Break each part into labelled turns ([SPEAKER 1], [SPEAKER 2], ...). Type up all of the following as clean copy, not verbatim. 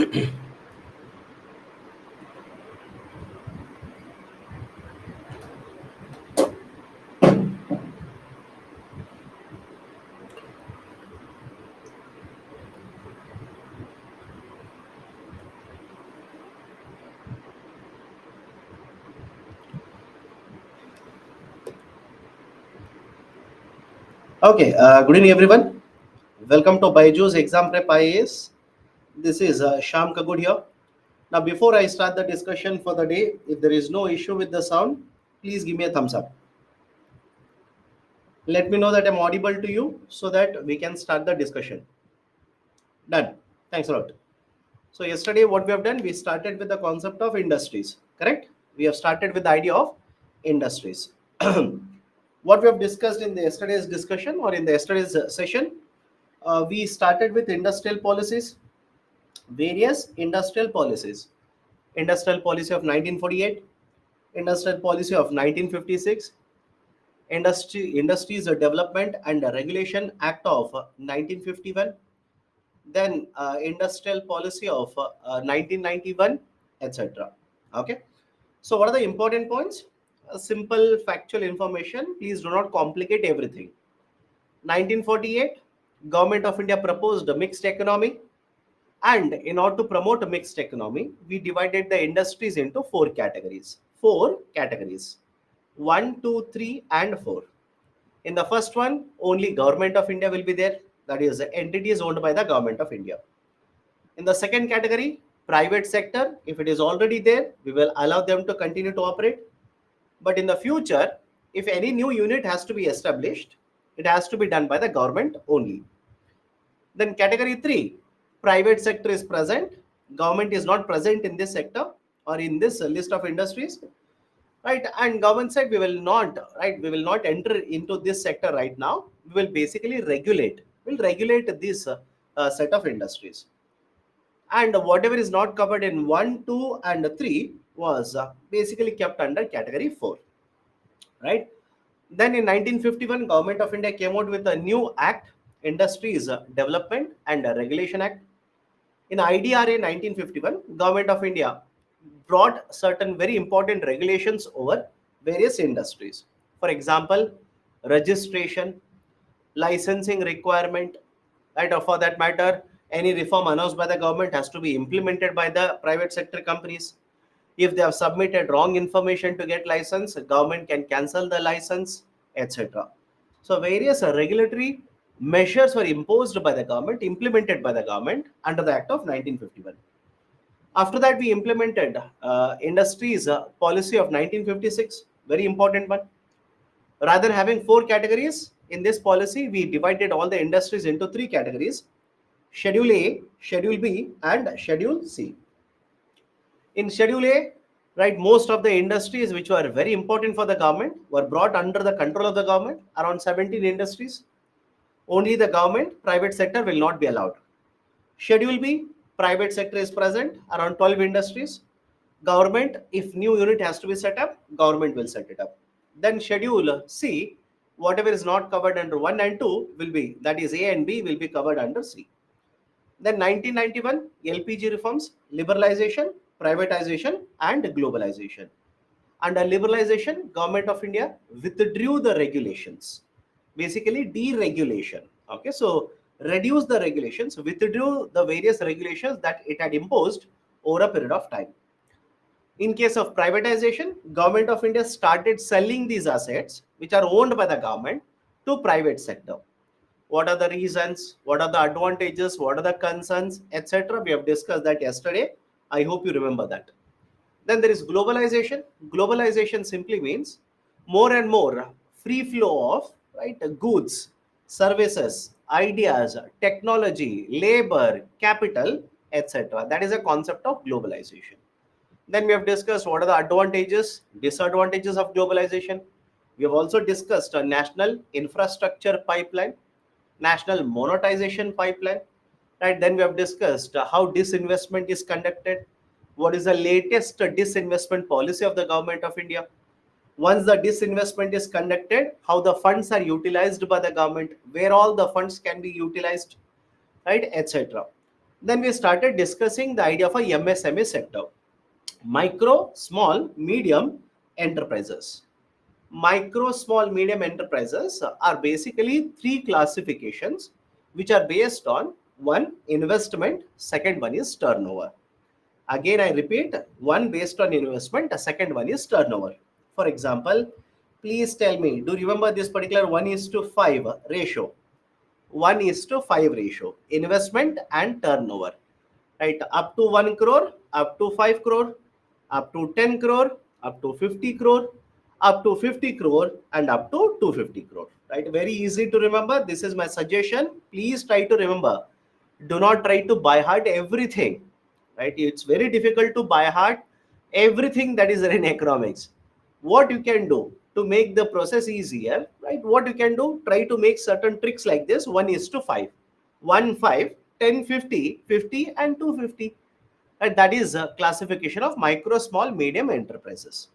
[SPEAKER 1] Okay, good evening everyone. Welcome to Baiju's Exam Prep IAS. This is Sham Kagud here. Now, before I start the discussion for the day, if there is no issue with the sound, please give me a thumbs up. Let me know that I'm audible to you so that we can start the discussion. Done. Thanks a lot. So, yesterday, what we have done, we started with the concept of industries, correct? We have started with the idea of industries. What we have discussed in the yesterday's discussion or in the yesterday's session, we started with industrial policies, various industrial policies. Industrial policy of 1948, industrial policy of 1956, industries development and regulation act of 1951, then industrial policy of 1991, etc. Okay, so what are the important points? Simple factual information, please do not complicate everything. 1948, government of India proposed a mixed economy. And in order to promote a mixed economy, we divided the industries into four categories. Four categories. One, two, three, and four. In the first one, only government of India will be there. That is, the entity is owned by the government of India. In the second category, private sector. If it is already there, we will allow them to continue to operate. But in the future, if any new unit has to be established, it has to be done by the government only. Then category 3, private sector is present, government is not present in this sector or in this list of industries, right? And government said we will not, right? We will not enter into this sector right now. We will basically regulate. We'll regulate this set of industries. And whatever is not covered in 1, 2, and 3 was basically kept under category 4, right? Then in 1951, Government of India came out with a new act, Industries Development and Regulation Act. In IDRA 1951, Government of India brought certain very important regulations over various industries. For example, registration, licensing requirement, right? Or for that matter, any reform announced by the government has to be implemented by the private sector companies. If they have submitted wrong information to get license, the government can cancel the license, etc. So various regulatory measures were imposed by the government, implemented by the government under the Act of 1951. After that, we implemented industries policy of 1956, very important one. Rather than having four categories in this policy, we divided all the industries into three categories: Schedule A, Schedule B, and Schedule C. In Schedule A, right, most of the industries which were very important for the government were brought under the control of the government, around 17 industries. Only the government, private sector will not be allowed. Schedule B, private sector is present, around 12 industries. Government, if new unit has to be set up, government will set it up. Then Schedule C, whatever is not covered under 1 and 2 will be, that is A and B will be covered under C. Then 1991, LPG reforms, liberalization, privatization, and globalization. Under liberalization, Government of India withdrew the regulations, basically deregulation. Okay, so reduce the regulations, withdrew the various regulations that it had imposed over a period of time. In case of privatization, Government of India started selling these assets which are owned by the government to private sector. What are the reasons? What are the advantages? What are the concerns, etc.? We have discussed that yesterday. I hope you remember that. Then there is globalization. Globalization simply means more and more free flow of, right, goods, services, ideas, technology, labor, capital, etc. That is a concept of globalization. Then we have discussed what are the advantages, disadvantages of globalization. We have also discussed a national infrastructure pipeline, national monetization pipeline, right? Then we have discussed how disinvestment is conducted, what is the latest disinvestment policy of the government of India. Once the disinvestment is conducted, how the funds are utilized by the government, where all the funds can be utilized, right, etc. Then we started discussing the idea of a MSME sector, micro, small, medium enterprises. Micro, small, medium enterprises are basically three classifications which are based on one, investment, second one is turnover. Again, I repeat, one based on investment, the second one is turnover. For example, please tell me, do you remember this particular 1 is to 5 ratio? 1 is to 5 ratio, investment and turnover, right? Up to 1 crore, up to 5 crore, up to 10 crore, up to 50 crore, up to 50 crore, and up to 250 crore, right? Very easy to remember. This is my suggestion. Please try to remember. Do not try to by heart everything, right? It's very difficult to by heart everything that is there in economics. What you can do to make the process easier, right? What you can do, try to make certain tricks like this: 1 is to 5, 1 5, 10 50, 50 and 250, and that is a classification of micro, small, medium enterprises.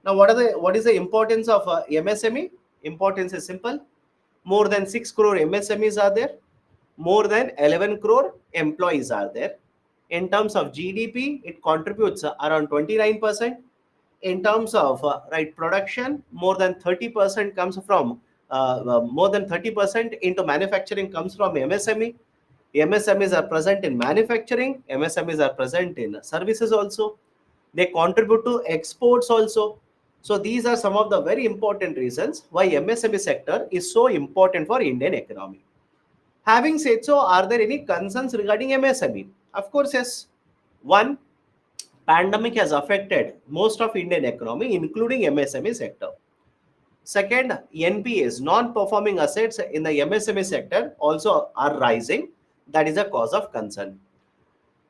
[SPEAKER 1] Now what is the importance of MSME? Importance is simple. More than 6 crore MSMEs are there. More than 11 crore employees are there. In terms of GDP, it contributes around 29%. In terms of right production, more than 30% comes from more than 30% into manufacturing comes from MSME. MSMEs are present in manufacturing. MSMEs are present in services also. They contribute to exports also. So these are some of the very important reasons why MSME sector is so important for Indian economy. Having said so, are there any concerns regarding MSME? Of course, yes. One, pandemic has affected most of Indian economy, including MSME sector. Second, NPAs, non-performing assets in the MSME sector also are rising. That is a cause of concern.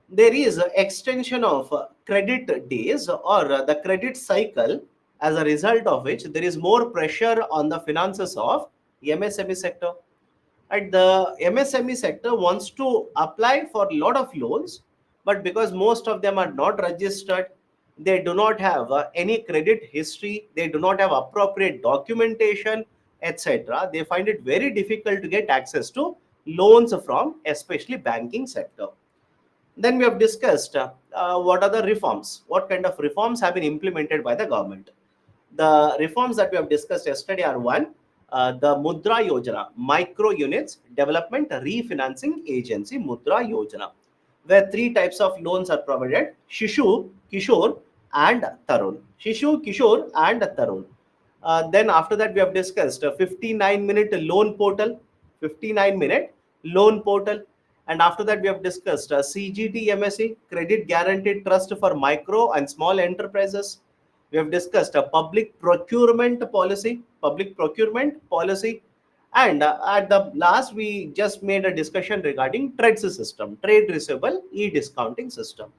[SPEAKER 1] There is an extension of credit days or the credit cycle, as a result of which there is more pressure on the finances of MSME sector. And the MSME sector wants to apply for a lot of loans, but because most of them are not registered, they do not have any credit history, they do not have appropriate documentation, etc. They find it very difficult to get access to loans from especially banking sector. Then we have discussed what are the reforms, what kind of reforms have been implemented by the government. The reforms that we have discussed yesterday are one, the Mudra Yojana, Micro Units Development Refinancing Agency, Mudra Yojana, where three types of loans are provided: Shishu, Kishore, and Tarun. Shishu, Kishore, and Tarun. Then after that, we have discussed a 59-minute loan portal, 59-minute loan portal. And after that, we have discussed a CGT MSE, Credit Guaranteed Trust for Micro and Small Enterprises. We have discussed a public procurement policy. And at the last, we just made a discussion regarding TREDS system, Trade Receivable E-Discounting System.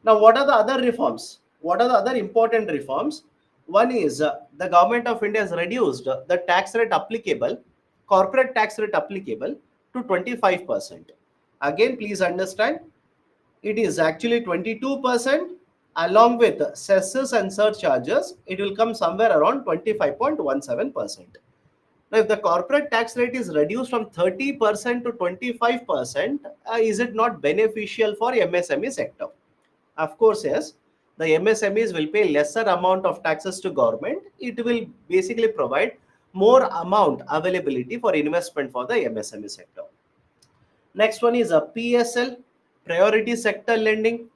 [SPEAKER 1] Now, what are the other reforms? What are the other important reforms? One is the government of India has reduced the tax rate applicable, corporate tax rate applicable to 25%. Again, please understand, it is actually 22%. Along with cesses and surcharges, it will come somewhere around 25.17%. Now, if the corporate tax rate is reduced from 30% to 25%, is it not beneficial for MSME sector? Of course, yes. The MSMEs will pay lesser amount of taxes to government. It will basically provide more amount availability for investment for the MSME sector. Next one is a PSL, priority sector lending.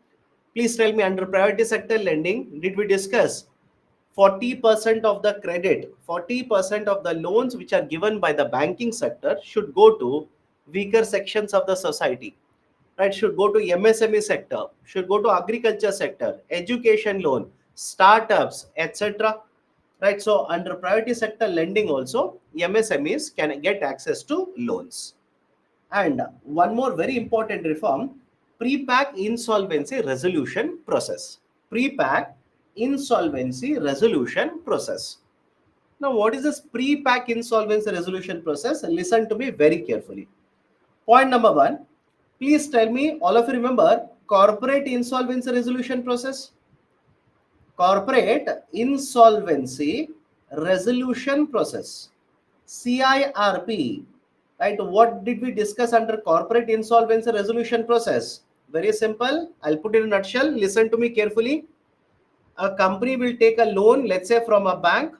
[SPEAKER 1] Please tell me, under priority sector lending, did we discuss 40% of the credit, 40% of the loans which are given by the banking sector should go to weaker sections of the society, right? Should go to MSME sector, should go to agriculture sector, education loan, startups, etc. Right? So under priority sector lending also, MSMEs can get access to loans. And one more very important reform, pre-pack insolvency resolution process. Pre-pack insolvency resolution process. Now, what is this pre-pack insolvency resolution process? Listen to me very carefully. Point number one, please tell me, all of you remember corporate insolvency resolution process? Corporate insolvency resolution process, CIRP, Right? What did we discuss under corporate insolvency resolution process? Very simple. I'll put it in a nutshell. Listen to me carefully. A company will take a loan, let's say from a bank,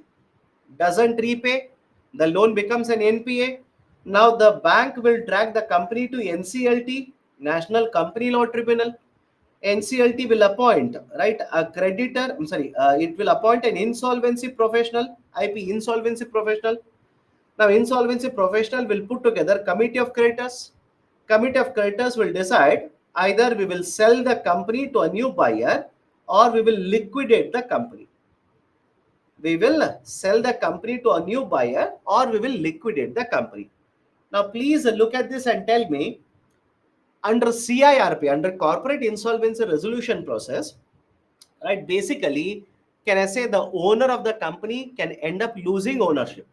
[SPEAKER 1] doesn't repay, the loan becomes an NPA. Now the bank will drag the company to NCLT, National Company Law Tribunal. NCLT will appoint, right, a creditor. I'm sorry, it will appoint an insolvency professional, IP insolvency professional. Now, insolvency professional will put together committee of creditors. Committee of creditors will decide either we will sell the company to a new buyer or we will liquidate the company. We will sell the company to a new buyer or we will liquidate the company. Now, please look at this and tell me, under CIRP, under corporate insolvency resolution process, right, basically, can I say the owner of the company can end up losing ownership?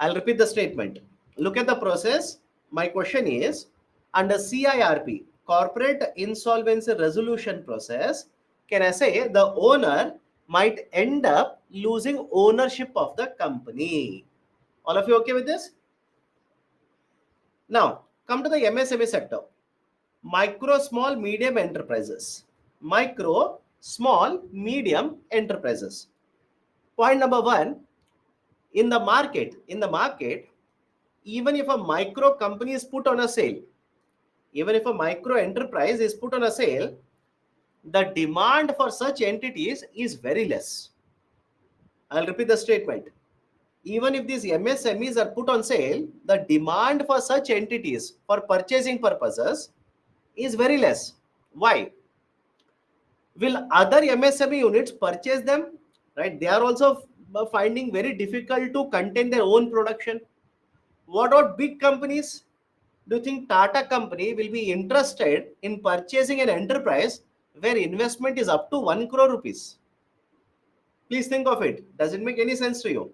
[SPEAKER 1] I'll repeat the statement. Look at the process. My question is, under CIRP, corporate insolvency resolution process, can I say the owner might end up losing ownership of the company? All of you okay with this? Now, come to the MSME sector. Micro, small, medium enterprises. Micro, small, medium enterprises. Point number one, in the market, even if a micro company is put on a sale, even if a micro enterprise is put on a sale, the demand for such entities is very less. I'll repeat the statement. Even if these MSMEs are put on sale, the demand for such entities for purchasing purposes is very less. Why? Will other MSME units purchase them? Right? They are also finding very difficult to contain their own production. What about big companies? Do you think Tata company will be interested in purchasing an enterprise where investment is up to 1 crore rupees? Please think of it. Does it make any sense to you?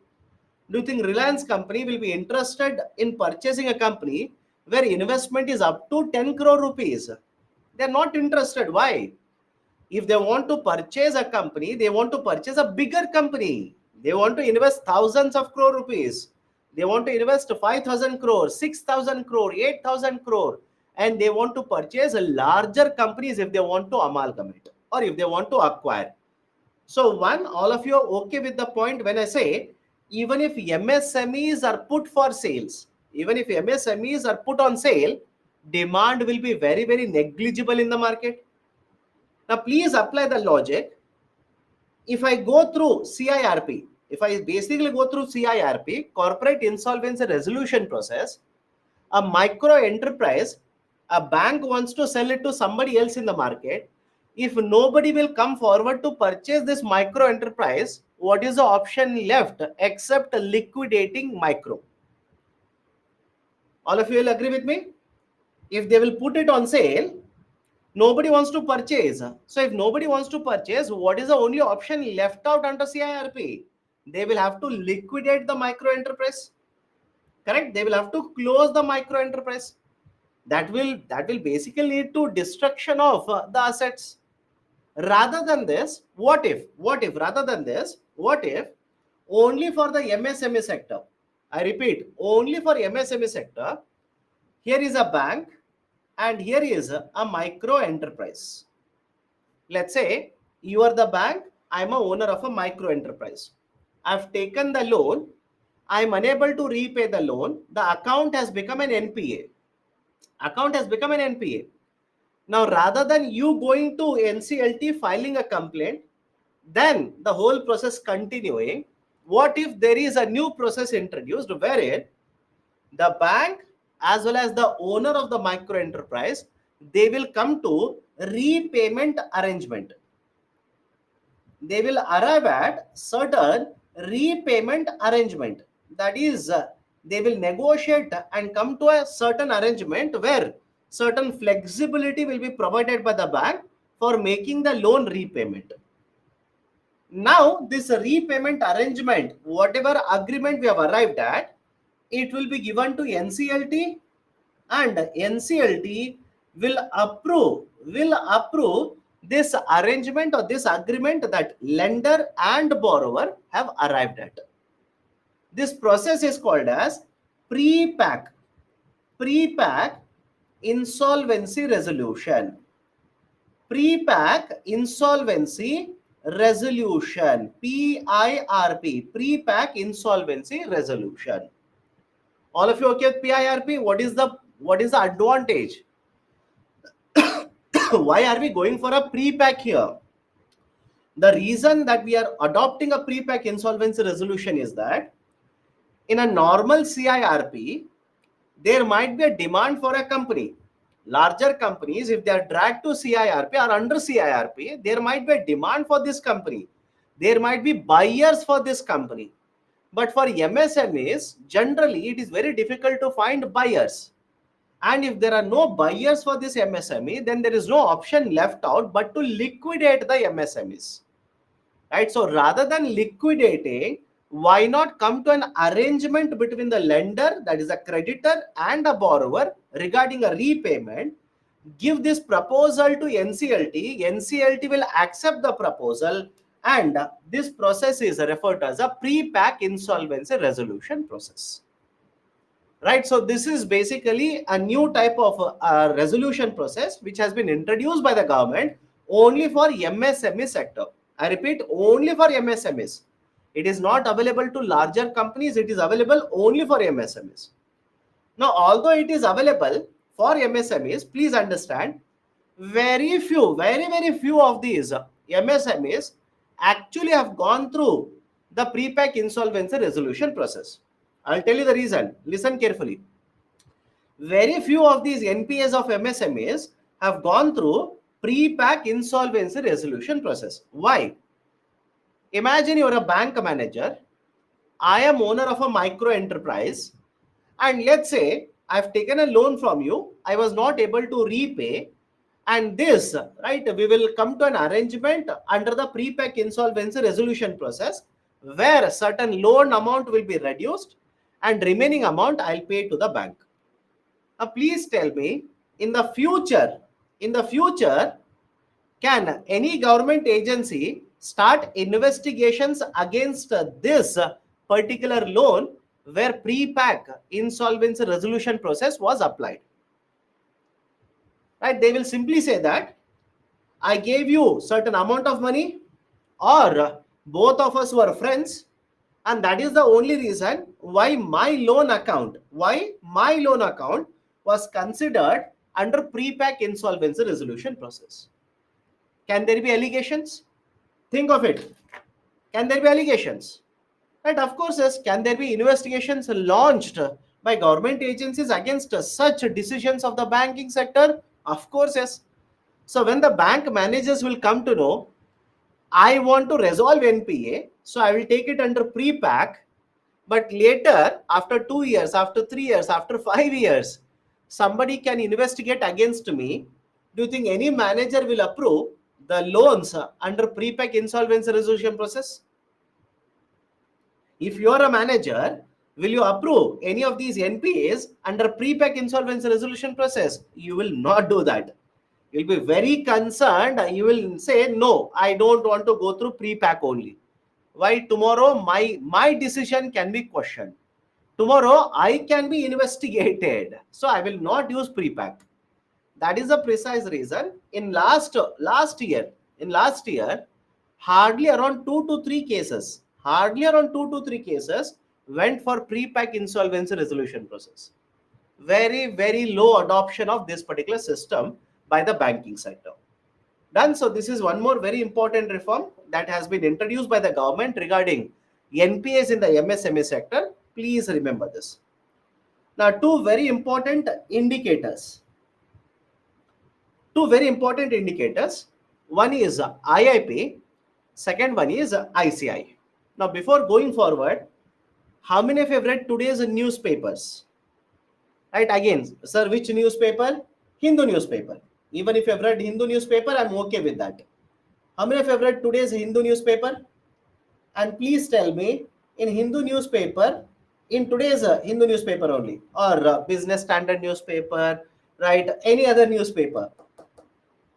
[SPEAKER 1] Do you think Reliance company will be interested in purchasing a company where investment is up to 10 crore rupees? They are not interested. Why? If they want to purchase a company, they want to purchase a bigger company. They want to invest thousands of crore rupees. They want to invest 5,000 crore, 6,000 crore, 8,000 crore. And they want to purchase a larger companies if they want to amalgamate or if they want to acquire. So one, all of you are okay with the point when I say, even if MSMEs are put for sales, even if MSMEs are put on sale, demand will be very, very negligible in the market. Now, please apply the logic. If I go through CIRP, if I basically go through CIRP, corporate insolvency resolution process, a micro enterprise, a bank wants to sell it to somebody else in the market. If nobody will come forward to purchase this micro enterprise, what is the option left except liquidating micro? All of you will agree with me? If they will put it on sale, nobody wants to purchase. So if nobody wants to purchase, what is the only option left out under CIRP? They will have to liquidate the micro enterprise. Correct? They will have to close the micro enterprise. That will basically lead to destruction of the assets. Rather than this, what if only for the MSME sector, I repeat, only for MSME sector, here is a bank and here is a micro enterprise. Let's say you are the bank, I'm a owner of a micro enterprise. I've taken the loan, I'm unable to repay the loan, the account has become an NPA. Now, rather than you going to NCLT filing a complaint, then the whole process continuing, what if there is a new process introduced wherein the bank as well as the owner of the micro enterprise, they will come to repayment arrangement. They will arrive at certain repayment arrangement. That is, they will negotiate and come to a certain arrangement where certain flexibility will be provided by the bank for making the loan repayment. Now, this repayment arrangement, whatever agreement we have arrived at, it will be given to NCLT and NCLT will approve this arrangement or this agreement that lender and borrower have arrived at. This process is called as Pre-pack insolvency resolution. Pre-pack insolvency resolution. PIRP. Pre-pack insolvency resolution. All of you okay with PIRP? What is the advantage? Why are we going for a pre-pack here? The reason that we are adopting a pre-pack insolvency resolution is that in a normal CIRP, there might be a demand for a company. Larger companies, if they are dragged to CIRP or under CIRP, there might be a demand for this company. There might be buyers for this company. But for MSMEs, generally, it is very difficult to find buyers. And if there are no buyers for this MSME, then there is no option left out but to liquidate the MSMEs. Right? So rather than liquidating, why not come to an arrangement between the lender, that is a creditor, and a borrower regarding a repayment? Give this proposal to NCLT. NCLT will accept the proposal, and this process is referred to as a pre-pack insolvency resolution process. Right, so this is basically a new type of resolution process which has been introduced by the government only for MSME sector. I repeat, only for MSMEs. It is not available to larger companies. It is available only for MSMEs. Now, although it is available for MSMEs, please understand, very few of these MSMEs actually have gone through the pre-pack insolvency resolution process. I'll tell you the reason. Listen carefully. Very few of these NPAs of MSMEs have gone through pre-pack insolvency resolution process. Why? Imagine you're a bank manager. I am owner of a micro enterprise, and let's say I've taken a loan from you. I was not able to repay, and this, right, we will come to an arrangement under the pre-pack insolvency resolution process where a certain loan amount will be reduced and remaining amount I'll pay to the bank. Now please tell me, in the future, can any government agency start investigations against this particular loan where pre-pack insolvency resolution process was applied? Right? They will simply say that I gave you certain amount of money, or both of us were friends, and that is the only reason why my loan account was considered under pre-pack insolvency resolution process. Can there be allegations? Think of it. Can there be allegations? Right, of course, yes. Can there be investigations launched by government agencies against such decisions of the banking sector? Of course, yes. So when the bank managers will come to know, I want to resolve NPA, so I will take it under pre-pack, but later, after 2 years, after 3 years, after 5 years, somebody can investigate against me. Do you think any manager will approve the loans under pre-pack insolvency resolution process? If you are a manager, will you approve any of these NPAs under pre-pack insolvency resolution process? You will not do that. You'll be very concerned. You will say, no, I don't want to go through pre-pack only. Why? Tomorrow my decision can be questioned. Tomorrow I can be investigated. So I will not use pre-pack. That is the precise reason. In last year, hardly around 2 to 3 cases, went for pre-pack insolvency resolution process. Very low adoption of this particular system by the banking sector. Done. So this is one more very important reform that has been introduced by the government regarding NPAs in the MSME sector. Please remember this. Now, two very important indicators. One is IIP, second one is ICI. Now, before going forward, how many of you have read today's newspapers? Right, again, sir, which newspaper? Hindu newspaper. Even if you have read Hindu newspaper, I'm okay with that. How many of you have read today's Hindu newspaper? And please tell me, in Hindu newspaper, in today's Hindu newspaper only, or Business Standard newspaper, right, any other newspaper,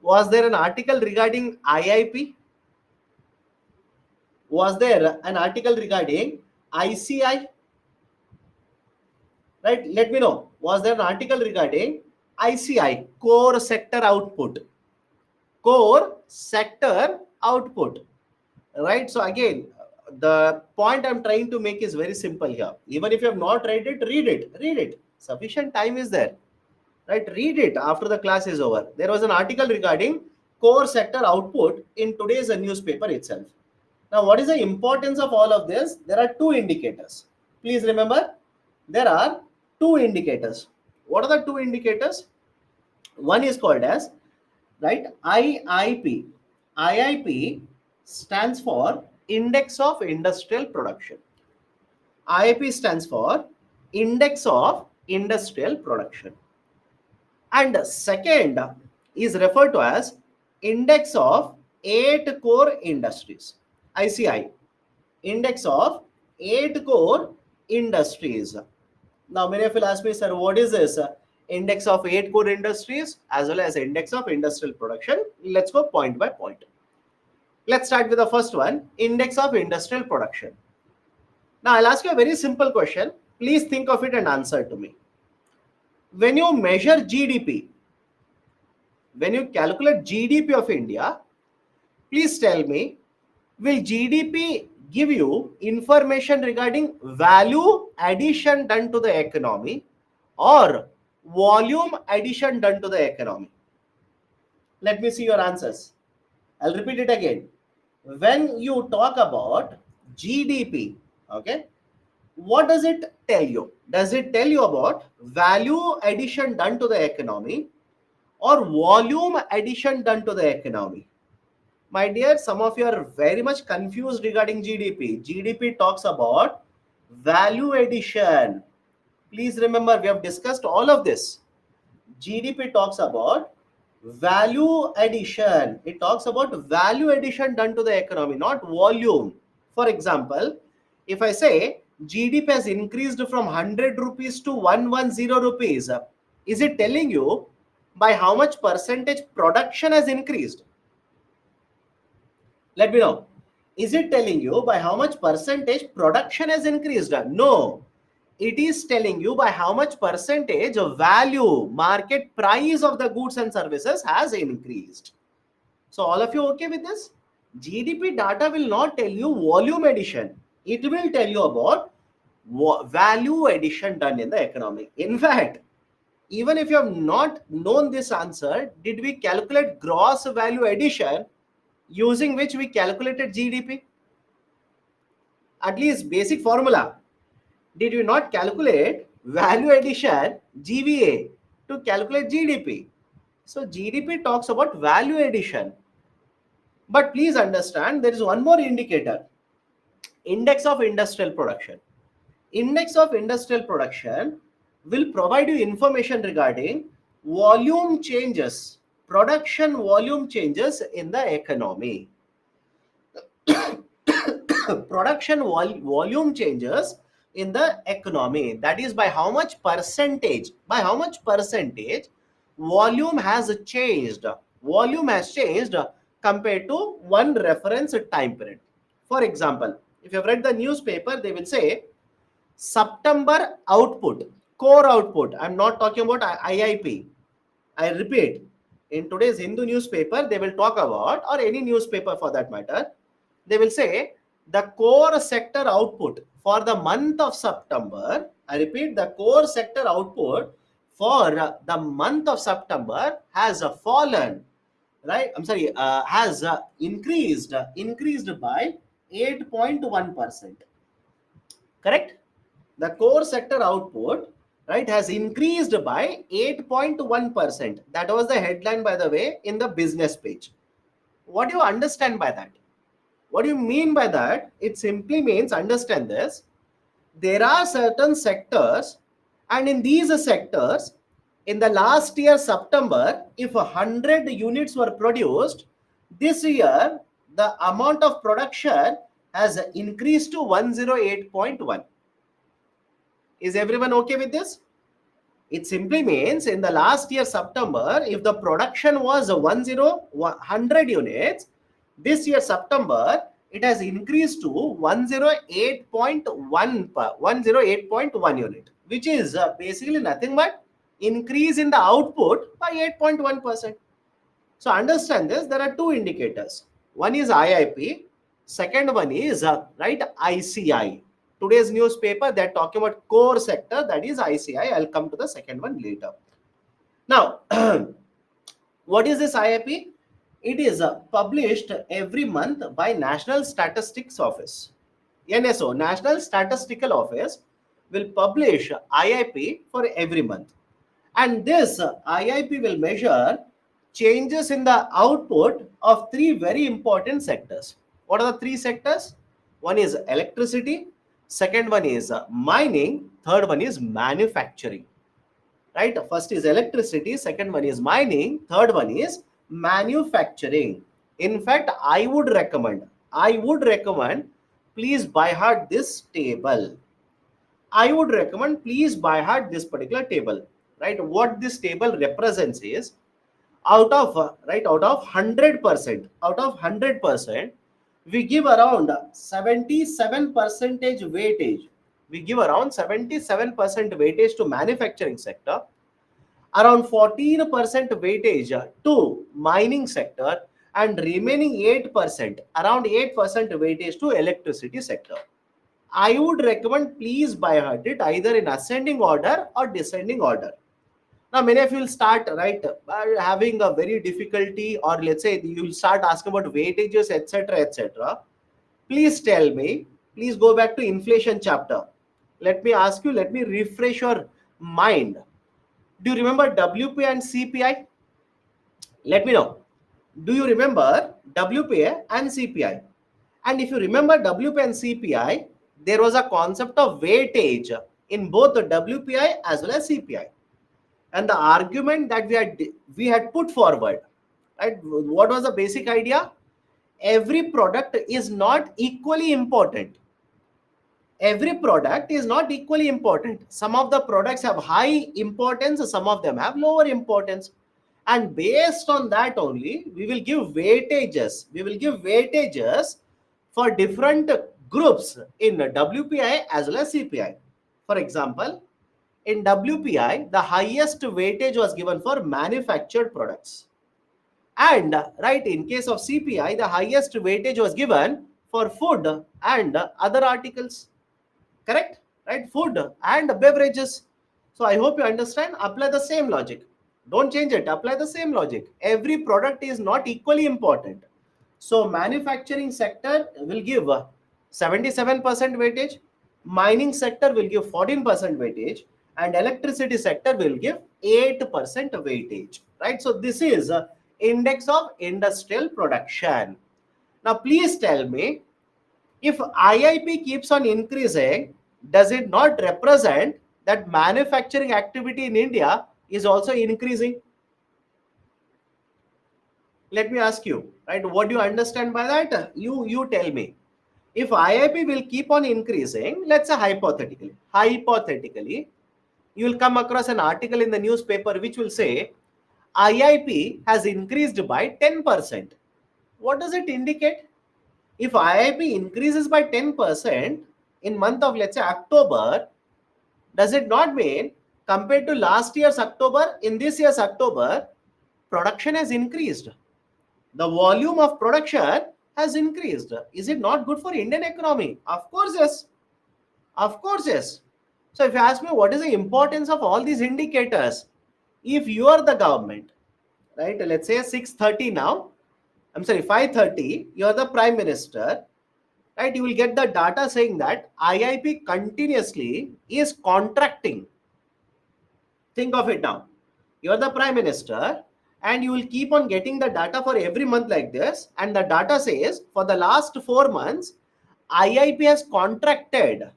[SPEAKER 1] was there an article regarding IIP? Was there an article regarding ICI? Right? Let me know. Was there an article regarding ICI, core sector output? Core sector output. Right? So again, the point I'm trying to make is very simple here. Even if you have not read it, read it. Read it. Sufficient time is there. Right? Read it after the class is over. There was an article regarding core sector output in today's newspaper itself. Now, what is the importance of all of this? There are two indicators. Please remember, there are two indicators. What are the two indicators? One is called as, right, IIP. IIP stands for Index of Industrial Production. IIP stands for Index of Industrial Production. And second is referred to as Index of 8 Core Industries. ICI. Index of 8 core industries. Now, many of you ask me, sir, what is this? Index of 8 core industries as well as index of industrial production. Let's go point by point. Let's start with the first one, index of industrial production. Now, I'll ask you a very simple question. Please think of it and answer to me. When you measure GDP, when you calculate GDP of India, please tell me, will GDP give you information regarding value addition done to the economy or volume addition done to the economy? Let me see your answers. I'll repeat it again. When you talk about GDP, okay, what does it tell you? Does it tell you about value addition done to the economy or volume addition done to the economy? My dear, some of you are very much confused regarding GDP. GDP talks about value addition. Please remember, we have discussed all of this. GDP talks about value addition. It talks about value addition done to the economy, not volume. For example, if I say GDP has increased from 100 rupees to 110 rupees, is it telling you by how much percentage production has increased? Let me know. Is it telling you by how much percentage production has increased? No. It is telling you by how much percentage of value, market price of the goods and services has increased. So all of you okay with this? GDP data will not tell you volume addition. It will tell you about value addition done in the economy. In fact, even if you have not known this answer, did we calculate gross value addition using which we calculated GDP? At least basic formula. Did you not calculate value addition, GVA, to calculate GDP? So GDP talks about value addition. But please understand, there is one more indicator. Index of industrial production. Index of industrial production will provide you information regarding volume changes, production volume changes in the economy. Production volume changes in the economy, that is by how much percentage volume has changed compared to one reference time period. For example, if you have read the newspaper, they will say September output, core output. I'm not talking about IIP. I repeat, in today's Hindu newspaper, they will talk about, or any newspaper for that matter, they will say the core sector output for the month of September. I repeat, the core sector output for the month of September has fallen, right? I'm sorry, has increased by 8.1%. Correct? The core sector output, right, has increased by 8.1%. That was the headline, by the way, in the business page. What do you understand by that? What do you mean by that? It simply means, understand this, there are certain sectors, and in these sectors, in the last year September, if 100 units were produced, this year the amount of production has increased to 108.1. Is everyone okay with this? It simply means in the last year September, if the production was 100 units, this year September, it has increased to 108.1 unit, which is basically nothing but increase in the output by 8.1%. So understand this, there are two indicators. One is IIP, second one is right ICI. Today's newspaper, they're talking about core sector, that is ICI. I'll come to the second one later. Now, what is this IIP? It is published every month by National Statistics Office. NSO, National Statistical Office, will publish IIP for every month. And this IIP will measure changes in the output of three very important sectors. What are the three sectors? One is electricity, second one is mining, third one is manufacturing. Right? First is electricity, second one is mining, third one is manufacturing. In fact, I would recommend, please by heart this table. I would recommend please by heart this particular table. Right? What this table represents is out of 100%, we give around 77 percentage weightage. We give around 77% weightage to manufacturing sector, around 14% weightage to mining sector, and remaining 8%, around 8% weightage to electricity sector. I would recommend please by heart it either in ascending order or descending order. Now, many of you will start having a very difficulty, or let's say you will start asking about weightages, etc., etc. Please tell me. Please go back to inflation chapter. Let me ask you. Let me refresh your mind. Do you remember WPA and CPI? Let me know. Do you remember WPA and CPI? And if you remember WPA and CPI, there was a concept of weightage in both the WPI as well as CPI. And the argument that we had put forward, right? What was the basic idea? Every product is not equally important. Every product is not equally important. Some of the products have high importance, some of them have lower importance. And based on that only, we will give weightages. We will give weightages for different groups in WPI as well as CPI. For example, in WPI, the highest weightage was given for manufactured products. And right, in case of CPI, the highest weightage was given for food and other articles. Correct? Right? Food and beverages. So I hope you understand. Apply the same logic. Don't change it. Apply the same logic. Every product is not equally important. So manufacturing sector will give 77% weightage. Mining sector will give 14% weightage. And electricity sector will give 8% weightage. Right? So this is index of industrial production. Now please tell me, if IIP keeps on increasing, does it not represent that manufacturing activity in India is also increasing? Let me ask you, right? What do you understand by that? You tell me. If IIP will keep on increasing, let's say hypothetically, you will come across an article in the newspaper which will say IIP has increased by 10%. What does it indicate? If IIP increases by 10% in month of, let's say, October, does it not mean compared to last year's October, in this year's October, production has increased? The volume of production has increased. Is it not good for Indian economy? Of course, yes. Of course, yes. So if you ask me what is the importance of all these indicators, if you are the government, right, let's say 6:30 now, I'm sorry, 5:30, you're the prime minister, right? You will get the data saying that IIP continuously is contracting. Think of it now. You're the prime minister and you will keep on getting the data for every month like this. And the data says for the last 4 months, IIP has contracted.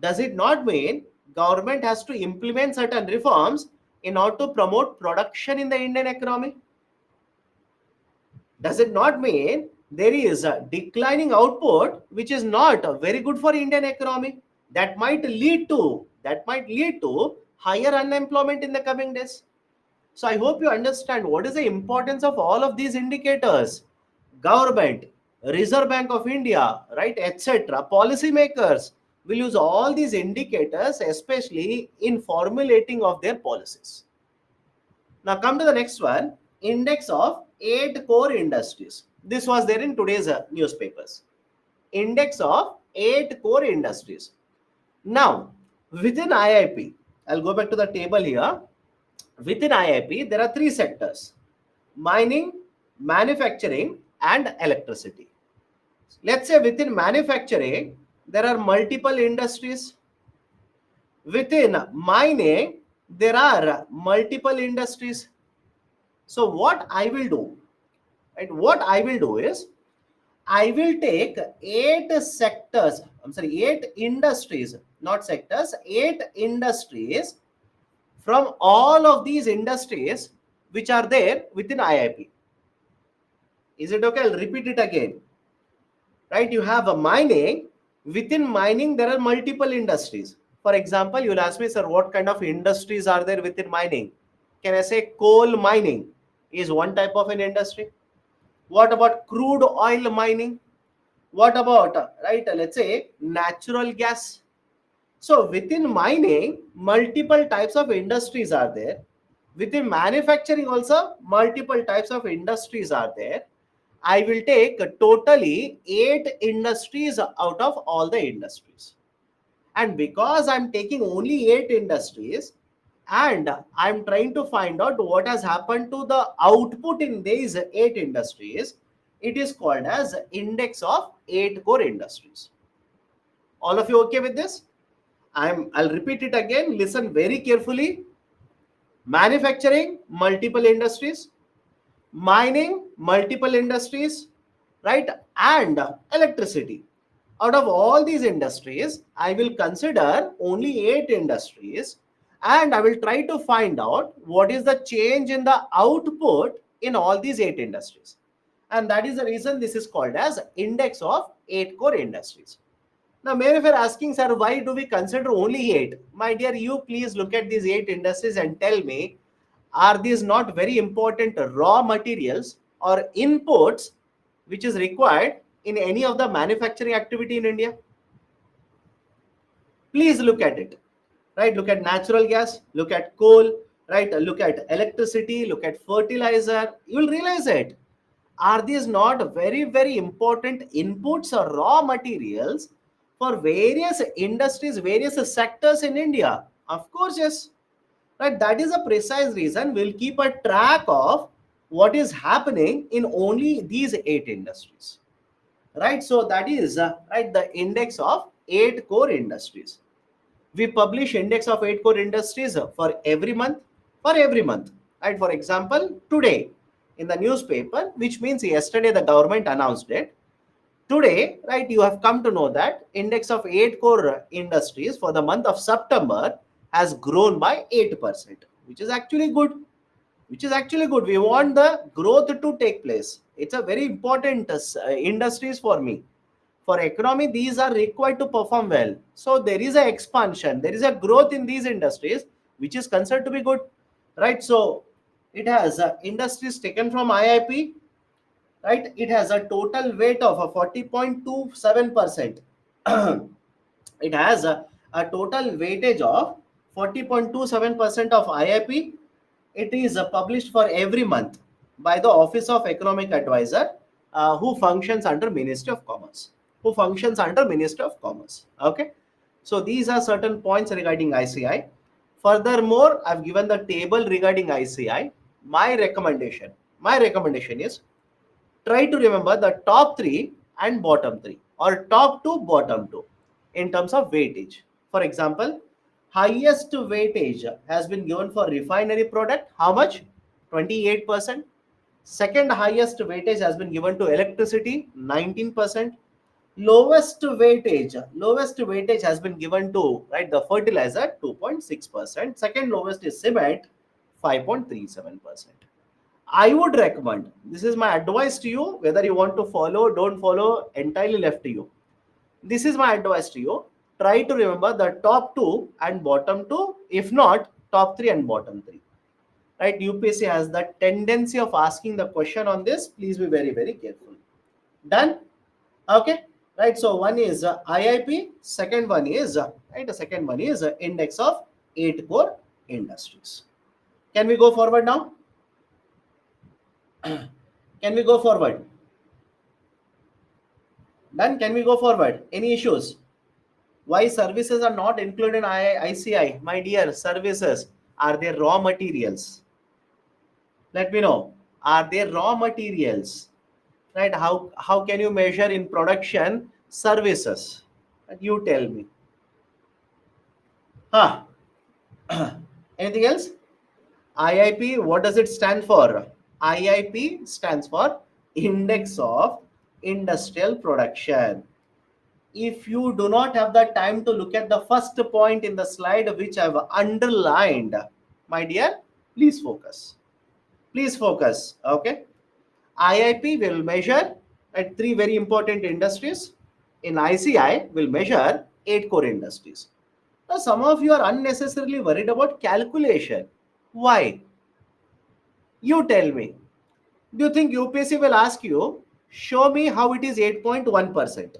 [SPEAKER 1] Does it not mean government has to implement certain reforms in order to promote production in the Indian economy? Does it not mean there is a declining output which is not very good for Indian economy? That might lead to higher unemployment in the coming days. So I hope you understand what is the importance of all of these indicators. Government, Reserve Bank of India, right, etc., policymakers, will use all these indicators, especially in formulating of their policies. Now come to the next one, index of 8 core industries. This was there in today's newspapers. Index of 8 core industries. Now, within IIP, I'll go back to the table here. Within IIP, there are three sectors: mining, manufacturing, and electricity. Let's say within manufacturing, there are multiple industries. Within mining, there are multiple industries. So what I will do, right? What I will do is I will take 8 industries, not sectors, 8 industries from all of these industries which are there within IIP. Is it okay? I'll repeat it again. Right? You have a mining. Within mining, there are multiple industries. For example, you'll ask me, sir, what kind of industries are there within mining? Can I say coal mining is one type of an industry? What about crude oil mining? What about, right, let's say natural gas? So within mining, multiple types of industries are there. Within manufacturing also, multiple types of industries are there. I will take totally 8 industries out of all the industries. And because I'm taking only 8 industries and I'm trying to find out what has happened to the output in these 8 industries, it is called as index of 8 core industries. All of you okay with this? I'll repeat it again. Listen very carefully. Manufacturing, multiple industries. Mining, multiple industries, right? And electricity. Out of all these industries, I will consider only 8 industries and I will try to find out what is the change in the output in all these 8 industries. And that is the reason this is called as index of 8 core industries. Now, many of you are asking, sir, why do we consider only 8? My dear, you please look at these 8 industries and tell me, are these not very important raw materials or inputs which is required in any of the manufacturing activity in India? Please look at it, right? Look at natural gas, look at coal, right? Look at electricity, look at fertilizer. You will realize it. Are these not very, very important inputs or raw materials for various industries, various sectors in India? Of course, yes. Right, that is a precise reason we'll keep a track of what is happening in only these 8 industries. Right, so that is right, the index of 8 core industries. We publish index of 8 core industries for every month. For every month, right? For example, today in the newspaper, which means yesterday the government announced it. Today, right, you have come to know that index of 8 core industries for the month of September has grown by 8%, which is actually good. Which is actually good. We want the growth to take place. It's a very important industries for me. For economy, these are required to perform well. So there is a expansion, there is a growth in these industries, which is considered to be good, right? So it has industries taken from IIP, right? It has a total weight of 40.27%. It has a total weightage of 40.27% of IIP. It is published for every month by the Office of Economic Advisor, who functions under Ministry of Commerce. Who functions under Ministry of Commerce. Okay. So these are certain points regarding ICI. Furthermore, I've given the table regarding ICI. My recommendation is, try to remember the top 3 and bottom 3, or top 2, bottom 2 in terms of weightage. For example, highest weightage has been given for refinery product. How much? 28%. Second highest weightage has been given to electricity, 19%. Lowest weightage has been given to, right, the fertilizer, 2.6%. Second lowest is cement, 5.37%. I would recommend, this is my advice to you, whether you want to follow, don't follow, entirely left to you. This is my advice to you. Try to remember the top 2 and bottom 2, if not top 3 and bottom 3. Right? UPSC has the tendency of asking the question on this. Please be very, very careful. Done? Okay. right? So one is IIP, second one is right. The second one is index of 8 core industries. Can we go forward now? Can we go forward? Done. Can we go forward? Any issues? Why services are not included in ICI? My dear, services, are they raw materials? Let me know. Are they raw materials? Right? How can you measure in production services? You tell me. Huh? Anything else? IIP, what does it stand for? IIP stands for Index of Industrial Production. If you do not have the time to look at the first point in the slide which I've underlined, my dear, please focus. Please focus. Okay. IIP will measure at three very important industries. In ICI, will measure 8 core industries. Now, some of you are unnecessarily worried about calculation. Why? You tell me. Do you think UPSC will ask you, show me how it is 8.1%?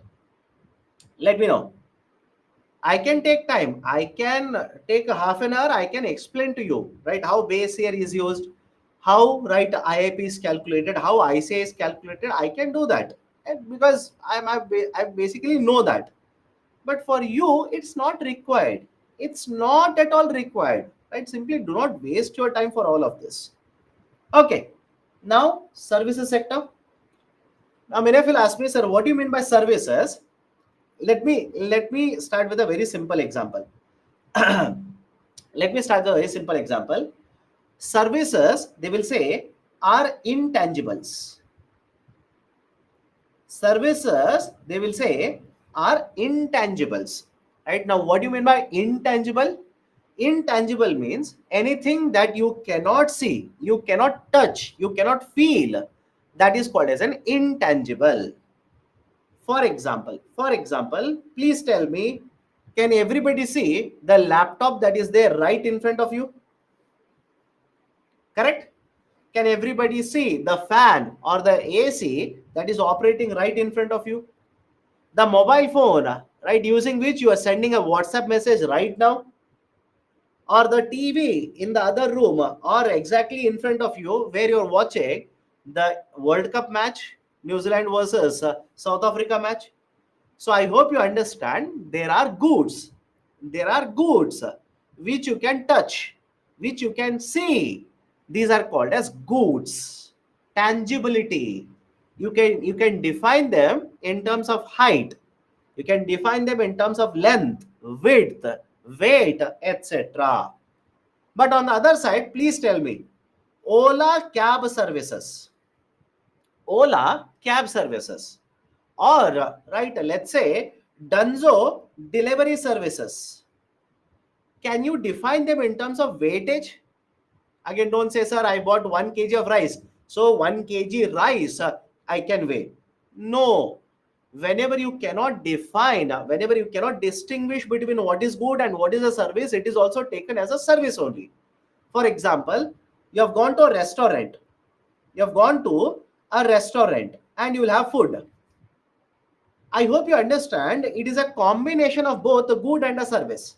[SPEAKER 1] Let me know. I can take time. I can take a half an hour. I can explain to you, right, how base year is used, how right IIP is calculated, how ICA is calculated. I can do that, and because I basically know that. But for you, it's not required. It's not at all required, right? Simply do not waste your time for all of this. Okay. Now, services sector. Now, many of you will ask me, sir, what do you mean by services? Let me start with a very simple example. Let me start with a very simple example. Services, they will say, are intangibles. Services, they will say, are intangibles. Right now, what do you mean by intangible? Intangible means anything that you cannot see, you cannot touch, you cannot feel. That is called as an intangible. For example, please tell me, can everybody see the laptop that is there right in front of you? Correct? Can everybody see the fan or the AC that is operating right in front of you? The mobile phone, right, using which you are sending a WhatsApp message right now? Or the TV in the other room or exactly in front of you where you're watching the World Cup match, New Zealand versus South Africa match? So I hope you understand there are goods. There are goods which you can touch, which you can see. These are called as goods. Tangibility. You can define them in terms of height. You can define them in terms of length, width, weight, etc. But on the other side, please tell me, Ola cab services. Ola cab services, or right, let's say Dunzo delivery services. Can you define them in terms of weightage? Again, don't say, sir, I bought 1 kg of rice, so 1 kg rice I can weigh. No. Whenever you cannot define, whenever you cannot distinguish between what is good and what is a service, it is also taken as a service only. For example, you have gone to a restaurant. You have gone to a restaurant and you will have food. I hope you understand it is a combination of both a good and a service.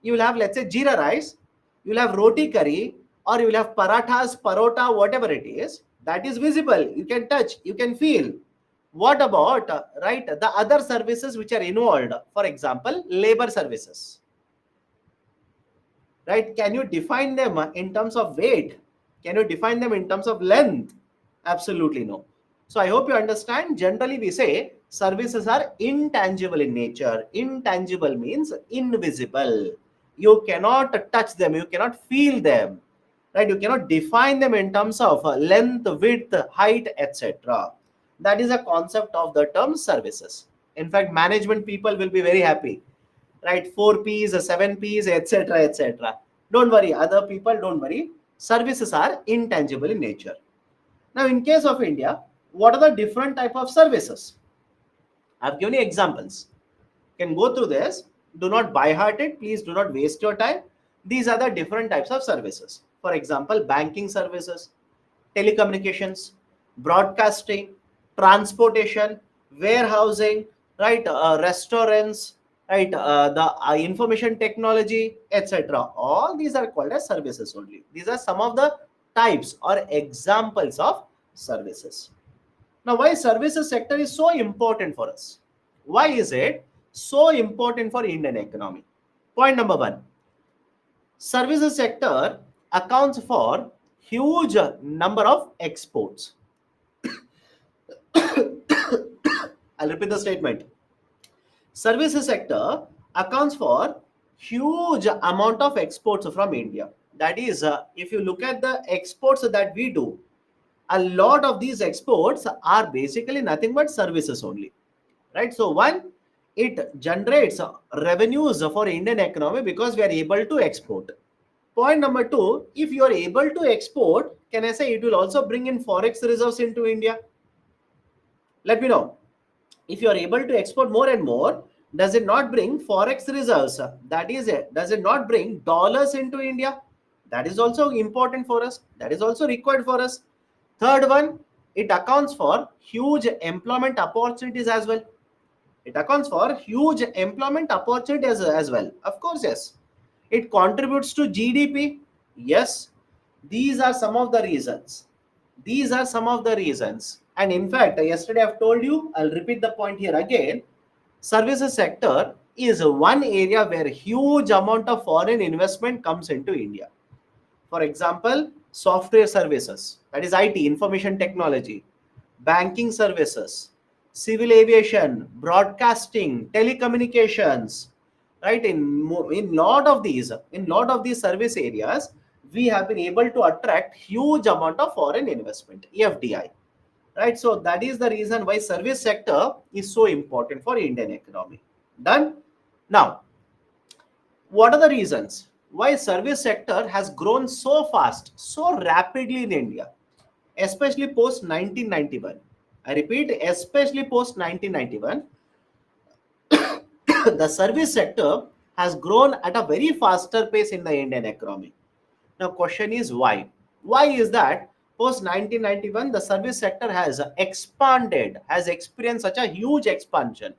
[SPEAKER 1] You will have, let's say, jeera rice, you will have roti curry, or you will have parathas, parota, whatever it is. That is visible. You can touch, you can feel. What about, right, the other services which are involved? For example, labor services. Right? Can you define them in terms of weight? Can you define them in terms of length? Absolutely no. So I hope you understand. Generally, we say services are intangible in nature. Intangible means invisible. You cannot touch them. You cannot feel them. Right? You cannot define them in terms of length, width, height, etc. That is a concept of the term services. In fact, management people will be very happy, right? 4 P's, 7 P's, etc., etc. Don't worry, other people, don't worry. Services are intangible in nature. Now, in case of India, what are the different type of services? I've given you examples. You can go through this. Do not by heart it. Please do not waste your time. These are the different types of services. For example, banking services, telecommunications, broadcasting, transportation, warehousing, right? Restaurants, right? The information technology, etc. All these are called as services only. These are some of the types or examples of services. Now, why services sector is so important for us? Why is it so important for Indian economy? Point number one, services sector accounts for huge number of exports. I'll repeat the statement. Services sector accounts for huge amount of exports from India. That is, if you look at the exports that we do, a lot of these exports are basically nothing but services only, right? So one, it generates revenues for Indian economy because we are able to export. Point number two, if you are able to export, can I say it will also bring in forex reserves into India? Let me know. If you are able to export more and more, does it not bring forex reserves? That is it. Does it not bring dollars into India? That is also important for us. That is also required for us. Third one, it accounts for huge employment opportunities as well. It accounts for huge employment opportunities as well. Of course, yes. It contributes to GDP. Yes. These are some of the reasons. These are some of the reasons. And in fact, yesterday I've told you, I'll repeat the point here again. Services sector is one area where huge amount of foreign investment comes into India. For example, software services, that is IT, information technology, banking services, civil aviation, broadcasting, telecommunications, right? In lot of these service areas, we have been able to attract huge amount of foreign investment, FDI, right? So that is the reason why service sector is so important for Indian economy. Done. Now, what are the reasons why service sector has grown so fast, so rapidly in India, especially post 1991? I repeat, especially post 1991, the service sector has grown at a very faster pace in the Indian economy. Now, question is why? Why is that post 1991 the service sector has expanded, has experienced such a huge expansion?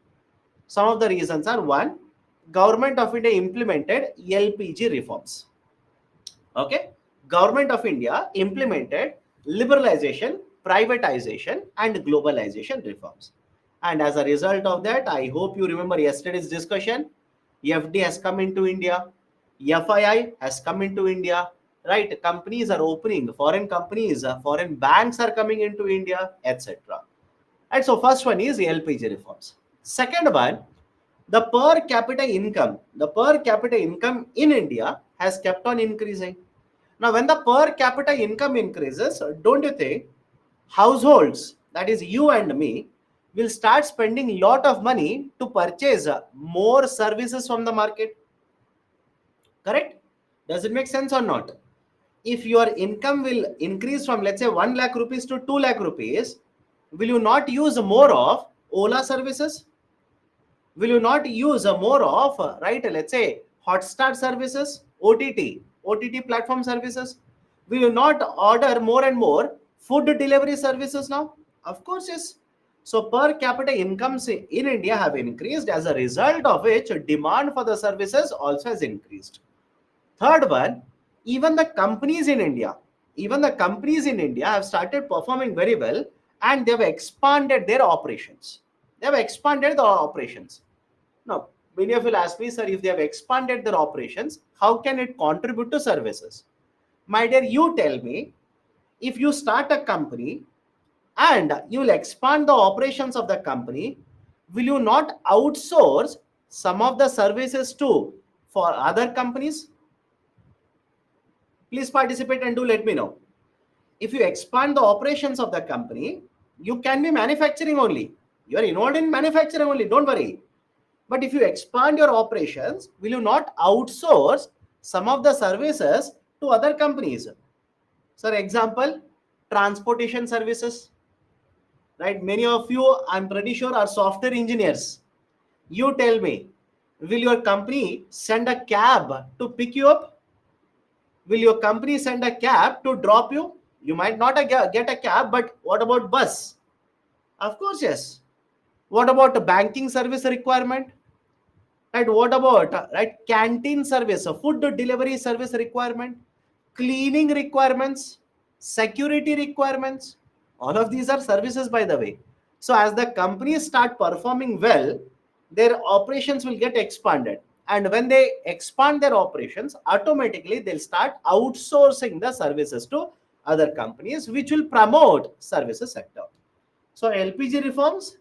[SPEAKER 1] Some of the reasons are: one, Government of India implemented LPG reforms. Okay, Government of India implemented liberalization, privatization, and globalization reforms. And as a result of that, I hope you remember yesterday's discussion. FD has come into India, FII has come into India, right? Companies are opening, foreign companies, foreign banks are coming into India, etc. And so first one is LPG reforms. Second one, the per capita income in India has kept on increasing. Now, when the per capita income increases, don't you think households, that is you and me, will start spending lot of money to purchase more services from the market? Correct? Does it make sense or not? If your income will increase from, let's say, 1 lakh rupees to 2 lakh rupees, will you not use more of Ola services? Will you not use more of, right, let's say, Hotstar services, OTT platform services? Will you not order more and more food delivery services now? Of course, yes. So per capita incomes in India have increased, as a result of which demand for the services also has increased. Third one, even the companies in India, even the companies in India have started performing very well, and they have expanded their operations. They have expanded the operations. Now, many of you will ask me, sir, if they have expanded their operations, how can it contribute to services? My dear, you tell me, if you start a company and you will expand the operations of the company, will you not outsource some of the services too for other companies? Please participate and do let me know. If you expand the operations of the company, you can be manufacturing only. You are involved in manufacturing only, don't worry. But if you expand your operations, will you not outsource some of the services to other companies? For example, transportation services, right? Many of you, I'm pretty sure, are software engineers. You tell me, will your company send a cab to pick you up? Will your company send a cab to drop you? You might not get a cab, but what about bus? Of course, yes. What about the banking service requirement? Right? What about right canteen service, food delivery service requirement, cleaning requirements, security requirements? All of these are services, by the way. So as the companies start performing well, their operations will get expanded. And when they expand their operations, automatically they'll start outsourcing the services to other companies, which will promote services sector. So LPG reforms,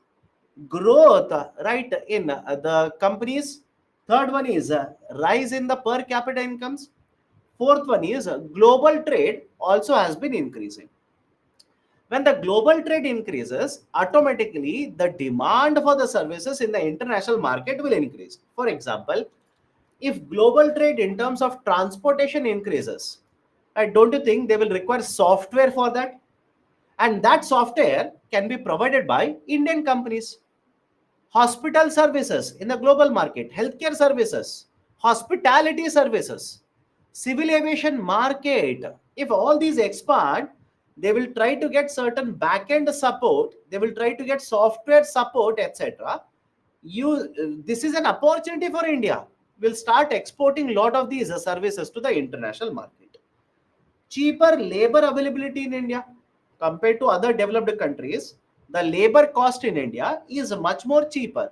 [SPEAKER 1] growth, right, in the companies. Third one is rise in the per capita incomes. Fourth one is global trade also has been increasing. When the global trade increases, automatically the demand for the services in the international market will increase. For example, if global trade in terms of transportation increases, right, don't you think they will require software for that? And that software can be provided by Indian companies. Hospital services in the global market, healthcare services, hospitality services, civil aviation market. If all these expand, they will try to get certain back-end support, they will try to get software support, etc. This is an opportunity for India. We'll start exporting a lot of these services to the international market. Cheaper labor availability in India compared to other developed countries. The labor cost in India is much more cheaper,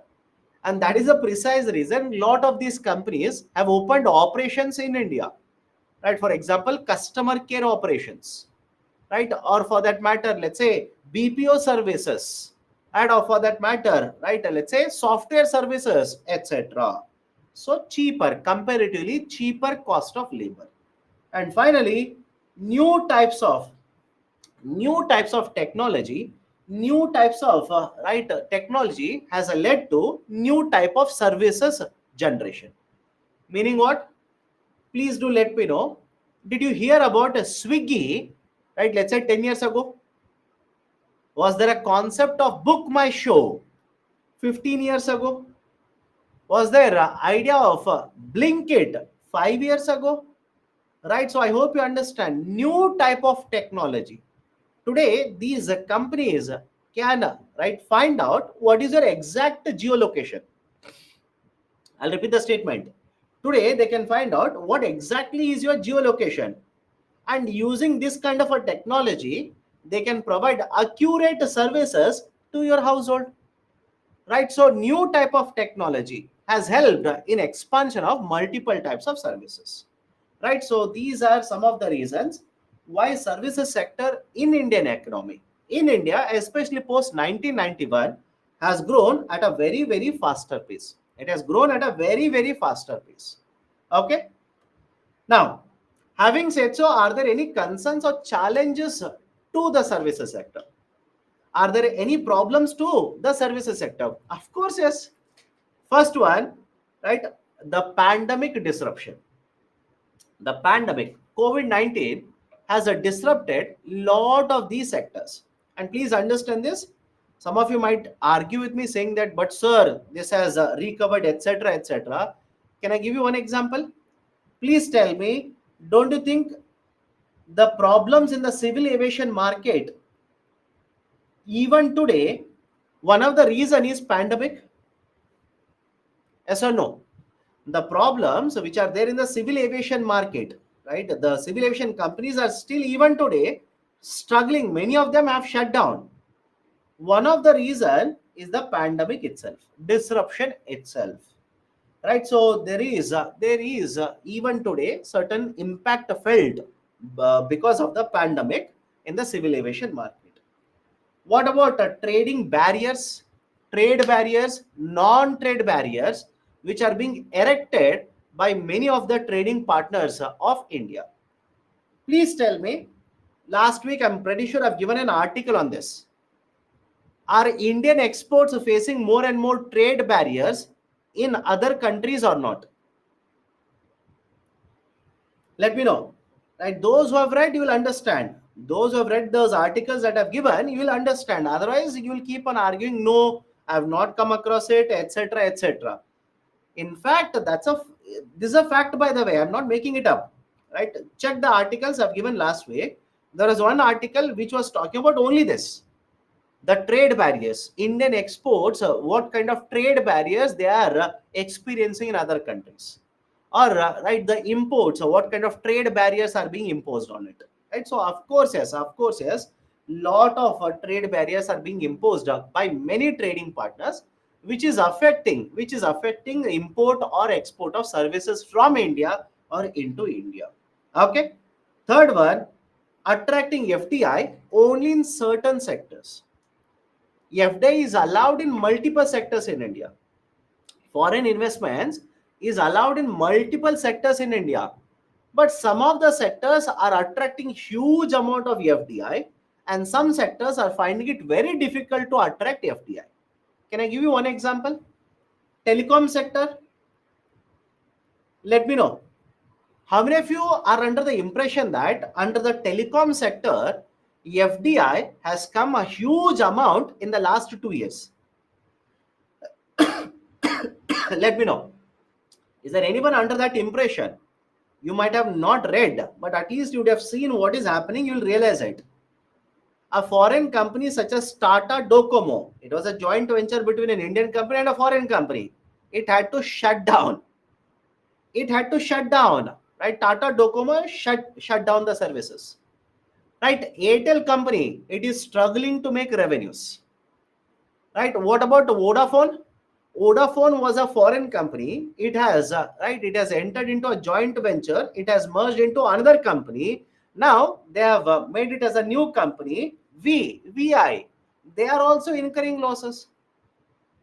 [SPEAKER 1] and that is the precise reason a lot of these companies have opened operations in India. Right? For example, customer care operations, right? Or for that matter, let's say BPO services, and or for that matter, right? Let's say software services, etc. So cheaper, comparatively cheaper cost of labor. And finally, new types of technology, new types of technology has led to new type of services generation. Meaning what? Please do let me know. Did you hear about a Swiggy? Right, let's say 10 years ago. Was there a concept of book my show 15 years ago? Was there an idea of Blinkit 5 years ago? Right, so I hope you understand new type of technology. Today these companies can right find out what is your exact geolocation. I'll repeat the statement. Today they can find out what exactly is your geolocation, and using this kind of a technology they can provide accurate services to your household. Right, so new type of technology has helped in expansion of multiple types of services. Right, so these are some of the reasons why services sector in Indian economy, in India, especially post 1991, has grown at a very faster pace. It has grown at a very faster pace. Okay, now having said so, are there any concerns or challenges to the services sector? Are there any problems to the services sector? Of course, yes. First one, right, the pandemic disruption. The pandemic, COVID-19, has disrupted lot of these sectors. And please understand this. Some of you might argue with me saying that, but sir, this has recovered, etc., etc. Can I give you one example? Please tell me, don't you think the problems in the civil aviation market, even today, one of the reason is pandemic? Yes or no? The problems which are there in the civil aviation market, right? The civil aviation companies are still even today struggling. Many of them have shut down. One of the reason is the pandemic itself, disruption itself. Right? So there is even today certain impact felt because of the pandemic in the civil aviation market. What about trading barriers, trade barriers, non-trade barriers, which are being erected by many of the trading partners of India? Please tell me. Last week, I'm pretty sure I've given an article on this. Are Indian exports facing more and more trade barriers in other countries or not? Let me know. Right? Those who have read, you will understand. Those who have read those articles that I've given, you will understand. Otherwise, you will keep on arguing, no, I have not come across it, etc., etc. In fact, this is a fact, by the way. I'm not making it up. Right? Check the articles I've given last week. There was one article which was talking about only this. The trade barriers, Indian exports, what kind of trade barriers they are experiencing in other countries, or right, the imports, what kind of trade barriers are being imposed on it, right? So of course yes, lot of trade barriers are being imposed by many trading partners, which is affecting the import or export of services from India or into India. Okay. Third one, attracting FDI only in certain sectors. FDI is allowed in multiple sectors in India. Foreign investments is allowed in multiple sectors in India. But some of the sectors are attracting huge amount of FDI, and some sectors are finding it very difficult to attract FDI. Can I give you one example? Telecom sector. Let me know. How many of you are under the impression that under the telecom sector, FDI has come a huge amount in the last 2 years? Let me know. Is there anyone under that impression? You might have not read, but at least you would have seen what is happening, you'll realize it. A foreign company such as Tata Docomo, it was a joint venture between an Indian company and a foreign company. It had to shut down. It had to shut down. Right? Tata Docomo shut down the services. Right? Airtel company, it is struggling to make revenues. Right? What about Vodafone? Vodafone was a foreign company. It has right. It has entered into a joint venture. It has merged into another company. Now they have made it as a new company. VI. They are also incurring losses.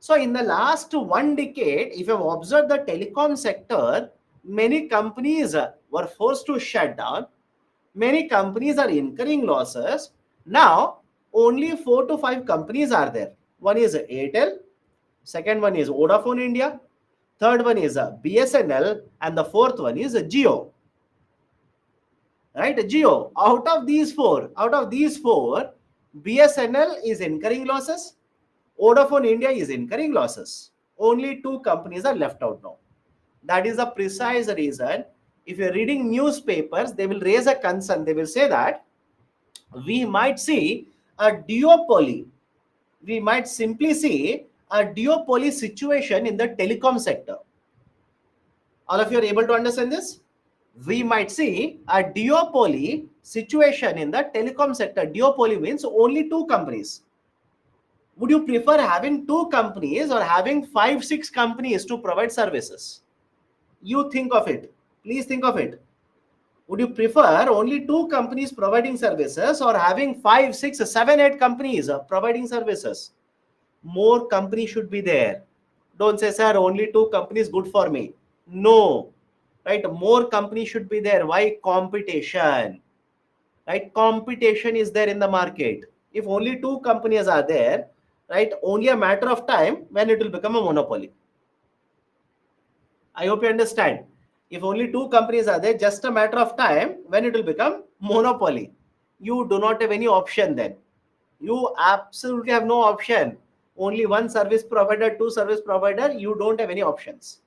[SPEAKER 1] So in the last 1 decade, if you have observed the telecom sector, many companies were forced to shut down. Many companies are incurring losses. Now only 4 to 5 companies are there. One is Airtel. Second one is Vodafone India. Third one is BSNL, and the fourth one is Jio. Right, Jio. Out of these four, BSNL is incurring losses. Vodafone India is incurring losses. Only 2 companies are left out now. That is the precise reason. If you're reading newspapers, they will raise a concern. They will say that we might see a duopoly. We might simply see a duopoly situation in the telecom sector. All of you are able to understand this? We might see a duopoly situation in the telecom sector. Duopoly means only 2 companies. Would you prefer having 2 companies or having 5, 6 companies to provide services? You think of it. Please think of it. Would you prefer only 2 companies providing services or having 5, 6, 7, 8 companies providing services? More companies should be there. Don't say, sir, only 2 companies good for me. No, right? More companies should be there. Why? Competition, right? Competition is there in the market. If only 2 companies are there, right? Only a matter of time when it will become a monopoly. I hope you understand. If only 2 companies are there, just a matter of time when it will become monopoly. You do not have any option then. You absolutely have no option. Only one service provider, 2 service provider, you don't have any options.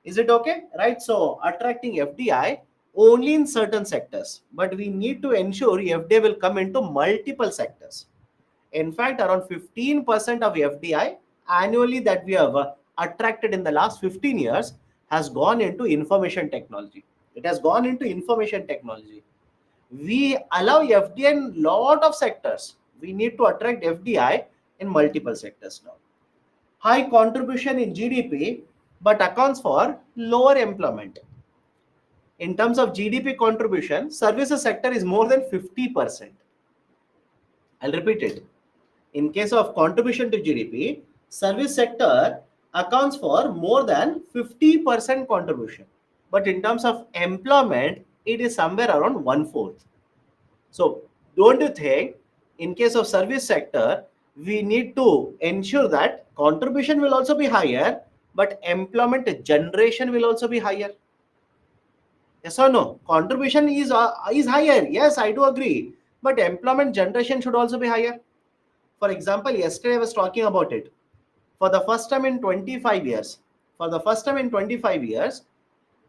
[SPEAKER 1] Is it okay? Right. So attracting FDI only in certain sectors, but we need to ensure FDI will come into multiple sectors. In fact, around 15% of FDI annually that we have attracted in the last 15 years has gone into information technology. It has gone into information technology. We allow FDI in lot of sectors. We need to attract FDI in multiple sectors now. High contribution in GDP, but accounts for lower employment. In terms of GDP contribution, services sector is more than 50%. I'll repeat it. In case of contribution to GDP, service sector accounts for more than 50% contribution. But in terms of employment, it is somewhere around 1/4. So don't you think in case of service sector, we need to ensure that contribution will also be higher, but employment generation will also be higher? Yes or no? Contribution is higher. Yes, I do agree. But employment generation should also be higher. For example, yesterday I was talking about it. For the first time in 25 years,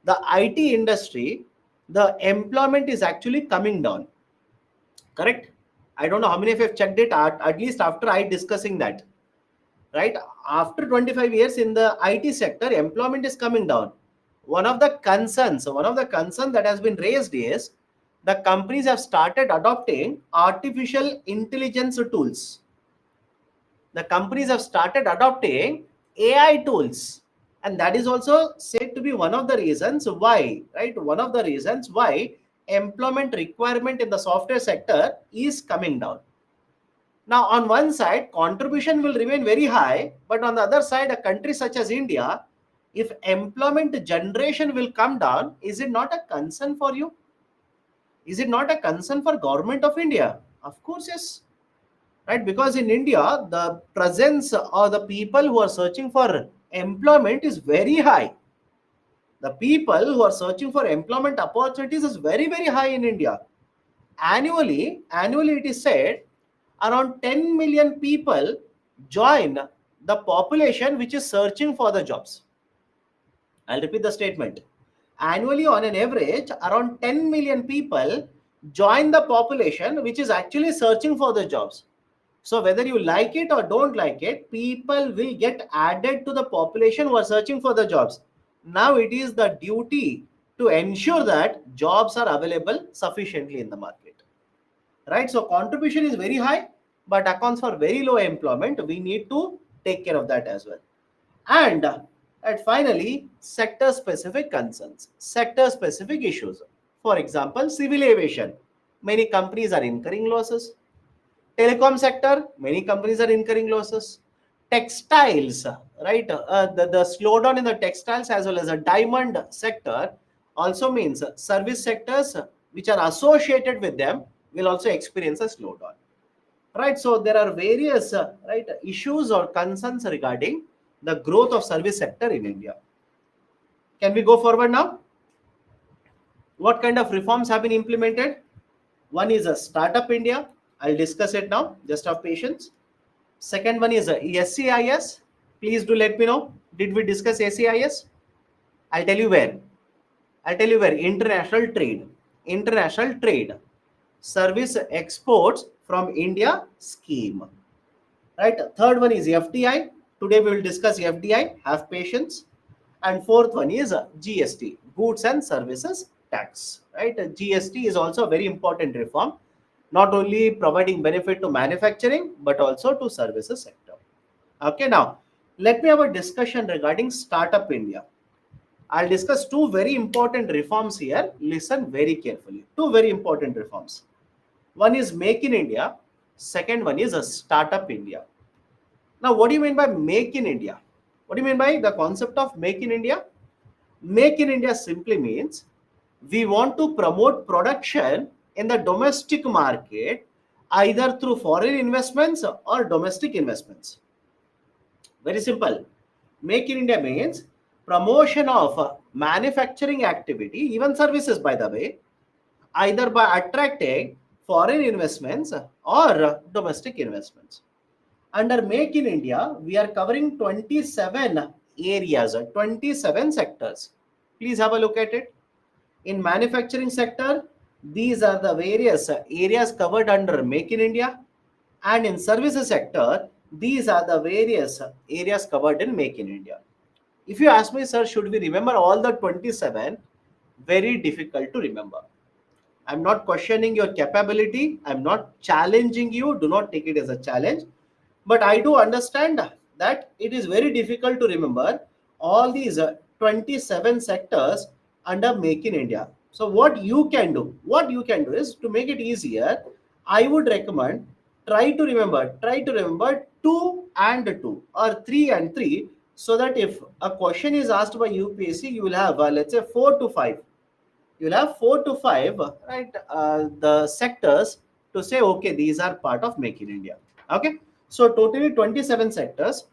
[SPEAKER 1] the IT industry, the employment is actually coming down. Correct? I don't know how many of you have checked it, at least after I discussing that, right? After 25 years in the IT sector, employment is coming down. One of the concerns that has been raised is the companies have started adopting artificial intelligence tools. The companies have started adopting AI tools, and that is also said to be one of the reasons why, right? One of the reasons why employment requirement in the software sector is coming down. Now, on one side, contribution will remain very high, but on the other side, a country such as India, if employment generation will come down, is it not a concern for you? Is it not a concern for government of India? Of course, yes. Right? Because in India, the presence or the people who are searching for employment is very high. The people who are searching for employment opportunities is very, very high in India. Annually it is said around 10 million people join the population which is searching for the jobs. I'll repeat the statement. Annually, on an average, around 10 million people join the population which is actually searching for the jobs. So whether you like it or don't like it, people will get added to the population who are searching for the jobs. Now it is the duty to ensure that jobs are available sufficiently in the market. Right? So contribution is very high, but accounts for very low employment. We need to take care of that as well. And finally, sector specific concerns, sector specific issues. For example, civil aviation. Many companies are incurring losses. Telecom sector, many companies are incurring losses. Textiles, right? The slowdown in the textiles as well as the diamond sector also means service sectors which are associated with them will also experience a slowdown. Right, so there are various right issues or concerns regarding the growth of service sector in India. Can we go forward now? What kind of reforms have been implemented? One is a startup India. I'll discuss it now. Just have patience. Second one is a SCIS. Please do let me know. Did we discuss SCIS? I'll tell you where. I'll tell you where. International trade. International trade. Service exports from India scheme. Right. Third one is FDI. Today we will discuss FDI. Have patience. And fourth one is GST, goods and services tax. Right. GST is also a very important reform, not only providing benefit to manufacturing but also to services sector. Okay. Now let me have a discussion regarding startup India. I'll discuss two very important reforms here. Listen very carefully. Two very important reforms. One is Make in India. Second one is a Startup India. Now, what do you mean by Make in India? What do you mean by the concept of Make in India? Make in India simply means we want to promote production in the domestic market either through foreign investments or domestic investments. Very simple. Make in India means promotion of manufacturing activity, even services by the way, either by attracting foreign investments or domestic investments. Under Make in India, we are covering 27 areas, 27 sectors. Please have a look at it. In manufacturing sector, these are the various areas covered under Make in India. And in services sector, these are the various areas covered in Make in India. If you ask me, sir, should we remember all the 27? Very difficult to remember. I'm not questioning your capability. I'm not challenging you. Do not take it as a challenge. But I do understand that it is very difficult to remember all these 27 sectors under Make in India. So what you can do is to make it easier, I would recommend try to remember two and two or three and three so that if a question is asked by UPSC, you will have let's say 4 to 5. You'll have 4 to 5 right the sectors to say okay these are part of Make in India. Okay, so totally 27 sectors.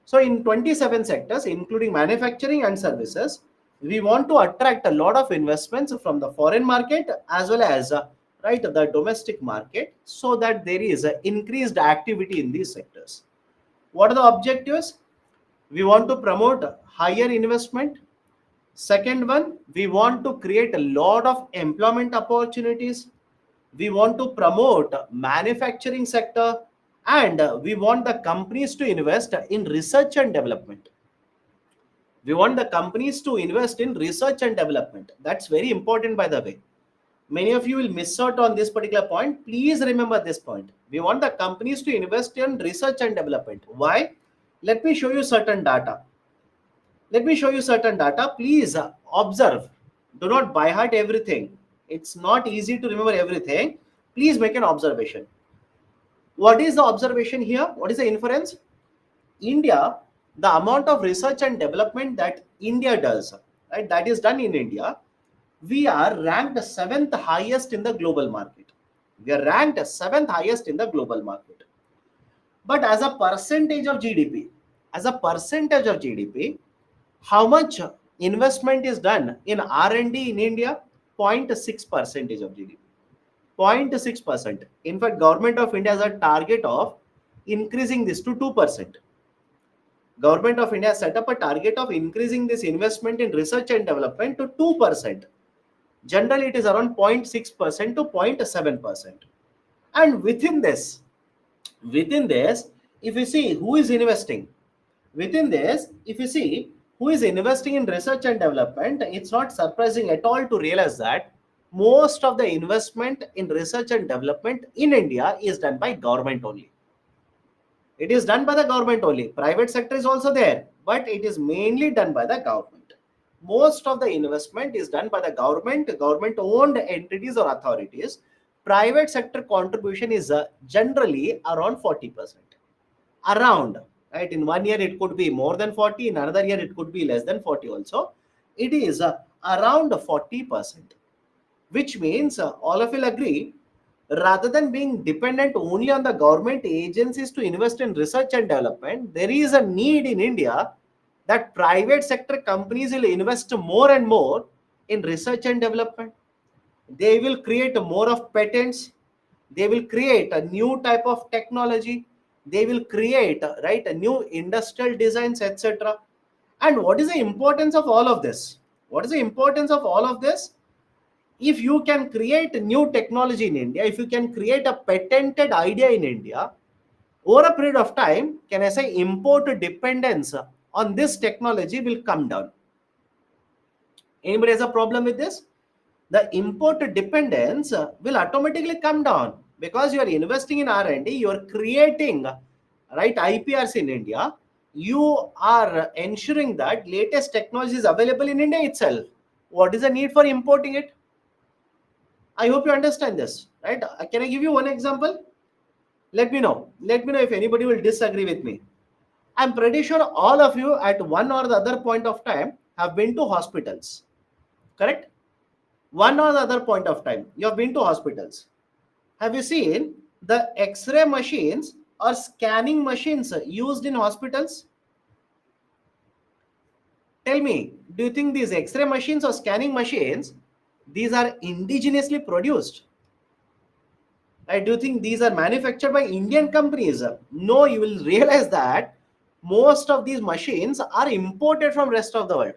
[SPEAKER 1] So in 27 sectors including manufacturing and services, we want to attract a lot of investments from the foreign market as well as right the domestic market so that there is increased activity in these sectors. What are the objectives? We want to promote higher investment. Second one, we want to create a lot of employment opportunities. we want to promote manufacturing sector, and we want the companies to invest in research and development. We want the companies to invest in research and development. That's very important, by the way. Many of you will miss out on this particular point. Please remember this point. We want the companies to invest in research and development. Why? Let me show you certain data. Let me show you certain data. Please observe. Do not by heart everything. It's not easy to remember everything. Please make an observation. What is the observation here? What is the inference? India, the amount of research and development that India does, right, that is done in India, we are ranked seventh highest in the global market. We are ranked seventh highest in the global market. But as a percentage of GDP, as a percentage of GDP, how much investment is done in R&D in India? 0.6 percentage of GDP. 0.6%. In fact, government of India has a target of increasing this to 2%. Government of India set up a target of increasing this investment in research and development to 2%. Generally, it is around 0.6% to 0.7%. And within this, if you see who is investing, within this, if you see who is investing in research and development, it's not surprising at all to realize that most of the investment in research and development in India is done by government only. It is done by the government only. Private sector is also there, but it is mainly done by the government. Most of the investment is done by the government owned entities or authorities. Private sector contribution is generally around 40%. Around, right? In 1 year, it could be more than 40. In another year, it could be less than 40 also. It is around 40%, which means all of you will agree, rather than being dependent only on the government agencies to invest in research and development, there is a need in India that private sector companies will invest more and more in research and development. They will create more of patents. They will create a new type of technology. They will create, right, a new industrial designs, etc. And what is the importance of all of this? What is the importance of all of this? If you can create new technology in India, if you can create a patented idea in India, over a period of time, can I say import dependence on this technology will come down. Anybody has a problem with this? The import dependence will automatically come down because you are investing in R&D, you are creating, right, IPRs in India. You are ensuring that latest technology is available in India itself. What is the need for importing it? I hope you understand this, right? Can I give you one example? Let me know. Let me know if anybody will disagree with me. I'm pretty sure all of you at one or the other point of time have been to hospitals, correct? One or the other point of time, you have been to hospitals. Have you seen the X-ray machines or scanning machines used in hospitals? Tell me, do you think these X-ray machines or scanning machines, these are indigenously produced? Right? Do you think these are manufactured by Indian companies? No, you will realize that most of these machines are imported from rest of the world.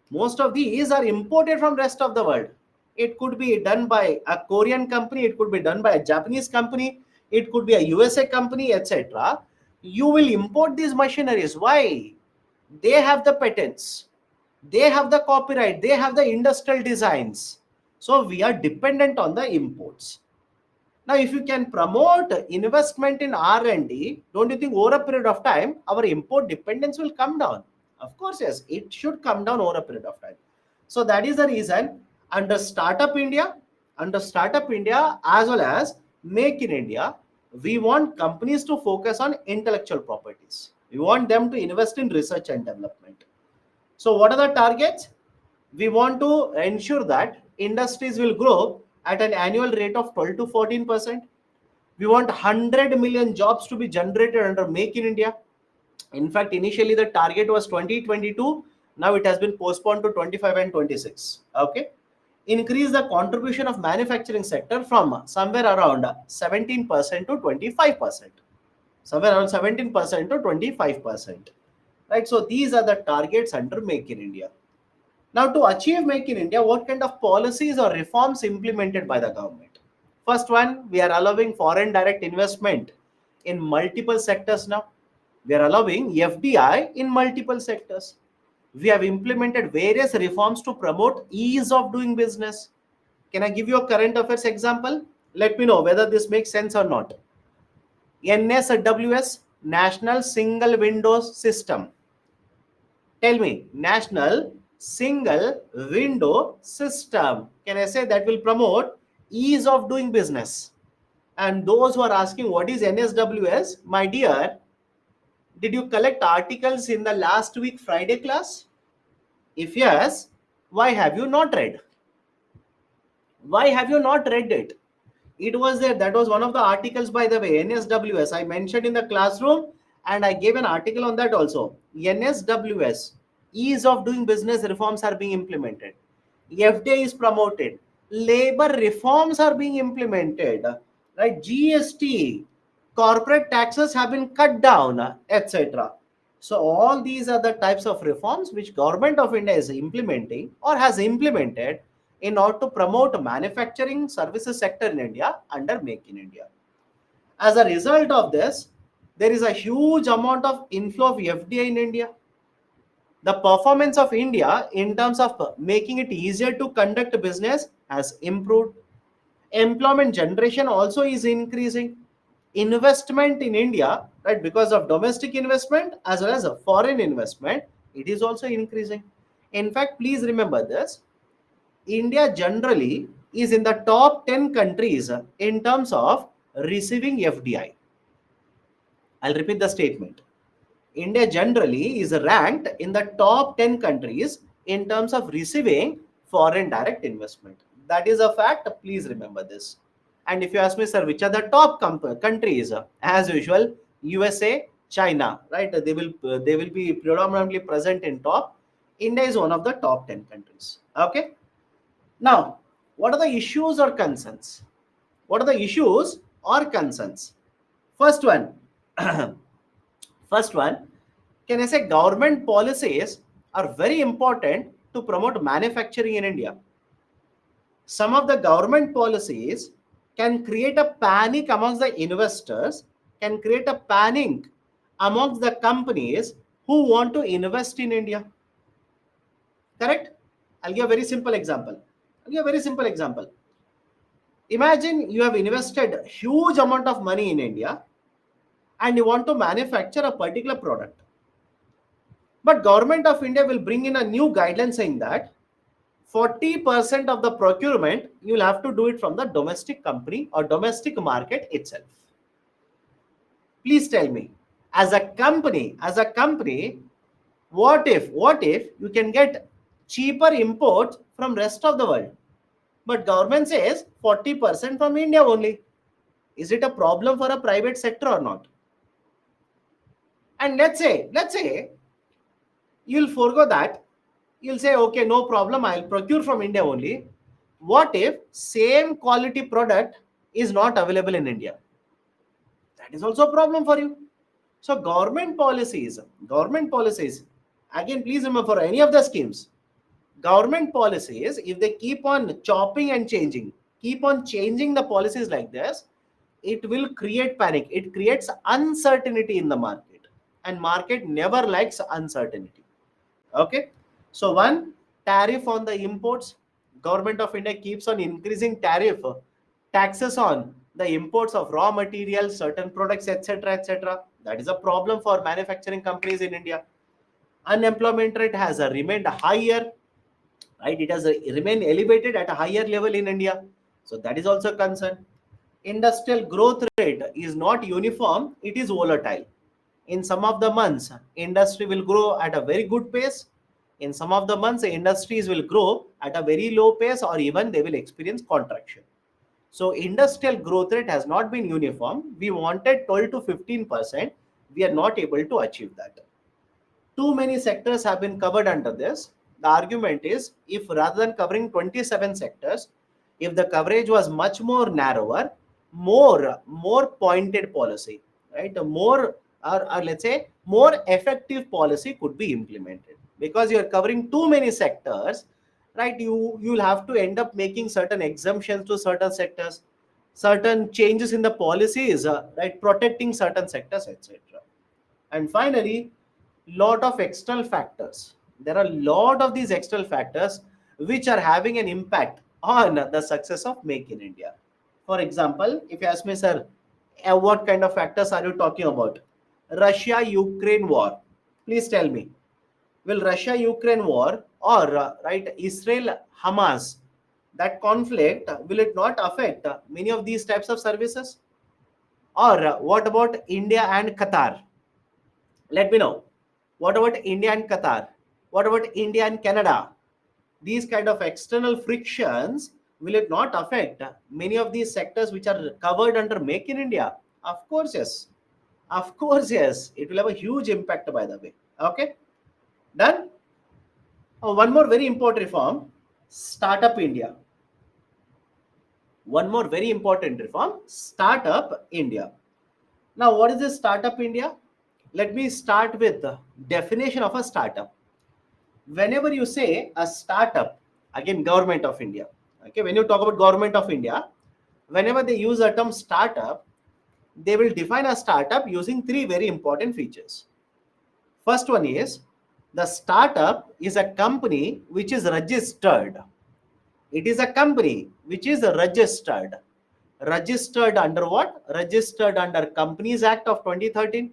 [SPEAKER 1] Most of these are imported from rest of the world. It could be done by a Korean company, it could be done by a Japanese company, it could be a USA company, etc. You will import these machineries. Why? They have the patents, they have the copyright, they have the industrial designs. So we are dependent on the imports. Now, if you can promote investment in R&D, don't you think over a period of time, our import dependence will come down? Of course, yes, it should come down over a period of time. So that is the reason under Startup India as well as Make in India, we want companies to focus on intellectual properties. We want them to invest in research and development. So what are the targets? We want to ensure that industries will grow at an annual rate of 12 to 14%. We want 100 million jobs to be generated under Make in India. In fact, initially the target was 2022. Now it has been postponed to 25 and 26. Okay. Increase the contribution of manufacturing sector from somewhere around 17% to 25%. Somewhere around 17% to 25%. Right. So these are the targets under Make in India. Now, to achieve Make in India, what kind of policies or reforms implemented by the government? First one, we are allowing foreign direct investment in multiple sectors now. We are allowing FDI in multiple sectors. We have implemented various reforms to promote ease of doing business. Can I give you a current affairs example? Let me know whether this makes sense or not. NSWS, National Single Windows System. Tell me, National Single Window System. Can I say that will promote ease of doing business? And those who are asking what is NSWS, my dear, did you collect articles in the last week Friday class? If yes, why have you not read? Why have you not read it? It was there. That was one of the articles, by the way. NSWS. I mentioned in the classroom and I gave an article on that also. NSWS. Ease of doing business reforms are being implemented. FDI is promoted. Labor reforms are being implemented. Right? GST. Corporate taxes have been cut down, etc. So all these are the types of reforms which Government of India is implementing or has implemented in order to promote manufacturing services sector in India under Make in India. As a result of this, there is a huge amount of inflow of FDI in India. The performance of India in terms of making it easier to conduct business has improved. Employment generation also is increasing. Investment in India, right, because of domestic investment as well as a foreign investment, it is also increasing. In fact, please remember this. India generally is in the top 10 countries in terms of receiving FDI. I'll repeat the statement. India generally is ranked in the top 10 countries in terms of receiving foreign direct investment. That is a fact. Please remember this. And if you ask me, sir, which are the top countries? As usual, USA, China, right? They will be predominantly present in top. India is one of the top 10 countries. Okay. Now, what are the issues or concerns? What are the issues or concerns? First one, first one, can I say government policies are very important to promote manufacturing in India. Some of the government policies can create a panic amongst the investors, can create a panic amongst the companies who want to invest in India. Correct? I'll give a very simple example. Imagine you have invested huge amount of money in India and you want to manufacture a particular product. But Government of India will bring in a new guideline saying that 40% of the procurement you'll have to do it from the domestic company or domestic market itself. Please tell me, as a company, what if you can get cheaper imports from rest of the world? But government says 40% from India only. Is it a problem for a private sector or not? And let's say you'll forego that. You'll say, okay, no problem, I'll procure from India only. What if same quality product is not available in India? That is also a problem for you. So government policies, again, please remember, for any of the schemes, government policies, if they keep on chopping and changing, keep on changing the policies like this, it will create panic. It creates uncertainty in the market, and market never likes uncertainty. Okay. So one, tariff on the imports. Government of India keeps on increasing taxes on the imports of raw materials, certain products, etc., etc. That is a problem for manufacturing companies in India. Unemployment rate has remained higher, right? It has remained elevated at a higher level in India. So that is also a concern. Industrial growth rate is not uniform, it is volatile. In some of the months, industry will grow at a very good pace. In some of the months, industries will grow at a very low pace, or even they will experience contraction. So industrial growth rate has not been uniform. We wanted 12 to 15%. We are not able to achieve that. Too many sectors have been covered under this. The argument is, if rather than covering 27 sectors, if the coverage was much more narrower, more pointed policy, right? More, or let's say more effective policy could be implemented. Because you are covering too many sectors, right? You'll have to end up making certain exemptions to certain sectors. certain changes in the policies, right, protecting certain sectors, etc. And finally, lot of external factors. There are a lot of these external factors which are having an impact on the success of Make in India. For example, if you ask me, sir, what kind of factors are you talking about? Russia-Ukraine war. Please tell me, will Russia-Ukraine war or right Israel-Hamas, that conflict, will it not affect many of these types of services? Or what about India and Qatar? Let me know. What about India and Qatar? What about India and Canada? These kind of external frictions, will it not affect many of these sectors which are covered under Make in India? Of course, yes. Of course, yes. It will have a huge impact, by the way. Okay, done. One more very important reform, Startup India. One more very important reform, Startup India. Now, what is this Startup India? Let me start with the definition of a startup. Whenever you say a startup, again, government of India, okay, when you talk about government of India, whenever they use the term startup, they will define a startup using three very important features. First one is, the startup is a company which is registered. It is a company which is registered. Registered under what? Registered under Companies Act of 2013,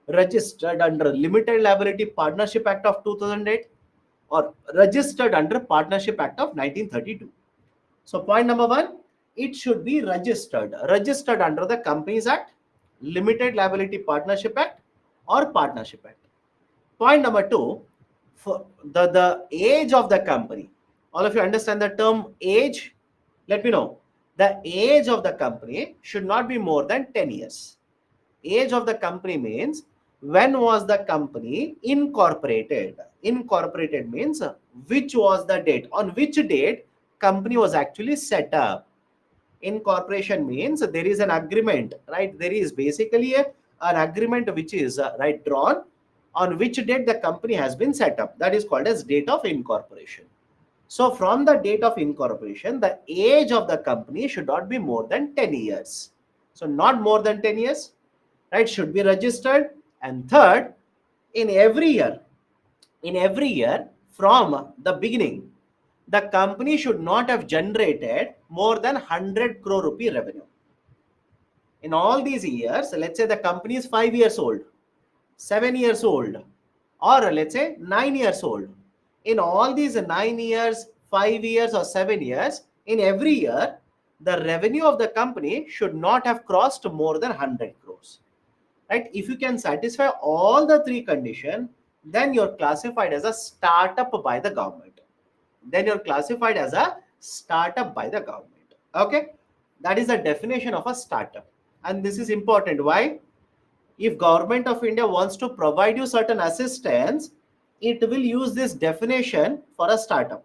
[SPEAKER 1] registered under Limited Liability Partnership Act of 2008, or registered under Partnership Act of 1932. So point number one, it should be registered. Registered under the Companies Act, Limited Liability Partnership Act, or Partnership Act. Point number two, for the age of the company. All of you understand the term age? Let me know. The age of the company should not be more than 10 years. Age of the company means when was the company incorporated. Incorporated means which was the date, on which date company was actually set up. Incorporation means there is an agreement, right? There is basically an agreement which is right drawn on which date the company has been set up. That is called as date of incorporation. So from the date of incorporation, the age of the company should not be more than 10 years. So not more than 10 years, right? Should be registered. And third, in every year, from the beginning, the company should not have generated more than 100 crore rupee revenue. In all these years, let's say the company is 5 years old, 7 years old, or let's say 9 years old. In all these 9 years, 5 years, or 7 years, in every year, the revenue of the company should not have crossed more than 100 crores. Right? If you can satisfy all the three conditions, then you're classified as a startup by the government. Then you're classified as a startup by the government. Okay, that is the definition of a startup. And this is important. Why? If government of India wants to provide you certain assistance, it will use this definition for a startup.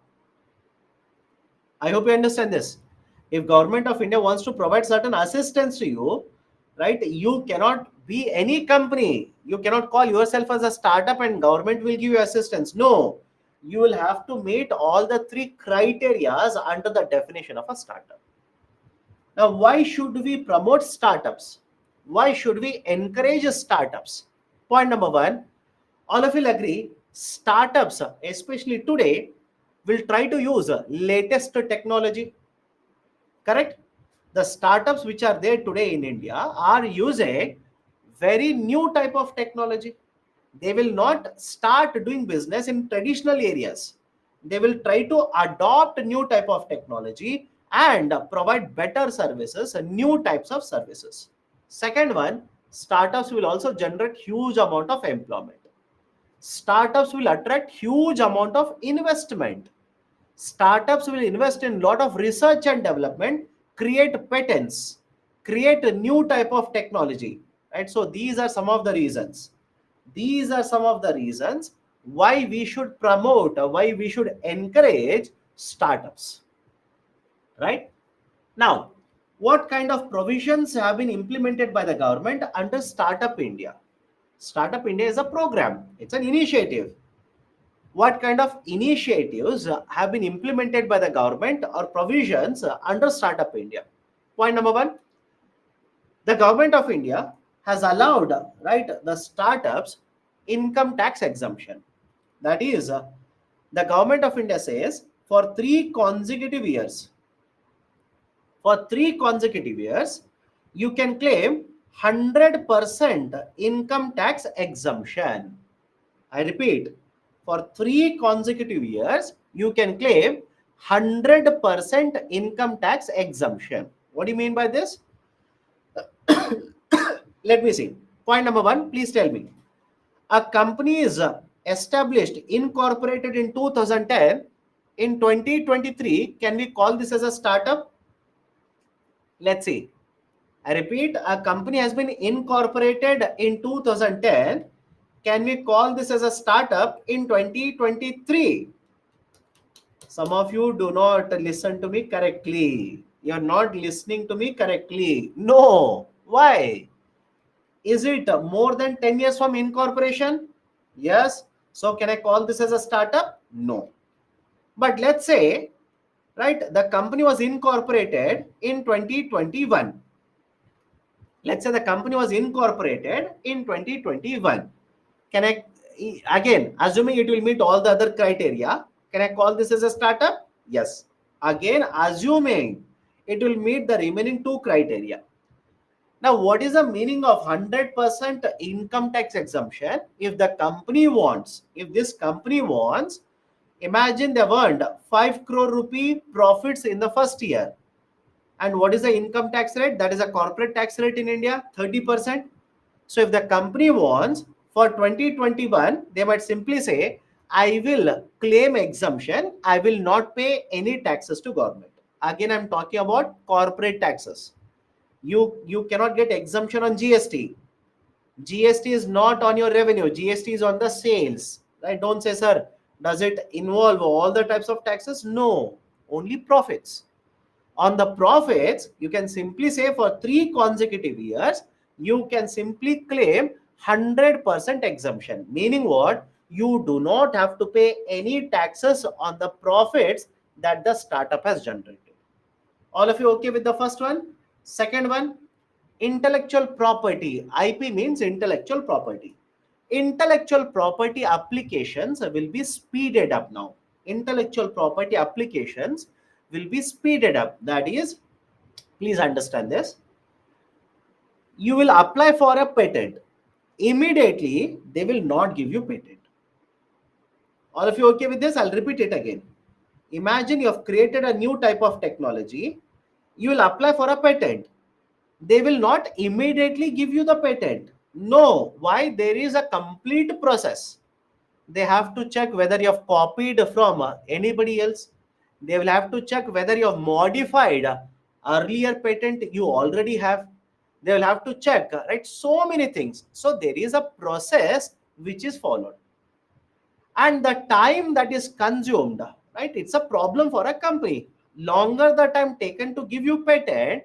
[SPEAKER 1] I hope you understand this. If government of India wants to provide certain assistance to you, right, you cannot be any company. You cannot call yourself as a startup and government will give you assistance. No, you will have to meet all the three criterias under the definition of a startup. Now, why should we promote startups? Why should we encourage startups? Point number one, all of you will agree, startups, especially today, will try to use latest technology. Correct? The startups which are there today in India are using very new type of technology. They will not start doing business in traditional areas. They will try to adopt new type of technology and provide better services and new types of services. Second one, startups will also generate huge amount of employment. Startups will attract huge amount of investment. Startups will invest in lot of research and development, create patents, create a new type of technology, right? So these are some of the reasons. These are some of the reasons why we should promote, why we should encourage startups, right? Now, what kind of provisions have been implemented by the government under Startup India? Startup India is a program, it's an initiative. What kind of initiatives have been implemented by the government or provisions under Startup India? Point number one, the government of India has allowed, right, the startups income tax exemption. That is, the government of India says for 3 consecutive years, you can claim 100% income tax exemption. I repeat, for 3 consecutive years, you can claim 100% income tax exemption. What do you mean by this? Let me see. Point number one, please tell me. A company is established, incorporated in 2010. In 2023, can we call this as a startup? Let's see. I repeat, a company has been incorporated in 2010. Can we call this as a startup in 2023? Some of you do not listen to me correctly. You're not listening to me correctly. No. Why? Is it more than 10 years from incorporation? Yes. So can I call this as a startup? No. But let's say, right, the company was incorporated in 2021. Let's say the company was incorporated in 2021. Can I, again, assuming it will meet all the other criteria, can I call this as a startup? Yes. Again, assuming it will meet the remaining two criteria. Now, what is the meaning of 100% income tax exemption? If this company wants, imagine they've earned 5 crore rupee profits in the first year. And what is the income tax rate? That is a corporate tax rate in India, 30%. So if the company wants for 2021, they might simply say, I will claim exemption. I will not pay any taxes to government. Again, I'm talking about corporate taxes. You cannot get exemption on GST. GST is not on your revenue. GST is on the sales. Right? Don't say, sir, does it involve all the types of taxes? No, only profits. On the profits, you can simply say for 3 consecutive years, you can simply claim 100% exemption. Meaning what? You do not have to pay any taxes on the profits that the startup has generated. All of you okay with the first one? Second one, intellectual property. IP means intellectual property. Intellectual property applications will be speeded up now. Intellectual property applications will be speeded up. That is, please understand this. You will apply for a patent. Immediately, they will not give you patent. All of you okay with this? I'll repeat it again. Imagine you have created a new type of technology. You will apply for a patent. They will not immediately give you the patent. No. Why? There is a complete process. They have to check whether you have copied from anybody else. They will have to check whether you have modified earlier patent you already have. They will have to check, right? So many things. So there is a process which is followed. And the time that is consumed, right? It's a problem for a company. Longer the time taken to give you patent,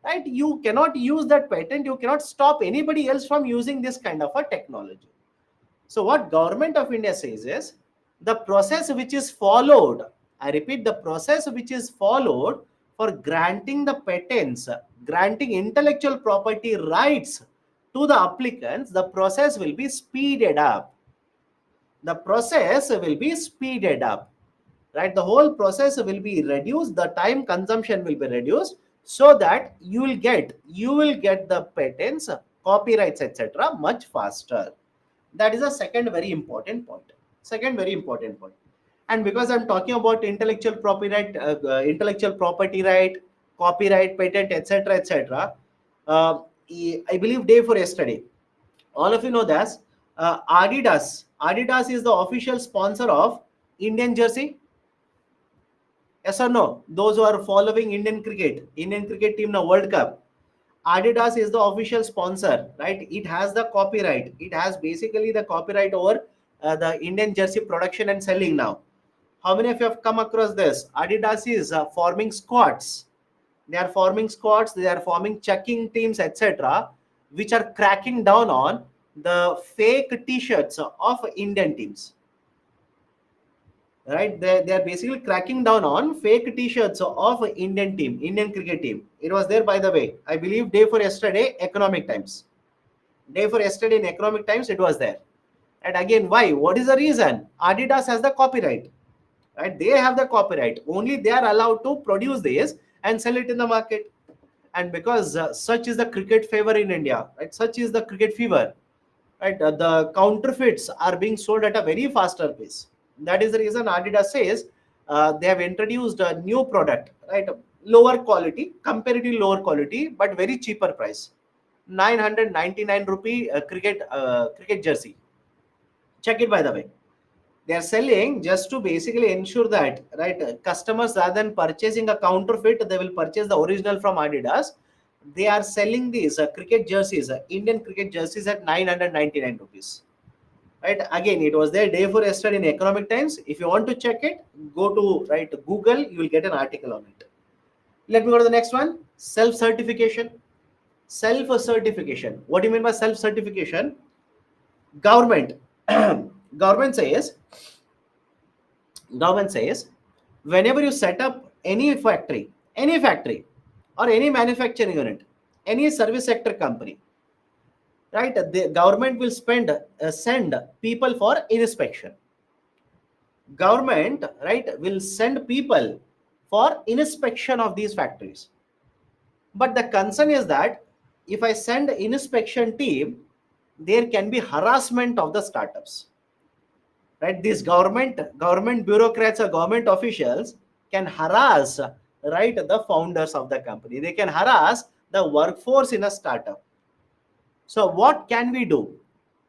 [SPEAKER 1] right? You cannot use that patent. You cannot stop anybody else from using this kind of a technology. So what government of India says is the process which is followed, I repeat, the process which is followed for granting the patents, granting intellectual property rights to the applicants, the process will be speeded up. The process will be speeded up, right? The whole process will be reduced. The time consumption will be reduced so that you will get the patents, copyrights, etc. much faster. That is a second very important point. Second very important point. And because I'm talking about intellectual property right, copyright, patent, etc., etc., I believe day for yesterday, all of you know that Adidas is the official sponsor of Indian jersey. Yes or no? Those who are following Indian cricket team now World Cup, Adidas is the official sponsor, right? It has the copyright. It has basically the copyright over the Indian jersey production and selling now. How many of you have come across this? Adidas is forming squads. They are forming squads. They are forming checking teams, etc., which are cracking down on the fake T-shirts of Indian teams. right? They are basically cracking down on fake t-shirts of Indian cricket team. It was there, by the way, I believe day for yesterday, Economic Times. Day for yesterday in Economic Times, it was there. And again, why? What is the reason? Adidas has the copyright, right? They have the copyright. Only they are allowed to produce this and sell it in the market. And because such is the cricket fever in India, right? Such is the cricket fever, right? The counterfeits are being sold at a very faster pace. That is the reason Adidas says they have introduced a new product, right? Lower quality, comparatively lower quality, but very cheaper price. 999 rupee cricket jersey. Check it, by the way. They are selling just to basically ensure that, right, customers, rather than purchasing a counterfeit, they will purchase the original from Adidas. They are selling these cricket jerseys, Indian cricket jerseys, at 999 rupees. Right, again, it was there day for yesterday in Economic Times. If you want to check it, go to, right, Google, you will get an article on it. Let me go to the next one. Self certification. Self certification, what do you mean by self certification? Government government says government says whenever you set up any factory or any manufacturing unit, any service sector company, right, the government will send people for inspection. Government, right, will send people for inspection of these factories. But the concern is that if I send inspection team, there can be harassment of the startups, right? These government bureaucrats or government officials can harass, right, the founders of the company. They can harass the workforce in a startup. So what can we do?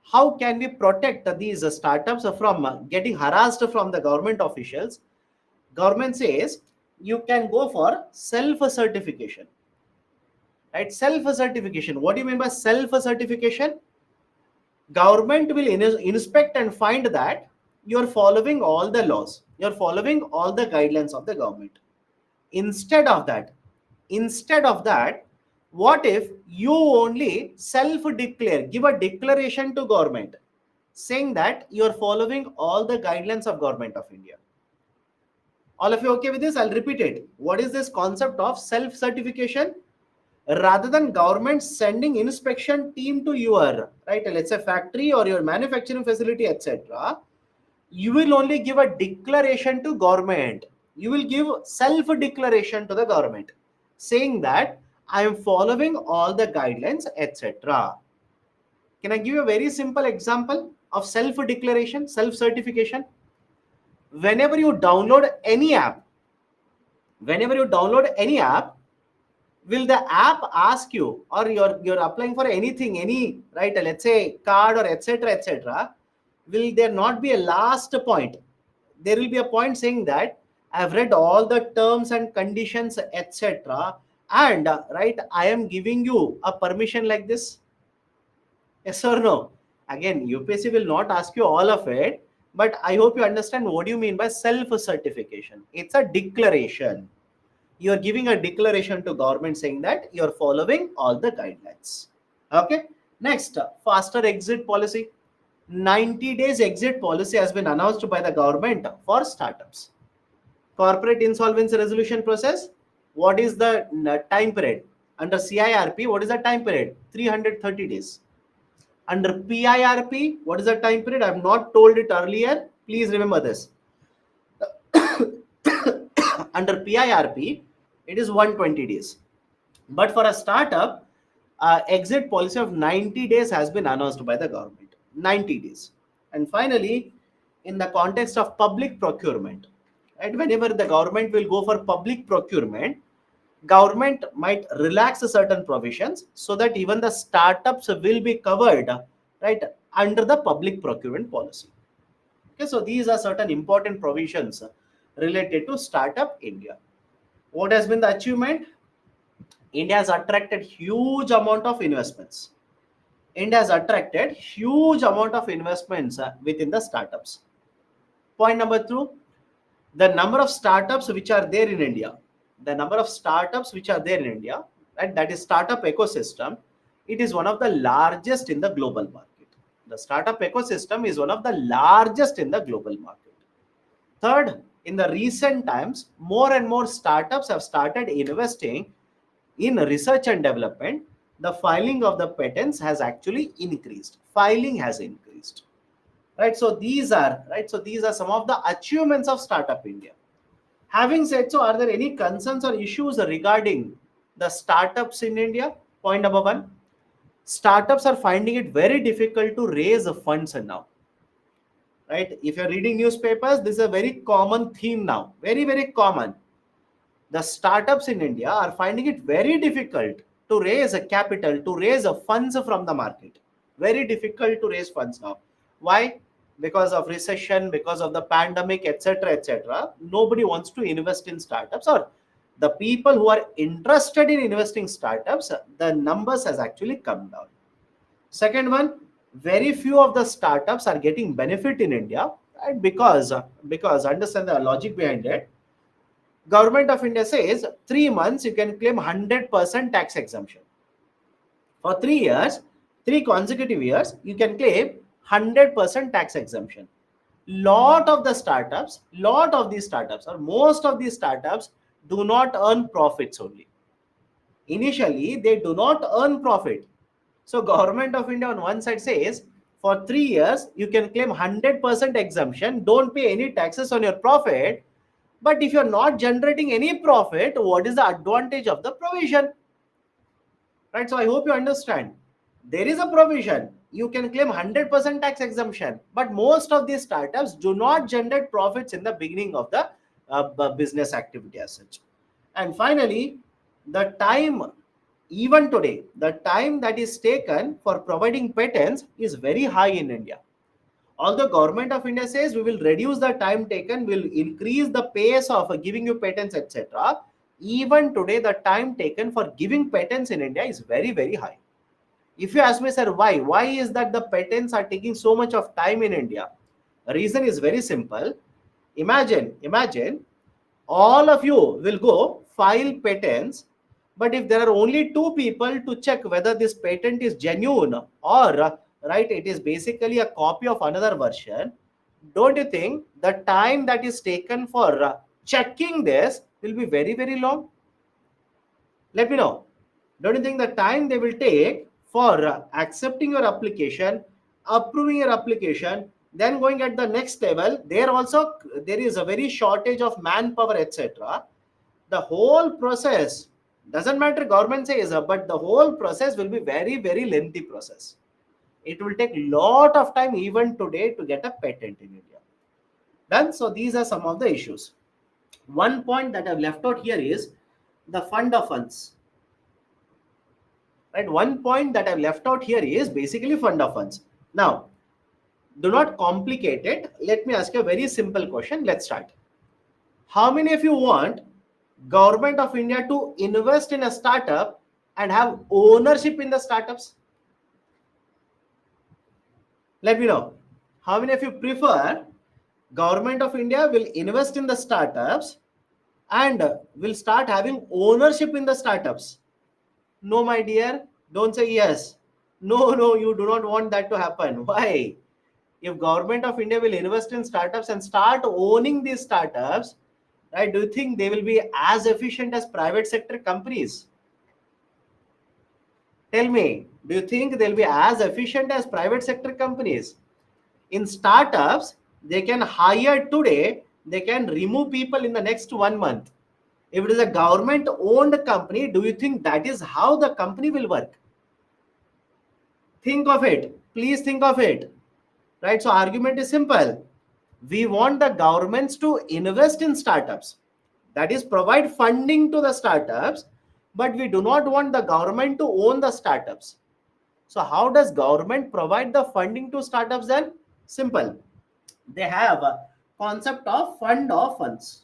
[SPEAKER 1] How can we protect these startups from getting harassed from the government officials? Government says you can go for self certification, right? Self certification, what do you mean by self certification? Government will inspect and find that you're following all the laws, you're following all the guidelines of the government. Instead of that instead of that, what if you only self declare, give a declaration to government saying that you're following all the guidelines of government of India? All of you okay with this? I'll repeat it. What is this concept of self certification? Rather than government sending inspection team to your, right, let's say factory or your manufacturing facility, etc., you will only give a declaration to government. You will give self declaration to the government saying that I am following all the guidelines, etc. Can I give you a very simple example of self declaration, self certification? Whenever you download any app, whenever you download any app, will the app ask you, or you're applying for anything, any, right, let's say card or etc., etc., will there not be a last point? There will be a point saying that I've read all the terms and conditions, etc., and right, I am giving you a permission like this. Yes or no? Again, UPSC will not ask you all of it, but I hope you understand what you mean by self certification. It's a declaration. You're giving a declaration to government saying that you're following all the guidelines. Okay. Next, faster exit policy. 90 days exit policy has been announced by the government for startups. Corporate insolvency resolution process. What is the time period? Under CIRP, what is the time period? 330 days. Under PIRP, what is the time period? I have not told it earlier. Please remember this. Under PIRP, it is 120 days. But for a startup, exit policy of 90 days has been announced by the government. 90 days. And finally, in the context of public procurement, right, whenever the government will go for public procurement, government might relax certain provisions so that even the startups will be covered, right, under the public procurement policy. Okay, so these are certain important provisions related to Startup India. What has been the achievement? India has attracted huge amount of investments. India has attracted huge amount of investments within the startups. Point number two, the number of startups which are there in India, right, that is startup ecosystem, it is one of the largest in the global market. The startup ecosystem is one of the largest in the global market. Third, in the recent times, more and more startups have started investing in research and development. The filing of the patents has actually increased. Filing has increased. Right. So these are some of the achievements of Startup India. Having said so, are there any concerns or issues regarding the startups in India? Point number one, startups are finding it very difficult to raise funds now. Right? If you're reading newspapers, this is a very common theme now. Very, very common. The startups in India are finding it very difficult to raise a capital, to raise a funds from the market. Very difficult to raise funds now. Why? Because of recession, because of the pandemic, etc., etc. Nobody wants to invest in startups, or the people who are interested in investing startups, the numbers has actually come down. Second one, very few of the startups are getting benefit in India, right? Because understand the logic behind it. Government of India says 3 months you can claim 100% tax exemption. For 3 years, 3 consecutive years, you can claim 100% tax exemption. Lot of these startups, or most of these startups, do not earn profits only. Initially, they do not earn profit. So Government of India on one side says, for 3 years, you can claim 100% exemption, don't pay any taxes on your profit. But if you're not generating any profit, what is the advantage of the provision? Right? So I hope you understand. There is a provision. You can claim 100% tax exemption, but most of these startups do not generate profits in the beginning of the business activity as such. And finally, the time, even today, the time that is taken for providing patents is very high in India. Although Government of India says we will reduce the time taken, will increase the pace of giving you patents, etc. Even today, the time taken for giving patents in India is very, very high. If you ask me, sir, why? Why is that the patents are taking so much of time in India? The reason is very simple. Imagine all of you will go file patents, but if there are only two people to check whether this patent is genuine, or right, it is basically a copy of another version, don't you think the time that is taken for checking this will be very, very long? Let me know. Don't you think the time they will take for accepting your application, approving your application, then going at the next level, there also there is a very shortage of manpower, etc. The whole process doesn't matter government says, but the whole process will be very, very lengthy process. It will take lot of time even today to get a patent in India. Done. So these are some of the issues. One point that I've left out here is the fund of funds. Right, one point that I've left out here is basically fund of funds. Now, do not complicate it. Let me ask you a very simple question. Let's start. How many of you want Government of India to invest in a startup and have ownership in the startups? Let me know. How many of you prefer Government of India will invest in the startups and will start having ownership in the startups? No, my dear, don't say yes. No, no, you do not want that to happen. Why? If Government of India will invest in startups and start owning these startups, right, do you think they will be as efficient as private sector companies? Tell me, do you think they'll be as efficient as private sector companies? In startups, they can hire today, they can remove people in the next 1 month. If it is a government owned company, do you think that is how the company will work? Think of it. Please think of it. Right? So argument is simple. We want the governments to invest in startups. That is, provide funding to the startups, but we do not want the government to own the startups. So how does government provide the funding to startups then? Simple. They have a concept of fund of funds.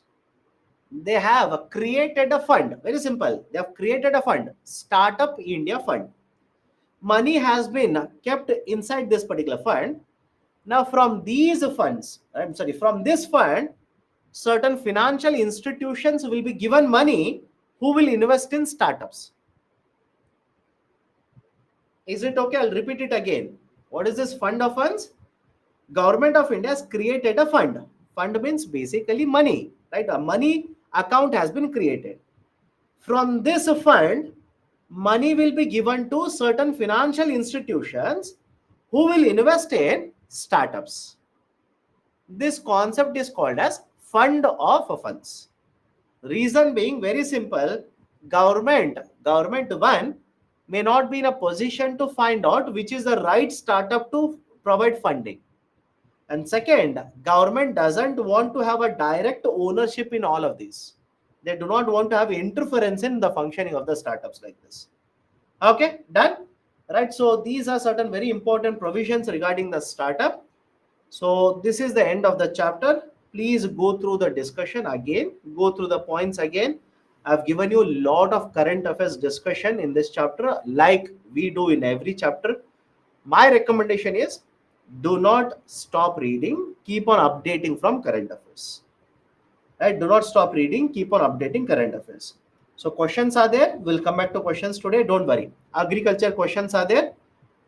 [SPEAKER 1] They have created a fund. Very simple. They have created a fund, Startup India Fund. Money has been kept inside this particular fund. Now, from these funds, from this fund, certain financial institutions will be given money who will invest in startups. Is it okay? I'll repeat it again. What is this fund of funds? Government of India has created a fund. Fund means basically money, right? A money account has been created. From this fund, money will be given to certain financial institutions who will invest in startups. This concept is called as fund of funds. Reason being very simple, government one may not be in a position to find out which is the right startup to provide funding. And second, government doesn't want to have a direct ownership in all of these. They do not want to have interference in the functioning of the startups like this. Okay, done? Right, so these are certain very important provisions regarding the startup. So this is the end of the chapter. Please go through the discussion again, go through the points again. I've given you a lot of current affairs discussion in this chapter, like we do in every chapter. My recommendation is do not stop reading, keep on updating from current affairs. Right? Do not stop reading, keep on updating current affairs. So questions are there. We'll come back to questions today. Don't worry. Agriculture questions are there.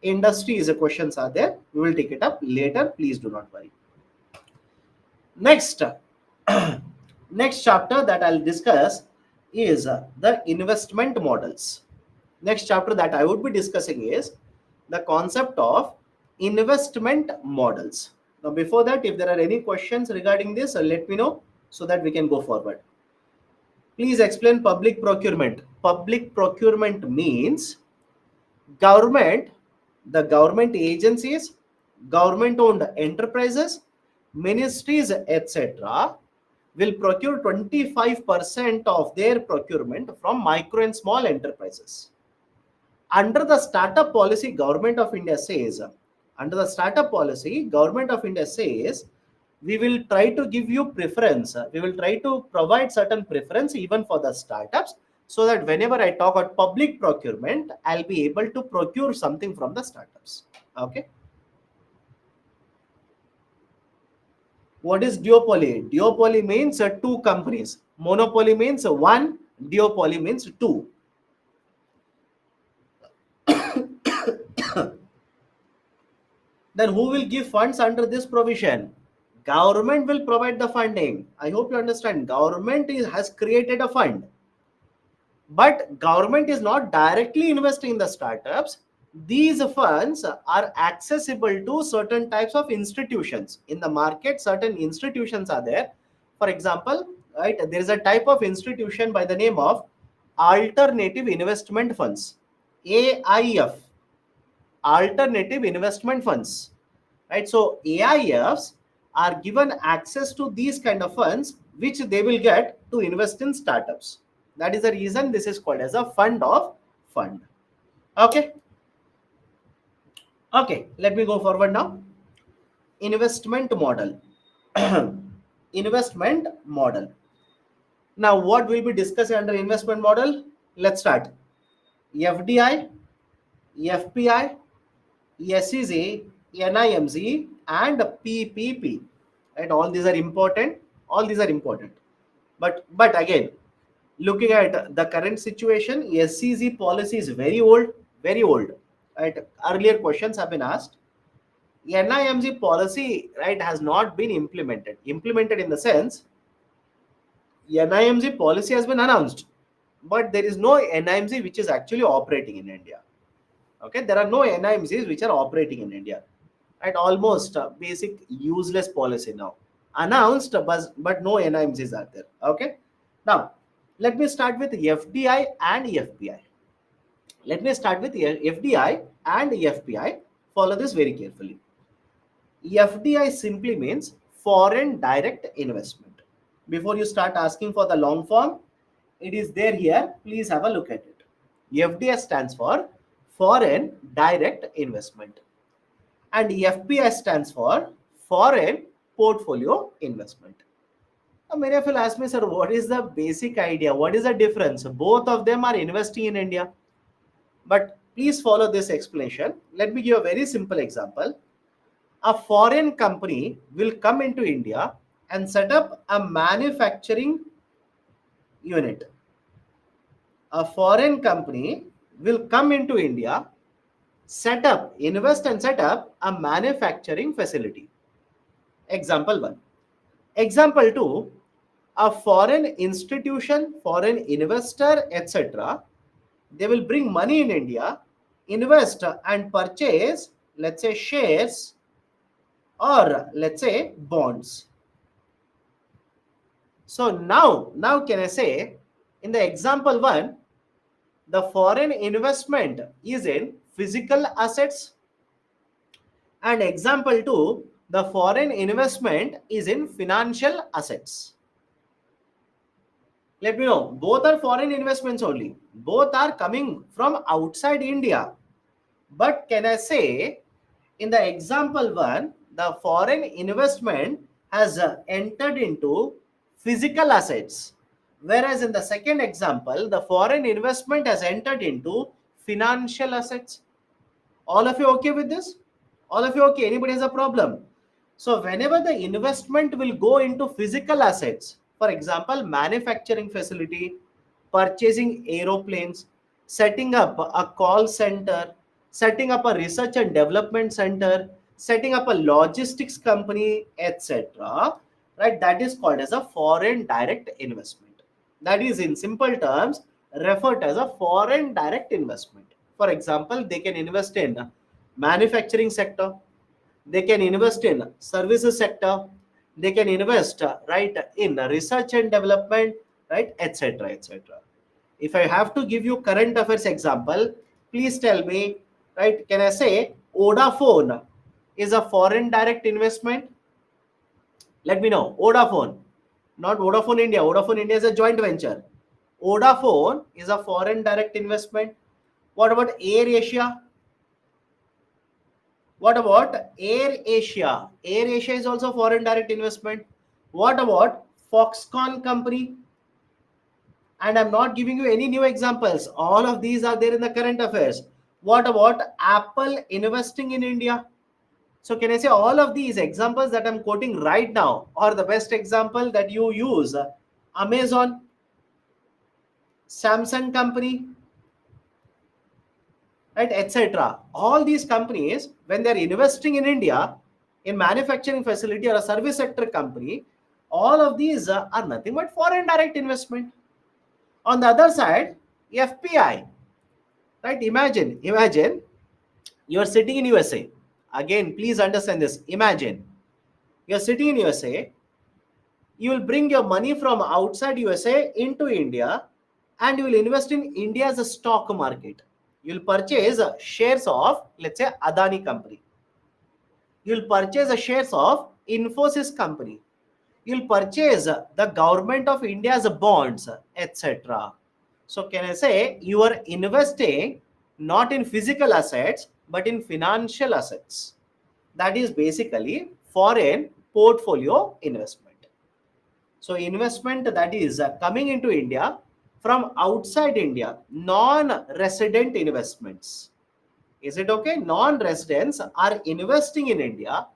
[SPEAKER 1] Industry is a questions are there. We will take it up later. Please do not worry. Next, next chapter that I'll discuss is the investment models. Next chapter that I would be discussing is the concept of investment models. Now, before that, if there are any questions regarding this, let me know so that we can go forward. Please explain public procurement. Public procurement means government, the government agencies, government owned enterprises, ministries, etc., will procure 25% of their procurement from micro and small enterprises. Under the startup policy, government of India says, under the startup policy, government of India says, we will try to give you preference. We will try to provide certain preference even for the startups, so that whenever I talk about public procurement, I'll be able to procure something from the startups. Okay. What is duopoly? Duopoly means two companies. Monopoly means one. Duopoly means two. Then who will give funds under this provision? Government will provide the funding. I hope you understand. Government has created a fund, but government is not directly investing in the startups. These funds are accessible to certain types of institutions in the market. Certain institutions are there. For example, right, there is a type of institution by the name of alternative investment funds, AIF, alternative investment funds, right? So AIFs are given access to these kind of funds, which they will get to invest in startups. That is the reason this is called as a fund of fund. Okay. Okay, let me go forward now. Investment model. Investment model. Now, what will be discussing under investment model? Let's start. FDI, FPI, SEZ, NIMZ, and PPP. Right? All these are important. All these are important. But again, looking at the current situation, SEZ policy is very old, very old. Right? Earlier questions have been asked. NIMZ policy, right, has not been implemented. Implemented in the sense, NIMZ policy has been announced, but there is no NIMZ which is actually operating in India. Okay, there are no NIMZs which are operating in India. At almost basic useless policy now. Announced, but no NIMZs are there. Okay, now let me start with FDI and FPI. Let me start with FDI and FPI. Follow this very carefully. FDI simply means foreign direct investment. Before you start asking for the long form, it is there here. Please have a look at it. FDI stands for foreign direct investment, and FPI stands for foreign portfolio investment. Now, many of you ask me, sir, what is the basic idea? What is the difference? Both of them are investing in India. But please follow this explanation. Let me give a very simple example. A foreign company will come into India and set up a manufacturing unit. A foreign company will come into India, invest and set up a manufacturing facility. Example 1. Example 2, a foreign institution, foreign investor, etc. They will bring money in India, invest and purchase, let's say, shares or let's say bonds. So now can I say, in the example 1, the foreign investment is in physical assets, and example 2, the foreign investment is in financial assets. Let me know, both are foreign investments only. Both are coming from outside India. But can I say, in the example 1, the foreign investment has entered into physical assets. Whereas in the second example, the foreign investment has entered into financial assets. All of you okay with this? All of you okay? Anybody has a problem? So whenever the investment will go into physical assets, for example, manufacturing facility, purchasing aeroplanes, setting up a call center, setting up a research and development center, setting up a logistics company, etc., right? That is called as a foreign direct investment. That is, in simple terms, referred as a foreign direct investment. For example, they can invest in manufacturing sector, they can invest in services sector, they can invest right in research and development, right, etc., etc. If I have to give you current affairs example, please tell me, right, can I say Vodafone is a foreign direct investment? Let me know. Vodafone, not Vodafone India. Vodafone India is a joint venture. Vodafone is a foreign direct investment. What about Air Asia? What about Air Asia? Air Asia is also foreign direct investment. What about Foxconn company? And I'm not giving you any new examples. All of these are there in the current affairs. What about Apple investing in India? So can I say all of these examples that I'm quoting right now are the best example that you use? Amazon, Samsung company, right, etc. All these companies, when they're investing in India, in manufacturing facility or a service sector company, all of these are nothing but foreign direct investment. On the other side, FPI, right? Imagine you are sitting in USA. Again, please understand this. Imagine you are sitting in USA. You will bring your money from outside USA into India, and you will invest in India's stock market. You will purchase shares of, let's say, Adani company. You will purchase the shares of Infosys company. You will purchase the government of India's bonds, etc. So can I say you are investing not in physical assets but in financial assets? That is basically foreign portfolio investment. So investment that is coming into India from outside India, non-resident investments. Is it okay? Non-residents are investing in India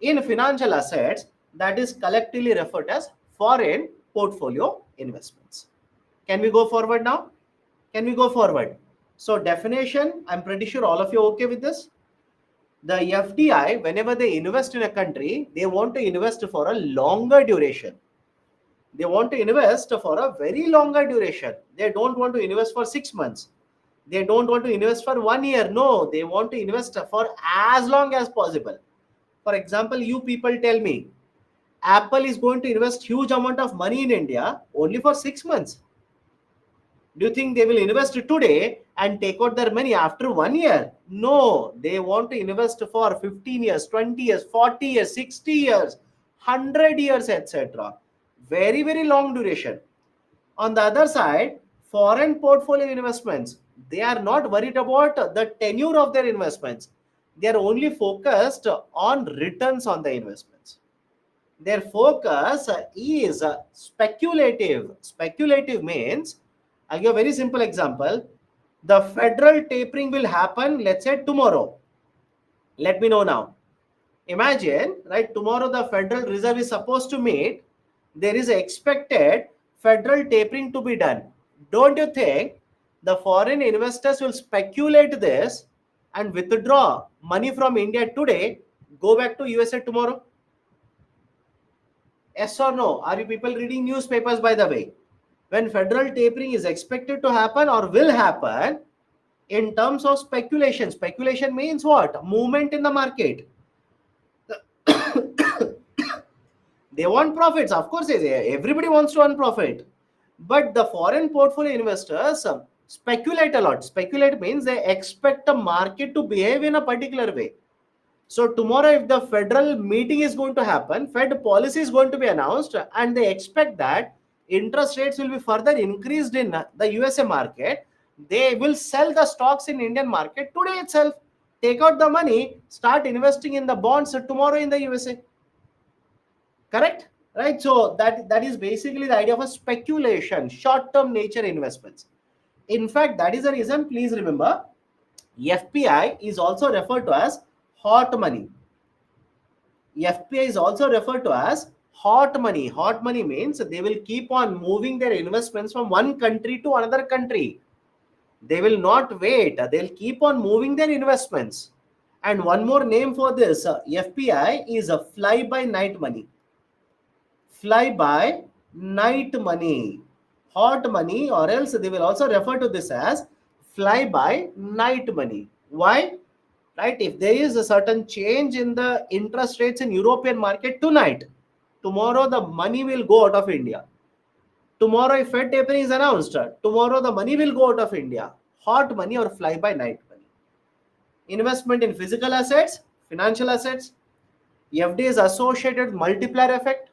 [SPEAKER 1] in financial assets that is collectively referred as foreign portfolio investments. Can we go forward now? Can we go forward? So definition, I'm pretty sure all of you are okay with this. The FDI, whenever they invest in a country, they want to invest for a longer duration. They want to invest for a very longer duration. They don't want to invest for 6 months. They don't want to invest for 1 year. No, they want to invest for as long as possible. For example, you people tell me, Apple is going to invest huge amount of money in India only for 6 months. Do you think they will invest today and take out their money after 1 year? No, they want to invest for 15 years, 20 years, 40 years, 60 years, 100 years, etc. Very, very long duration. On the other side, foreign portfolio investments, they are not worried about the tenure of their investments. They are only focused on returns on the investments. Their focus is speculative. Speculative means, I'll give a very simple example. The federal tapering will happen, let's say tomorrow. Let me know now. Imagine, right, tomorrow the Federal Reserve is supposed to meet. There is expected federal tapering to be done. Don't you think the foreign investors will speculate this and withdraw money from India today, go back to USA tomorrow? Yes or no? Are you people reading newspapers, by the way? When federal tapering is expected to happen or will happen, in terms of speculation, speculation means what? Movement in the market. They want profits. Of course, everybody wants to earn profit. But the foreign portfolio investors speculate a lot. Speculate means they expect the market to behave in a particular way. So tomorrow, if the federal meeting is going to happen, Fed policy is going to be announced, and they expect that interest rates will be further increased in the USA market, they will sell the stocks in Indian market today itself. Take out the money, start investing in the bonds tomorrow in the USA. Correct? Right? So that is basically the idea of a speculation, short-term nature investments. In fact, that is the reason, please remember, FPI is also referred to as hot money. FPI is also referred to as hot money. Hot money means they will keep on moving their investments from one country to another country. They will not wait. They'll keep on moving their investments. And one more name for this FPI is a fly by night money. Fly by night money. Hot money, or else they will also refer to this as fly by night money. Why? Right, if there is a certain change in the interest rates in European market tonight, tomorrow the money will go out of India. Tomorrow, if Fed tapering is announced, tomorrow the money will go out of India. Hot money or fly by night money. Investment in physical assets, financial assets. FD is associated with multiplier effect.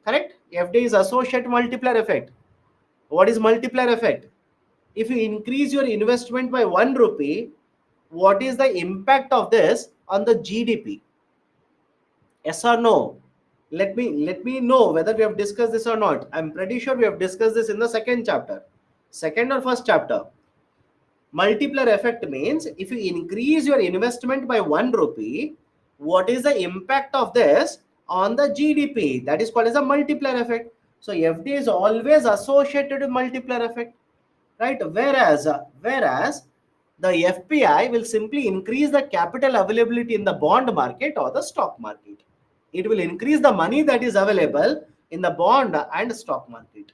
[SPEAKER 1] Correct? FD is associated multiplier effect. What is multiplier effect? If you increase your investment by 1 rupee, what is the impact of this on the GDP? Yes or no? Let me know whether we have discussed this or not. I'm pretty sure we have discussed this in the second chapter. Second or first chapter. Multiplier effect means if you increase your investment by 1 rupee, what is the impact of this on the GDP? That is called as a multiplier effect. So FD is always associated with multiplier effect, right? Whereas the FPI will simply increase the capital availability in the bond market or the stock market. It will increase the money that is available in the bond and stock market.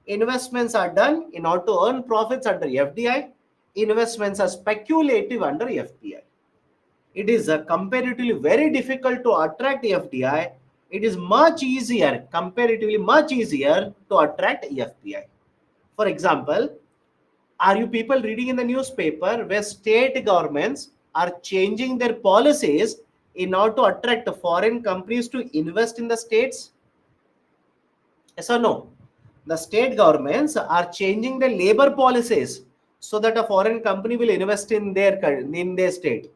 [SPEAKER 1] Investments are done in order to earn profits under FDI. Investments are speculative under FPI. It is comparatively very difficult to attract FDI. It is much easier, comparatively much easier to attract FPI. For example, are you people reading in the newspaper where state governments are changing their policies in order to attract foreign companies to invest in the states? Yes or no? The state governments are changing the labor policies so that a foreign company will invest in their state.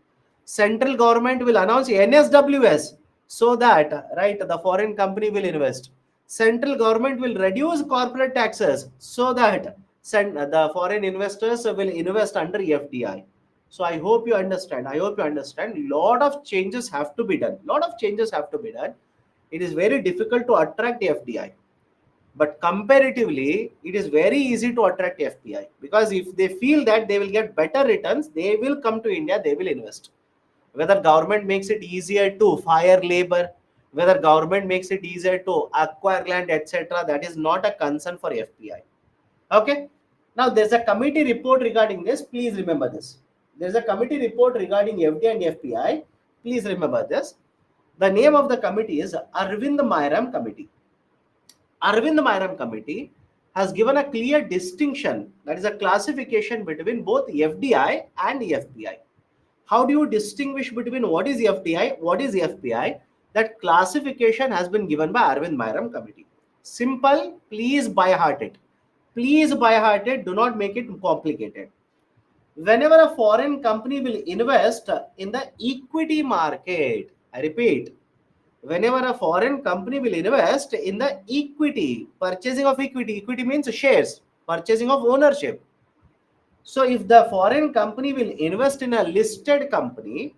[SPEAKER 1] Central government will announce NSWS so that right the foreign company will invest. Central government will reduce corporate taxes so that the foreign investors will invest under FDI. So I hope you understand. I hope you understand. Lot of changes have to be done. Lot of changes have to be done. It is very difficult to attract FDI. But comparatively, it is very easy to attract FPI because if they feel that they will get better returns, they will come to India, they will invest. Whether government makes it easier to fire labor, whether government makes it easier to acquire land, etc., that is not a concern for FPI. Okay. Now there's a committee report regarding this. Please remember this. There's a committee report regarding FDI and FPI. Please remember this. The name of the committee is Arvind Mairam Committee. Arvind Mairam Committee has given a clear distinction, that is a classification between both FDI and FPI. How do you distinguish between what is FDI, what is FPI? That classification has been given by Arvind Mairam Committee. Simple, please by heart it. Please by heart it, do not make it complicated. Whenever a foreign company will invest in the equity market, I repeat, whenever a foreign company will invest in the equity, purchasing of equity means shares, purchasing of ownership. So if the foreign company will invest in a listed company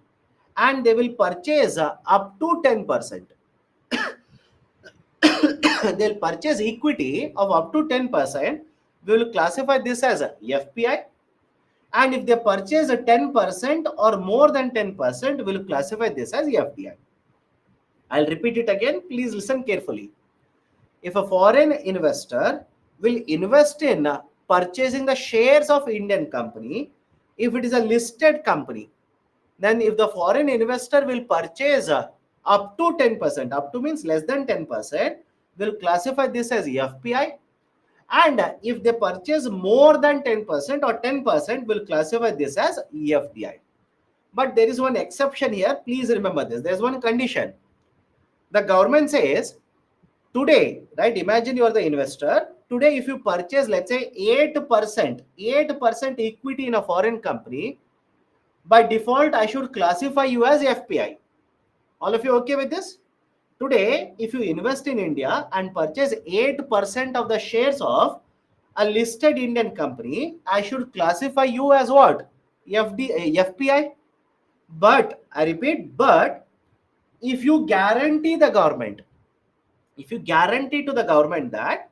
[SPEAKER 1] and they will purchase up to 10%, they'll purchase equity of up to 10%, we will classify this as a FPI. And if they purchase a 10% or more than 10%, we will classify this as FDI. I'll repeat it again. Please listen carefully. If a foreign investor will invest in purchasing the shares of Indian company, if it is a listed company, then if the foreign investor will purchase up to 10%, up to means less than 10%, will classify this as FPI. And if they purchase more than 10% or 10%, will classify this as EFDI. But there is one exception here. Please remember this. There is one condition. The government says today, right? Imagine you are the investor. Today, if you purchase, let's say 8% equity in a foreign company, by default, I should classify you as FPI. All of you okay with this? Today, if you invest in India and purchase 8% of the shares of a listed Indian company, I should classify you as what? FPI. But, I repeat, but if you guarantee the government, if you guarantee to the government that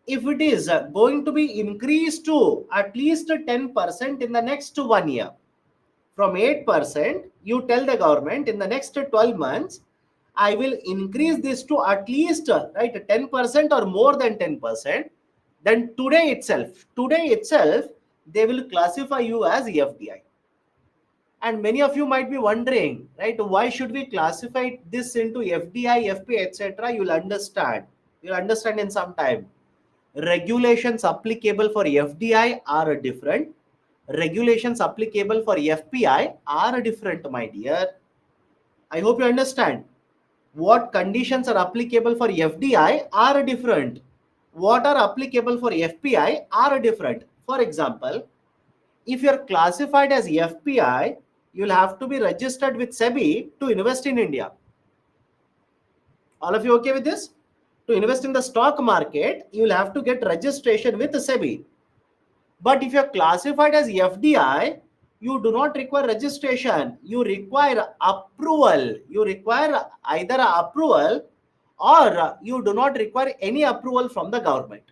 [SPEAKER 1] if it is going to be increased to at least 10% in the next 1 year, from 8%, you tell the government in the next 12 months, I will increase this to at least right 10% or more than 10%. Then today itself, they will classify you as EFDI. And many of you might be wondering, right? Why should we classify this into FDI, FPI, etc.? You'll understand. You'll understand in some time. Regulations applicable for FDI are different. Regulations applicable for FPI are different, my dear. I hope you understand. What conditions are applicable for FDI are different. What are applicable for FPI are different. For example, if you're classified as FPI, you'll have to be registered with SEBI to invest in India. All of you okay with this? To invest in the stock market, you'll have to get registration with SEBI. But if you're classified as FDI, you do not require registration. You require approval. You require either approval or you do not require any approval from the government.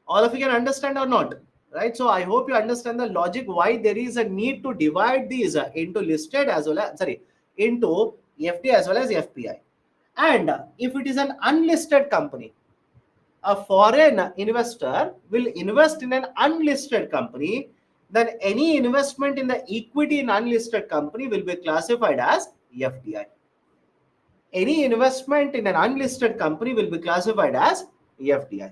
[SPEAKER 1] All of you can understand or not? Right? So I hope you understand the logic why there is a need to divide these into listed as well as, into FD as well as FPI. And if it is an unlisted company, a foreign investor will invest in an unlisted company, then any investment in the equity in unlisted company will be classified as FDI. Any investment in an unlisted company will be classified as FDI.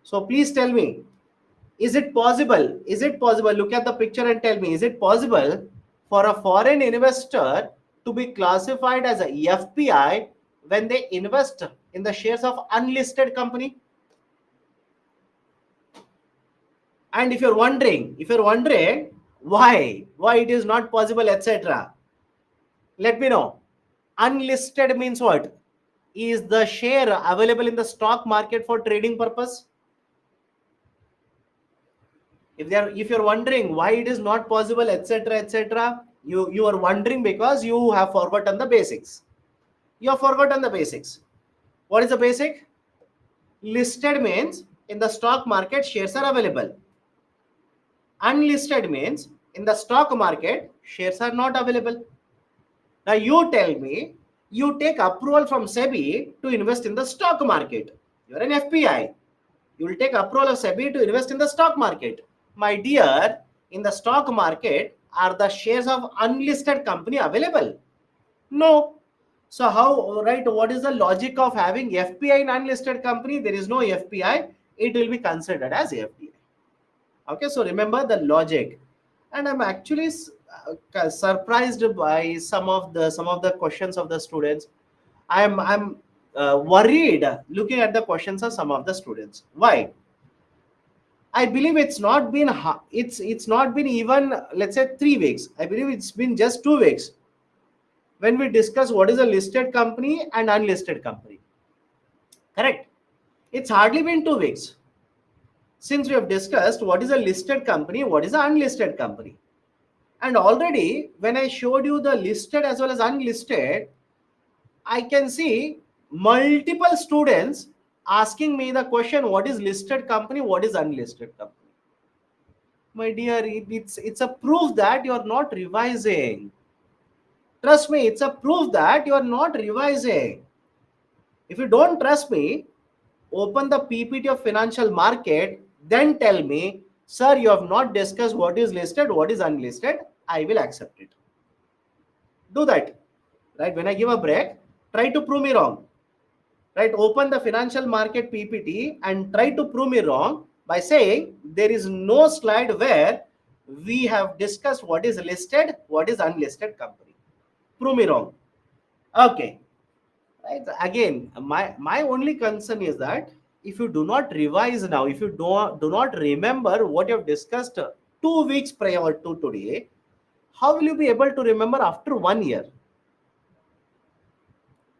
[SPEAKER 1] So please tell me, is it possible? Is it possible? Look at the picture and tell me, is it possible for a foreign investor to be classified as a FPI when they invest in the shares of unlisted company? And if you're wondering why it is not possible, etc., let me know. Unlisted means what? Is the share available in the stock market for trading purpose? If you're wondering why it is not possible, etc., you are wondering because you have forgotten the basics. You have forgotten the basics. What is the basic? Listed means in the stock market shares are available. Unlisted means in the stock market shares are not available. Now you tell me, you take approval from SEBI to invest in the stock market. You're an FPI. You will take approval of SEBI to invest in the stock market. My dear, in the stock market, are the shares of unlisted company available? No. So how, right, what is the logic of having FPI in unlisted company? There is no FPI. It will be considered as FDI. Okay, so remember the logic. And I'm actually surprised by some of the questions of the students. I'm worried looking at the questions of some of the students. Why? I believe it's not been even, let's say, 3 weeks. I believe it's been just 2 weeks when we discuss what is a listed company and unlisted company. Correct? It's hardly been 2 weeks since we have discussed what is a listed company, what is an unlisted company. And already when I showed you the listed as well as unlisted, I can see multiple students asking me the question, what is listed company, what is unlisted company? My dear, it's a proof that you're not revising. Trust me, it's a proof that you're not revising. If you don't trust me, open the PPT of financial market, then tell me, sir, you have not discussed what is listed, what is unlisted. I will accept it. Do that. Right? When I give a break, try to prove me wrong. Right? Open the financial market PPT and try to prove me wrong by saying there is no slide where we have discussed what is listed, what is unlisted company. Prove me wrong. Okay. Right? Again, my only concern is that if you do not revise now, if you do not remember what you have discussed 2 weeks prior to today, how will you be able to remember after 1 year?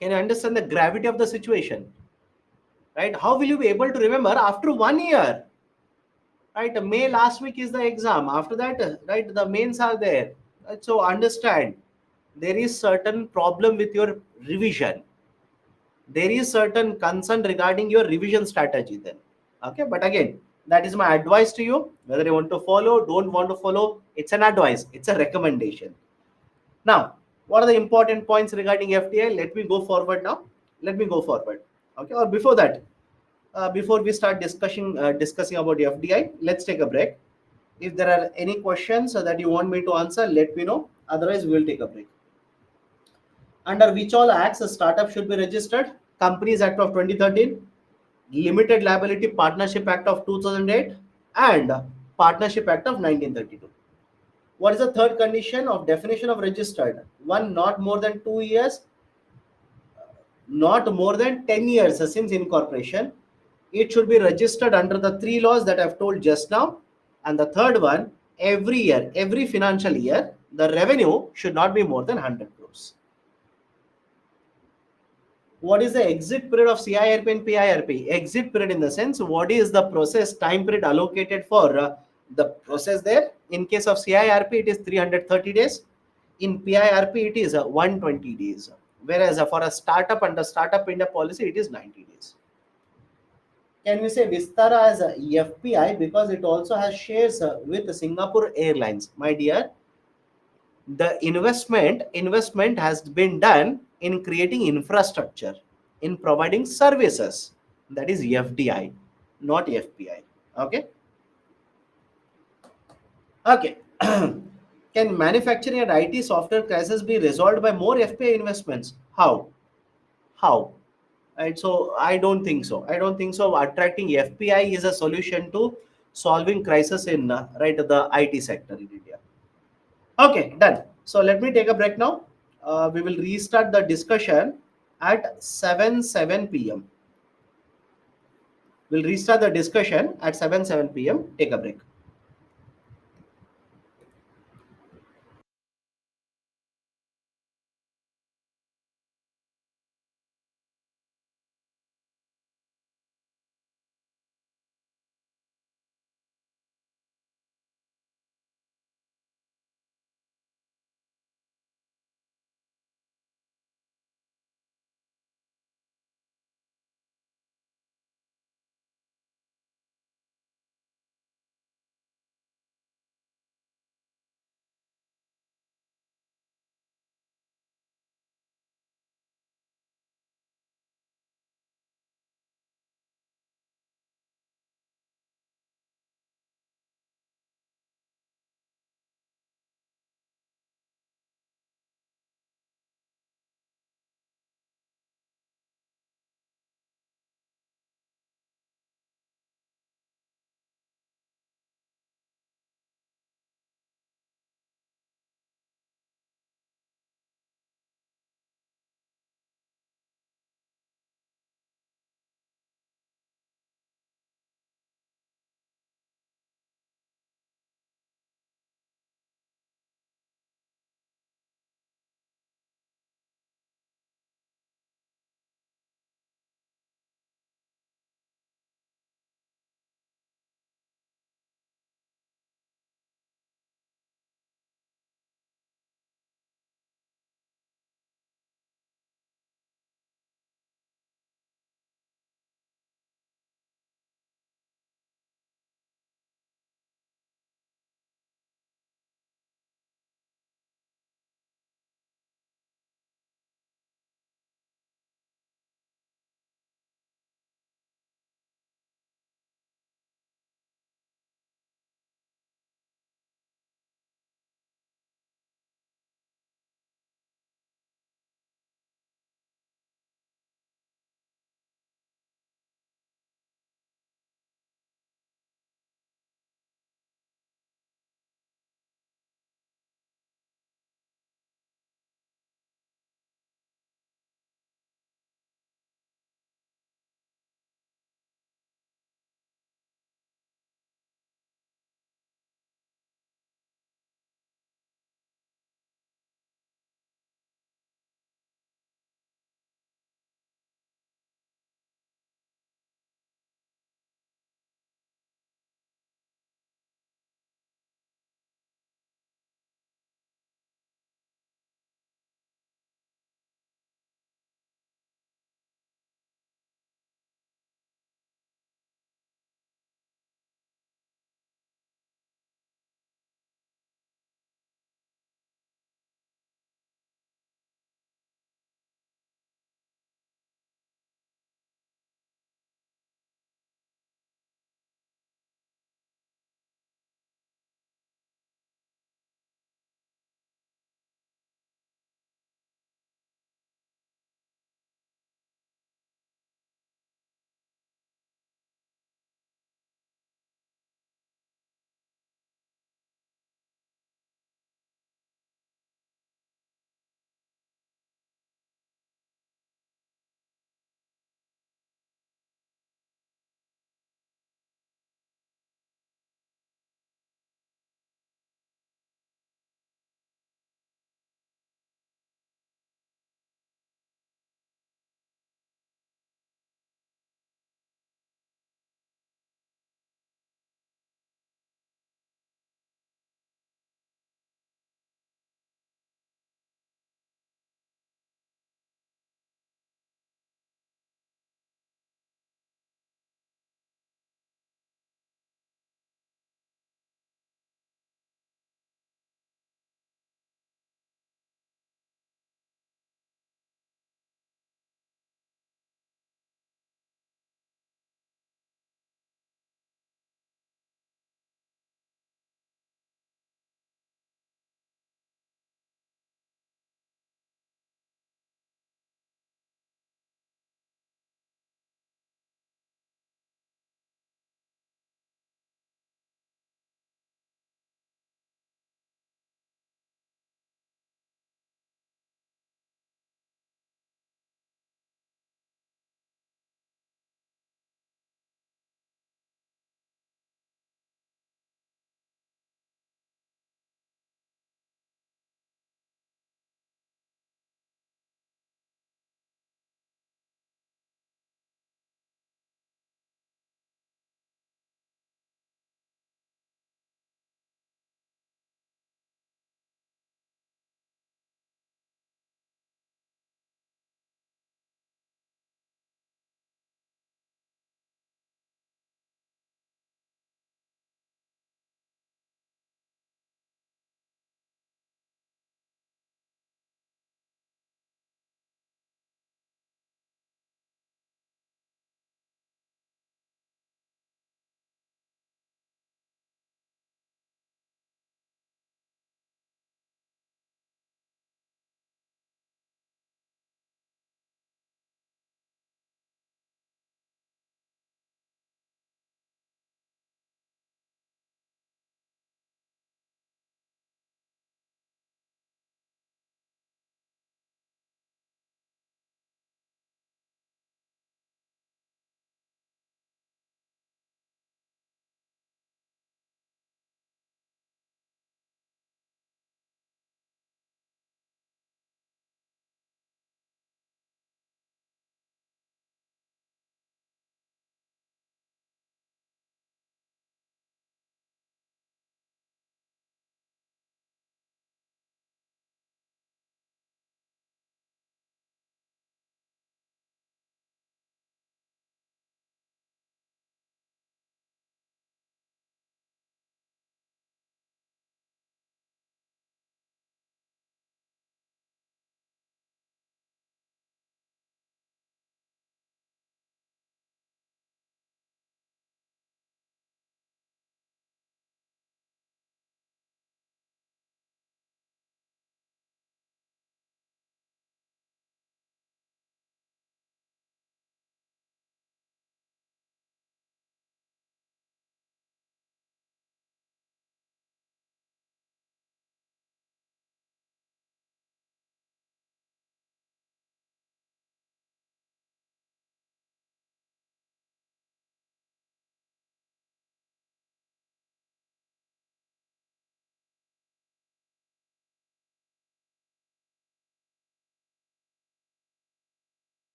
[SPEAKER 1] Can you understand the gravity of the situation? Right? How will you be able to remember after 1 year? Right? May last week is the exam. After that, right, the mains are there. Right? So understand, there is certain problem with your revision. There is certain concern regarding your revision strategy then. Okay, but again, that is my advice to you. Whether you want to follow, don't want to follow, it's an advice, it's a recommendation. Now, what are the important points regarding FDI? Let me go forward now. Let me go forward. Okay, or before that, before we start discussing about FDI, let's take a break. If there are any questions that you want me to answer, let me know. Otherwise, we will take a break. Under which all acts a startup should be registered? Companies Act of 2013, Limited Liability Partnership Act of 2008, and Partnership Act of 1932. What is the third condition of definition of registered? One, not more than 2 years, not more than 10 years since incorporation. It should be registered under the three laws that I've told just now. And the third one, every year, every financial year, the revenue should not be more than 100 crores. What is the exit period of CIRP and PIRP? Exit period in the sense, what is the process time period allocated for the process there? In case of CIRP, it is 330 days. In PIRP, it is 120 days. Whereas for a startup under Startup India policy, it is 90 days. Can we say Vistara as a FPI because it also has shares with Singapore Airlines? My dear, the investment has been done in creating infrastructure, in providing services. That is FDI, not FPI. Okay. Okay. Can manufacturing and IT software crisis be resolved by more FPI investments? How? Right. So I don't think so. I don't think so. Attracting FPI is a solution to solving crisis in right the IT sector in India. Okay, done. So let me take a break now. We will restart the discussion at 7 p.m. We'll restart the discussion at 7 p.m. Take a break.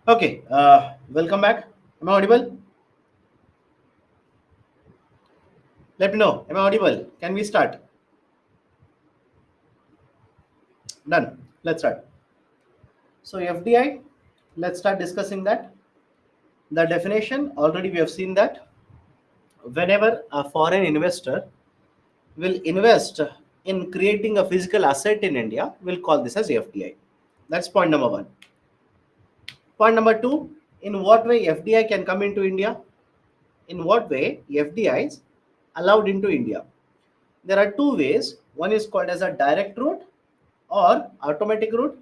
[SPEAKER 1] Okay, welcome back. Am I audible? Let me know. Am I audible? Can we start? Done. Let's start. So FDI, let's start discussing that. The definition, already we have seen that. Whenever a foreign investor will invest in creating a physical asset in India, we'll call this as FDI. That's point number one. Point number two, in what way FDI can come into India? In what way FDI is allowed into India? There are two ways. One is called as a direct route or automatic route.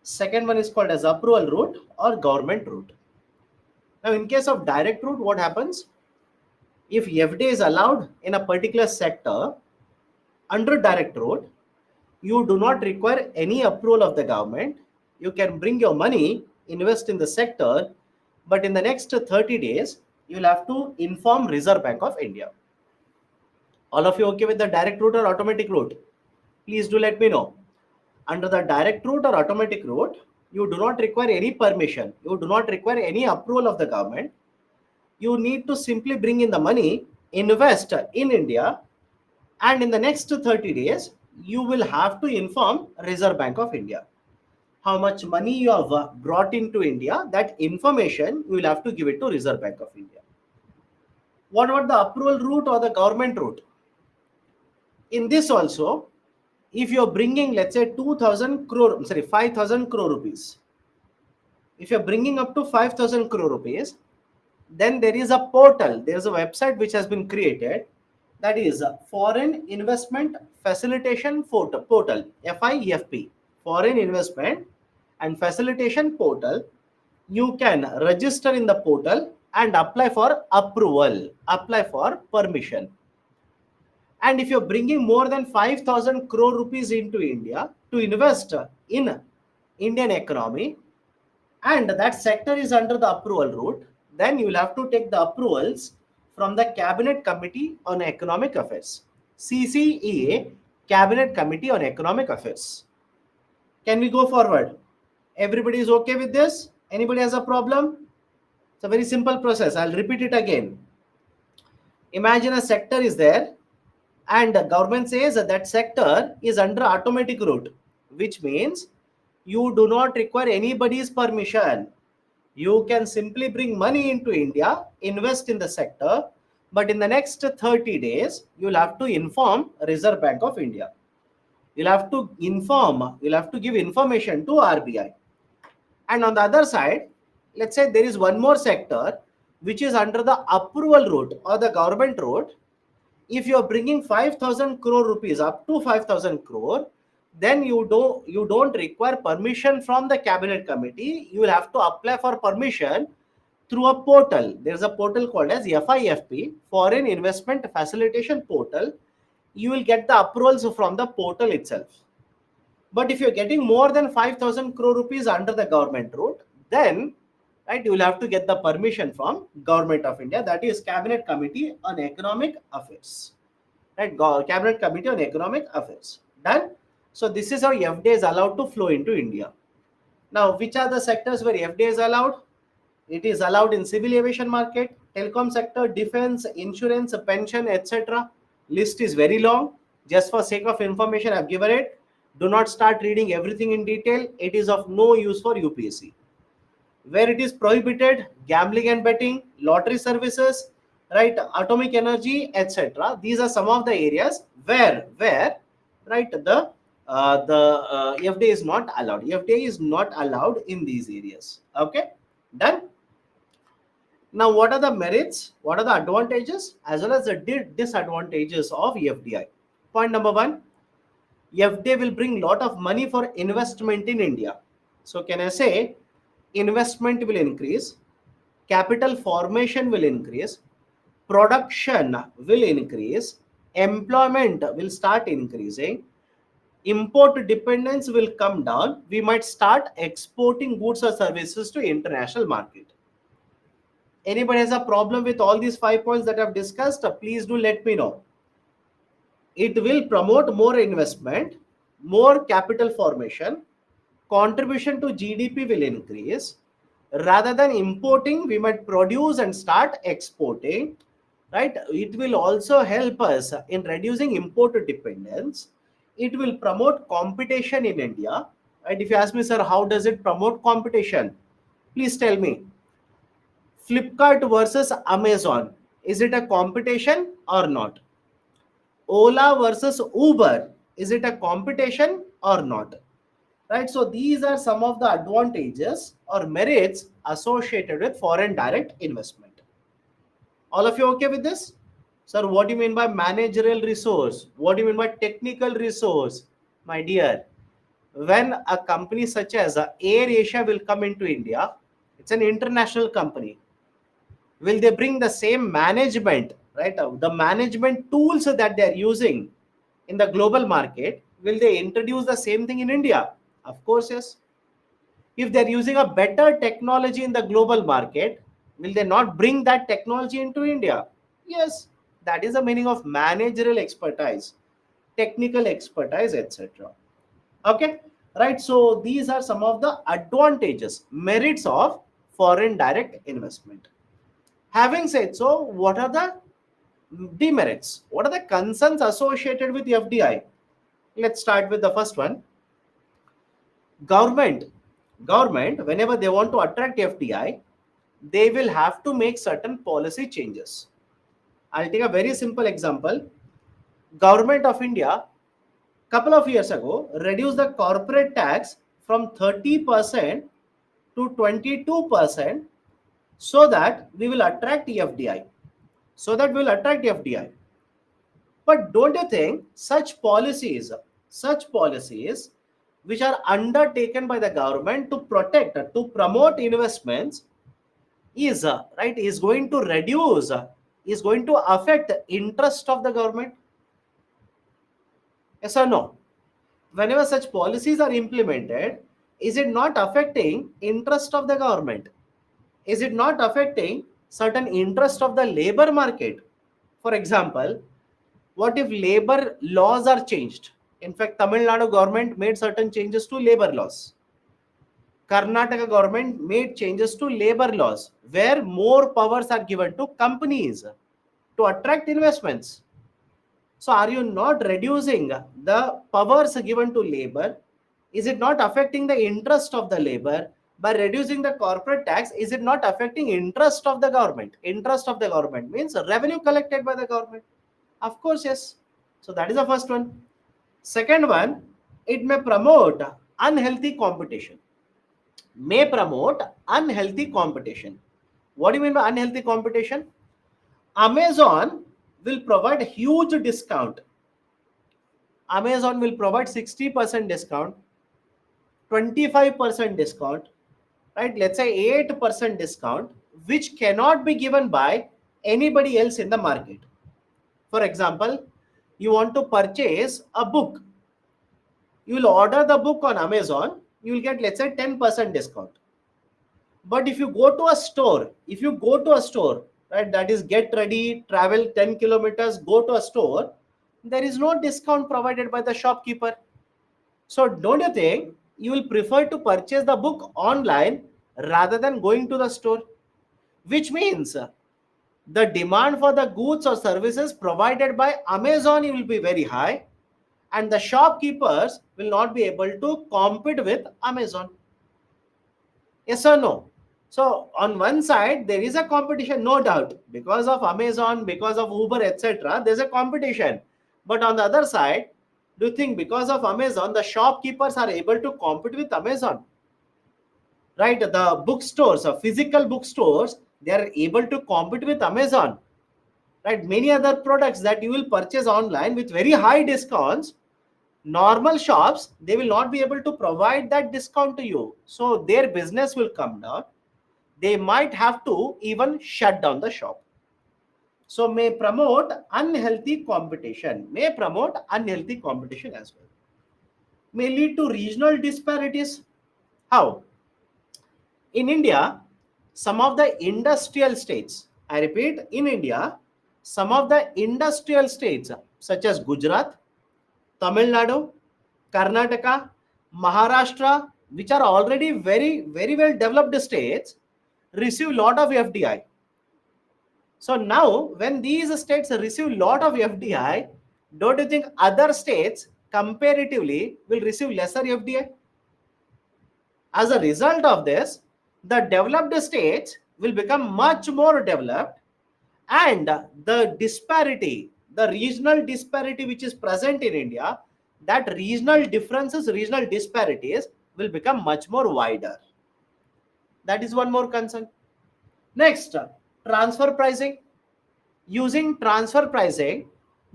[SPEAKER 1] Second one is called as approval route or government route. Now, in case of direct route, what happens? If FDI is allowed in a particular sector under direct route, you do not require any approval of the government. You can bring your money, invest in the sector, but in the next 30 days, you will have to inform Reserve Bank of India. All of you okay with the direct route or automatic route? Please do let me know. Under the direct route or automatic route, you do not require any permission. You do not require any approval of the government. You need to simply bring in the money, invest in India, and in the next 30 days, you will have to inform Reserve Bank of India. How much money you have brought into India, that information you will have to give it to Reserve Bank of India. What about the approval route or the government route? In this also, if you're bringing, let's say 2000 crore, sorry, 5000 crore rupees, if you're bringing up to 5000 crore rupees, then there is a portal, there is a website which has been created, that is Foreign Investment Facilitation Portal, FIFP, Foreign Investment and Facilitation Portal. You can register in the portal and apply for approval, apply for permission. And if you're bringing more than 5000 crore rupees into India to invest in Indian economy, and that sector is under the approval route, then you will have to take the approvals from the Cabinet Committee on Economic Affairs, CCEA, Cabinet Committee on Economic Affairs. Can we go forward? Everybody is okay with this? Anybody has a problem? It's a very simple process. I'll repeat it again. Imagine a sector is there and the government says that sector is under automatic route, which means you do not require anybody's permission. You can simply bring money into India, invest in the sector, but in the next 30 days, you'll have to inform Reserve Bank of India. You'll have to give information to RBI. And on the other side, let's say there is one more sector which is under the approval route or the government route. If you are bringing 5000 crore rupees up to 5000 crore, then you don't require permission from the cabinet committee. You will have to apply for permission through a portal. There's a portal called as FIFP, Foreign Investment Facilitation Portal. You will get the approvals from the portal itself. But if you're getting more than 5000 crore rupees under the government route, then right, you will have to get the permission from Government of India, that is Cabinet Committee on Economic Affairs. Right, Cabinet Committee on Economic Affairs. Done. So this is how FDI is allowed to flow into India. Now, which are the sectors where FDI is allowed? It is allowed in civil aviation market, telecom sector, defense, insurance, pension, etc. List is very long. Just for sake of information, I've given it. Do not start reading everything in detail. It is of no use for UPSC. Where it is prohibited: gambling and betting, lottery services, right, atomic energy, etc. These are some of the areas where right the FDI is not allowed. FDI is not allowed in these areas. Okay, done. Now, what are the merits? What are the advantages as well as the disadvantages of FDI? Point number one: FDI will bring lot of money for investment in India. So, can I say investment will increase, capital formation will increase, production will increase, employment will start increasing, import dependence will come down. We might start exporting goods or services to international market. Anybody has a problem with all these 5 points that I've discussed? Please do let me know. It will promote more investment, more capital formation, contribution to GDP will increase, Rather than importing, we might produce and start exporting, right? It will also help us in reducing import dependence. It will promote competition in India, right? If you ask me, sir, how does it promote competition? Please tell me. Flipkart versus Amazon, is it a competition or not? Ola versus Uber, is it a competition or not? Right, so these are some of the advantages or merits associated with foreign direct investment. All of you okay with this? Sir, what do you mean by managerial resource? What do you mean by technical resource? My dear, when a company such as Air Asia will come into India, it's an international company. Will they bring the same management, right? The management tools that they are using in the global market, will they introduce the same thing in India? Of course, yes. If they're using a better technology in the global market, will they not bring that technology into India? Yes, that is the meaning of managerial expertise, technical expertise, etc. Okay, right. So these are some of the advantages, merits of foreign direct investment. Having said so, what are the demerits? What are the concerns associated with FDI? Let's start with the first one. Government, government, whenever they want to attract FDI, they will have to make certain policy changes. I'll take a very simple example. Government of India, couple of years ago, reduced the corporate tax from 30% to 22% so that we will attract FDI. So that we will attract FDI. But don't you think such policies which are undertaken by the government to protect, to promote investments, is right, is going to reduce, is going to affect the interest of the government? Yes or no? Whenever such policies are implemented, is it not affecting interest of the government? Is it not affecting certain interest of the labor market? For example, what if labor laws are changed? In fact, Tamil Nadu government made certain changes to labor laws. Karnataka government made changes to labor laws where more powers are given to companies to attract investments. So are you not reducing the powers given to labor? Is it not affecting the interest of the labor? By reducing the corporate tax, is it not affecting interest of the government? Interest of the government means revenue collected by the government. Of course, yes. So that is the first one. Second one, it may promote unhealthy competition. May promote unhealthy competition. What do you mean by unhealthy competition? Amazon will provide huge discount. Amazon will provide 60% discount, 25% discount, right? Let's say 8% discount, which cannot be given by anybody else in the market. For example, you want to purchase a book. You will order the book on Amazon, you will get, let's say, 10% discount. But if you go to a store, right, that is get ready, travel 10 kilometers, go to a store, there is no discount provided by the shopkeeper. So don't you think you will prefer to purchase the book online rather than going to the store? Which means the demand for the goods or services provided by Amazon will be very high, and the shopkeepers will not be able to compete with Amazon. Yes or no? So on one side, there is a competition, no doubt, because of Amazon, because of Uber, etc. There's a competition. But on the other side, do you think because of Amazon, the shopkeepers are able to compete with Amazon? Right? The bookstores, physical bookstores, they are able to compete with Amazon. Right? Many other products that you will purchase online with very high discounts, normal shops, they will not be able to provide that discount to you. So their business will come down. They might have to even shut down the shop. So may promote unhealthy competition, as well. May lead to regional disparities. How? In India, some of the industrial states, I repeat, in India, some of the industrial states such as Gujarat, Tamil Nadu, Karnataka, Maharashtra, which are already very, very well developed states, receive lot of FDI. So now when these states receive lot of FDI, don't you think other states comparatively will receive lesser FDI? As a result of this, the developed states will become much more developed, and the disparity, the regional disparity which is present in India, that regional differences, regional disparities will become much more wider. That is one more concern. Next, transfer pricing. Using transfer pricing,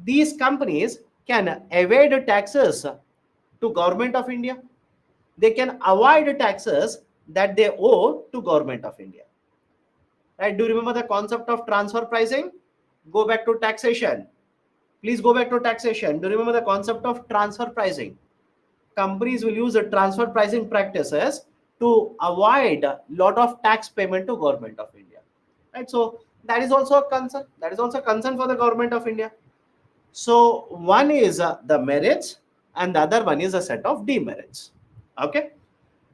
[SPEAKER 1] these companies can evade taxes to government of India. They can avoid taxes that they owe to government of India. Right? Do you remember the concept of transfer pricing? Go back to taxation. Please go back to taxation. Do you remember the concept of transfer pricing? Companies will use the transfer pricing practices to avoid a lot of tax payment to government of India. Right? So that is also a concern. That is also a concern for the government of India. So one is the merits, and the other one is a set of demerits. Okay.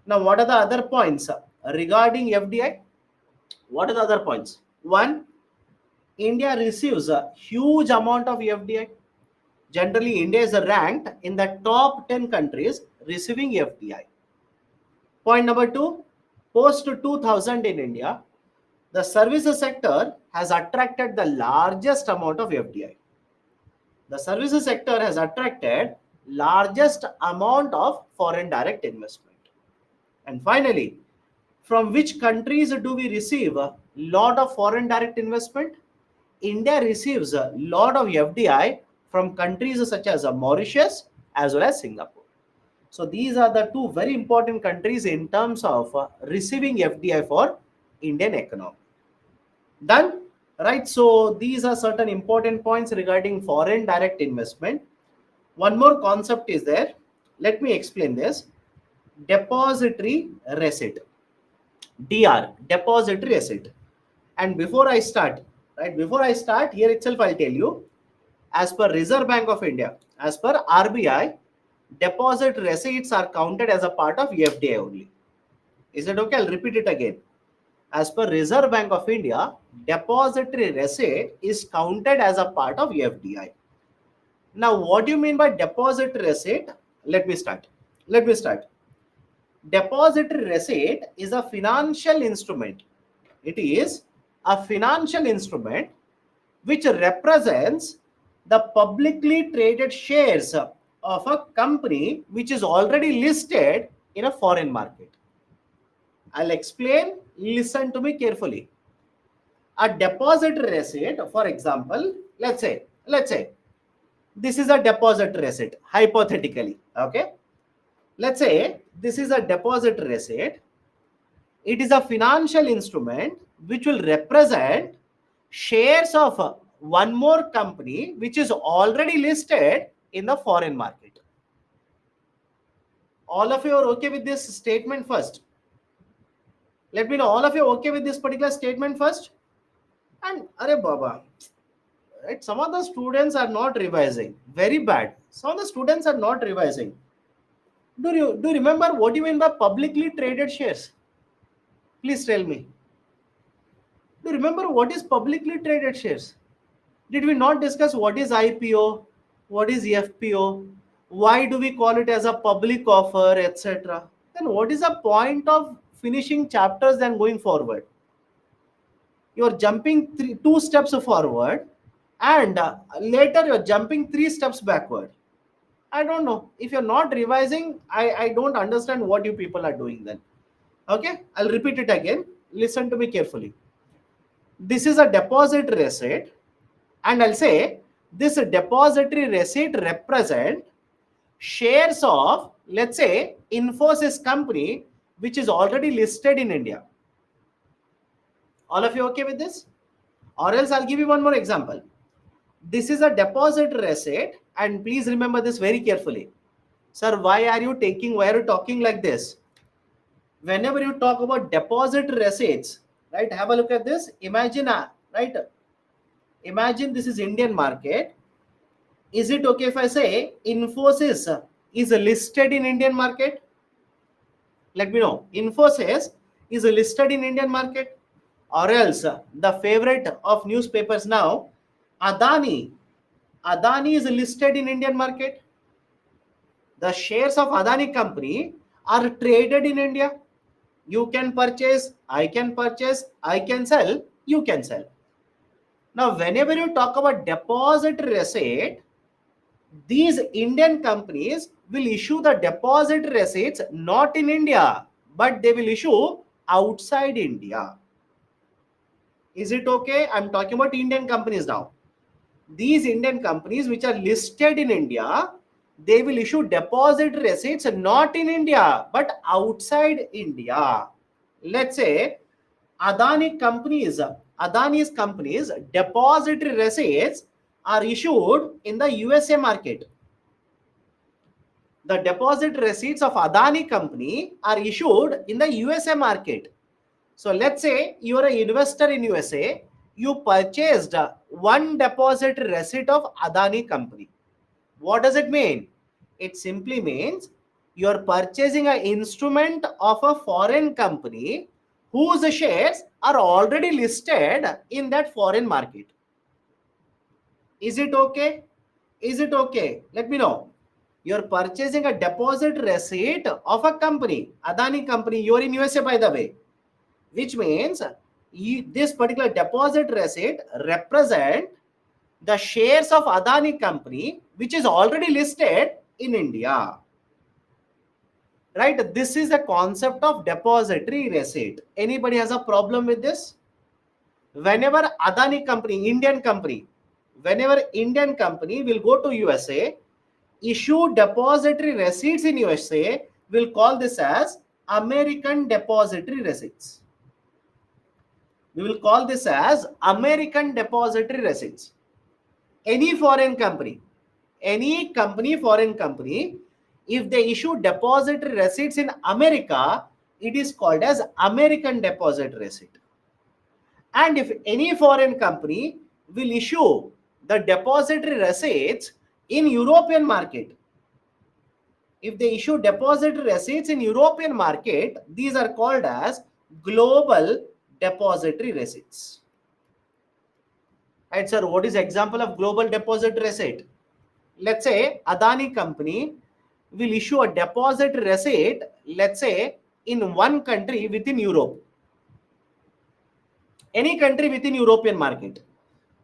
[SPEAKER 1] Now, what are the other points regarding FDI? What are the other points? One, India receives a huge amount of FDI. Generally, India is ranked in the top 10 countries receiving FDI. Point number two, post 2000 in India, the services sector has attracted the largest amount of FDI. The services sector has attracted largest amount of foreign direct investment. And finally, from which countries do we receive a lot of foreign direct investment? India receives a lot of FDI from countries such as Mauritius as well as Singapore. So these are the two very important countries in terms of receiving FDI for Indian economy. Done? Right. So these are certain important points regarding foreign direct investment. One more concept is there. Let me explain this. Depository receipt. DR, depository receipt. And before I start, here itself I'll tell you, as per Reserve Bank of India, as per RBI, deposit receipts are counted as a part of FDI only. Is it okay? I'll repeat it again. As per Reserve Bank of India, depository receipt is counted as a part of FDI. Now, what do you mean by depository receipt? Let me start. Depository receipt is a financial instrument. It is a financial instrument which represents the publicly traded shares of a company which is already listed in a foreign market. I'll explain. Listen to me carefully. A depository receipt, for example, let's say this is a depository receipt, hypothetically. Okay. Let's say this is a depository receipt. It is a financial instrument which will represent shares of one more company which is already listed in the foreign market. All of you are okay with this statement first? Let me know, all of you are okay with this particular statement first? And Are Baba, right? Some of the students are not revising. Very bad. Some of the students are not revising. Do you remember what you mean by publicly traded shares? Please tell me. Do you remember what is publicly traded shares? Did we not discuss what is IPO? What is FPO? Why do we call it as a public offer, etc.? Then what is the point of finishing chapters and going forward? You are jumping two steps forward, and later you are jumping 3 steps backward. I don't know. If you're not revising, I don't understand what you people are doing then. Okay, I'll repeat it again. Listen to me carefully. This is a depository receipt, and I'll say this depository receipt represent shares of, let's say, Infosys company which is already listed in India. All of you okay with this? Or else I'll give you one more example. This is a depository receipt, and please remember this very carefully. Sir, why are you talking like this? Whenever you talk about depository receipts, right, have a look at this. Imagine this is Indian market. Is it okay if I say Infosys is listed in Indian market? Let me know. Infosys is listed in Indian market. Or else the favorite of newspapers now, Adani. Adani is listed in Indian market. The shares of Adani company are traded in India. You can purchase, I can purchase, I can sell, you can sell. Now, whenever you talk about depository receipt, these Indian companies will issue the deposit receipts not in India, but they will issue outside India. Is it okay? I'm talking about Indian companies now. These Indian companies which are listed in India, they will issue deposit receipts not in India, but outside India. Let's say Adani's companies depository receipts are issued in the USA market. The deposit receipts of Adani company are issued in the USA market. So let's say you are an investor in USA, you purchased one deposit receipt of Adani company. What does it mean? It simply means you are purchasing an instrument of a foreign company whose shares are already listed in that foreign market. Is it okay? Is it okay? Let me know. You're purchasing a deposit receipt of a company, Adani company. You're in USA, by the way, which means this particular deposit receipt represent the shares of Adani company, which is already listed in India. Right? This is the concept of depository receipt. Anybody has a problem with this? Whenever Adani company, whenever Indian company will go to USA, issue depository receipts in USA, we'll call this as American depository receipts. We will call this as American depository receipts. Any foreign company, foreign company, if they issue depository receipts in America, it is called as American depository receipt. And if any foreign company will issue the depository receipts in European market, if they issue depository receipts in European market, these are called as global depository receipts. Right, sir, what is example of global depository receipt? Let's say Adani company will issue a depository receipt, let's say in one country within Europe. Any country within European market,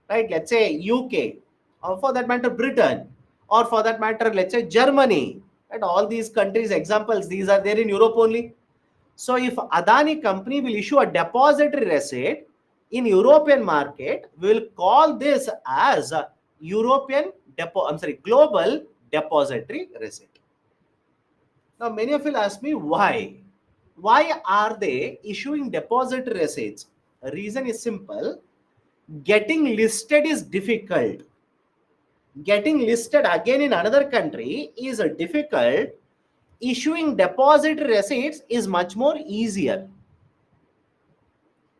[SPEAKER 1] right? Let's say UK, or for that matter Britain, or for that matter let's say Germany. Right? All these countries examples, these are there in Europe only. So if Adani company will issue a depository receipt in European market, we will call this as a global depository receipt. Now many of you ask me why. Why are they issuing depository receipts? The reason is simple. Getting listed is difficult. Getting listed again in another country is difficult. Issuing depository receipts is much more easier.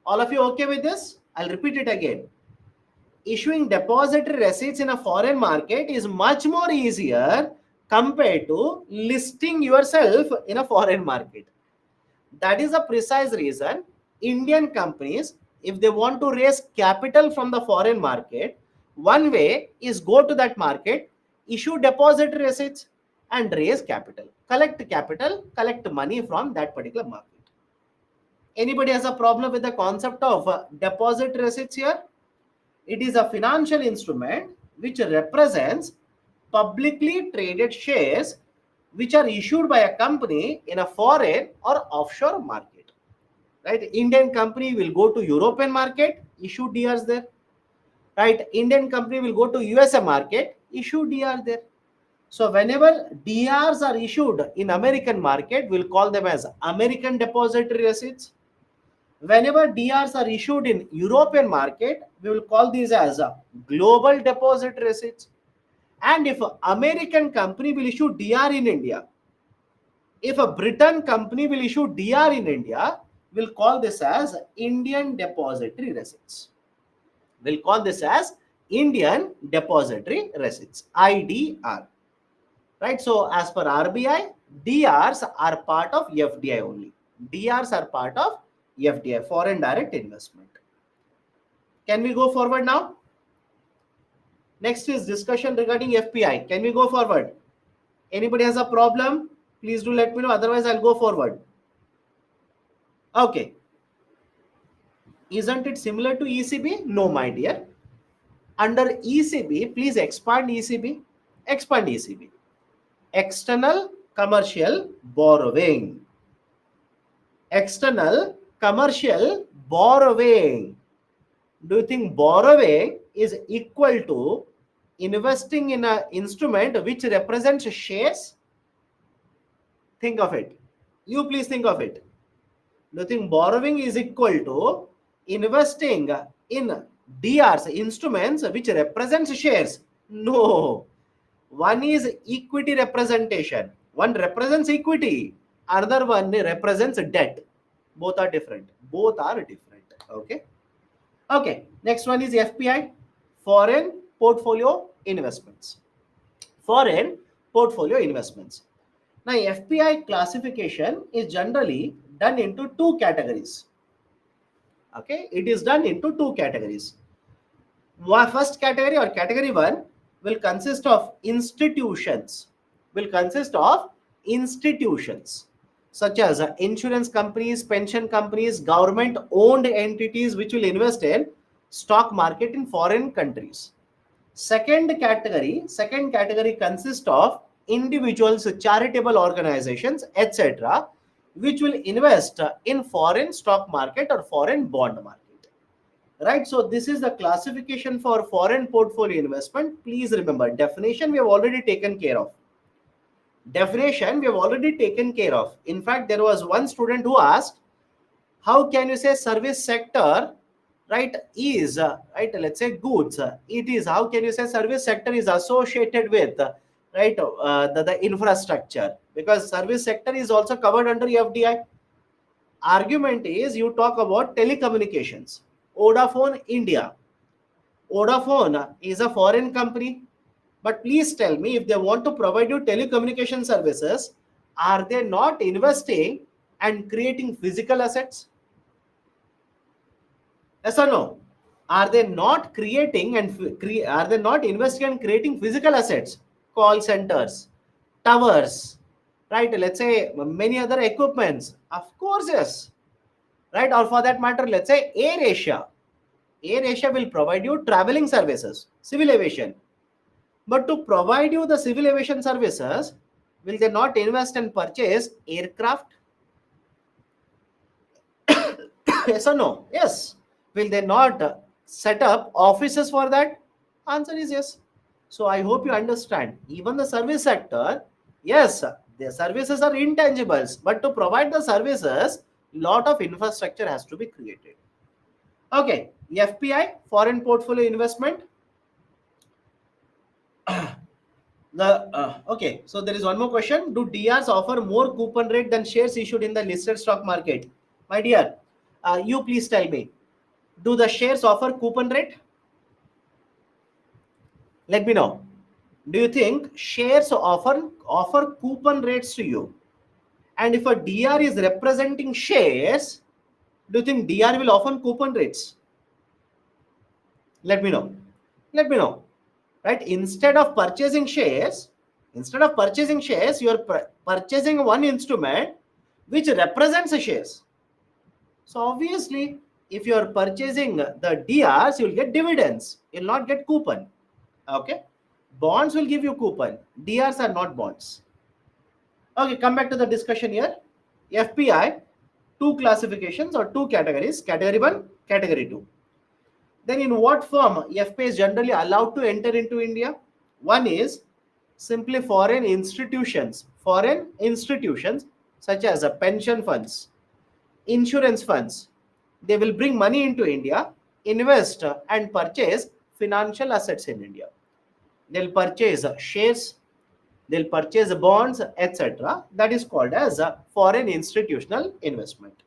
[SPEAKER 1] All of you okay with this? I'll repeat it again. Issuing depository receipts in a foreign market is much more easier compared to listing yourself in a foreign market. That is the precise reason Indian companies, if they want to raise capital from the foreign market, one way is go to that market, issue depository receipts and raise capital, collect money from that particular market. Anybody has a problem with the concept of deposit receipts here? It is a financial instrument which represents publicly traded shares which are issued by a company in a foreign or offshore market. Right? Indian company will go to European market, issue DRs there. Right? Indian company will go to USA market, issue DR there. So whenever DRs are issued in American market, we'll call them as American depository receipts. Whenever DRs are issued in European market, we will call these as a global deposit receipts. And if an American company will issue DR in India, if a Britain company will issue DR in India, we'll call this as Indian depository receipts. We'll call this as Indian depository receipts, IDR. Right? So as per RBI, DRs are part of FDI only. DRs are part of FDI, foreign direct investment. Can we go forward now? Next is discussion regarding FPI. Can we go forward? Anybody has a problem? Please do let me know. Otherwise, I'll go forward. Okay. Isn't it similar to ECB? No, my dear. Under ECB, please expand ECB. Expand ECB. External commercial borrowing. External commercial borrowing. Do you think borrowing is equal to investing in an instrument which represents shares? Think of it. You please think of it. Do you think borrowing is equal to investing in DRs, instruments which represents shares? No. One is equity representation. One represents equity. Another one represents debt. Both are different. Both are different. Okay. Okay. Next one is FPI, foreign portfolio investments. Foreign portfolio investments. Now, FPI classification is generally done into two categories. Okay, it is done into two categories. First category or category one will consist of institutions. Will consist of institutions such as insurance companies, pension companies, government-owned entities which will invest in stock market in foreign countries. Second category consists of individuals, charitable organizations, etc., which will invest in foreign stock market or foreign bond market. Right, so this is the classification for foreign portfolio investment. Please remember, definition we have already taken care of. In fact, there was one student who asked, how can you say service sector, right, is right, let's say goods, it is, how can you say service sector is associated with right, the infrastructure, because service sector is also covered under FDI. Argument is, you talk about telecommunications, Vodafone India. Vodafone is a foreign company, but please tell me, if they want to provide you telecommunication services, are they not investing and creating physical assets? Yes or no? Are they not creating and are they not investing and creating physical assets? Call centers, towers, right? Let's say many other equipments. Of course, yes. Right? Or for that matter, let's say Air Asia. Air Asia will provide you traveling services, civil aviation. But to provide you the civil aviation services, will they not invest and purchase aircraft? Yes or no? Yes. Will they not set up offices for that? Answer is yes. So I hope you understand. Even the service sector, yes, the services are intangibles, but to provide the services, lot of infrastructure has to be created. Okay, FPI, foreign portfolio investment. Okay, so there is one more question. Do DRs offer more coupon rate than shares issued in the listed stock market? My dear, you please tell me. Do the shares offer coupon rate? Let me know. Do you think shares offer coupon rates to you? And if a DR is representing shares, do you think DR will offer coupon rates? Let me know. Let me know. Right? Instead of purchasing shares, you are purchasing one instrument which represents the shares. So obviously, if you are purchasing the DRs, you will get dividends. You will not get coupon. Okay? Bonds will give you coupon. DRs are not bonds. Okay, come back to the discussion here. FPI, two classifications or two categories. Category 1, Category 2. Then in what form FPI is generally allowed to enter into India? One is simply foreign institutions such as pension funds, insurance funds. They will bring money into India, invest and purchase financial assets in India. They'll purchase shares, they'll purchase bonds, etc. That is called as a foreign institutional investment.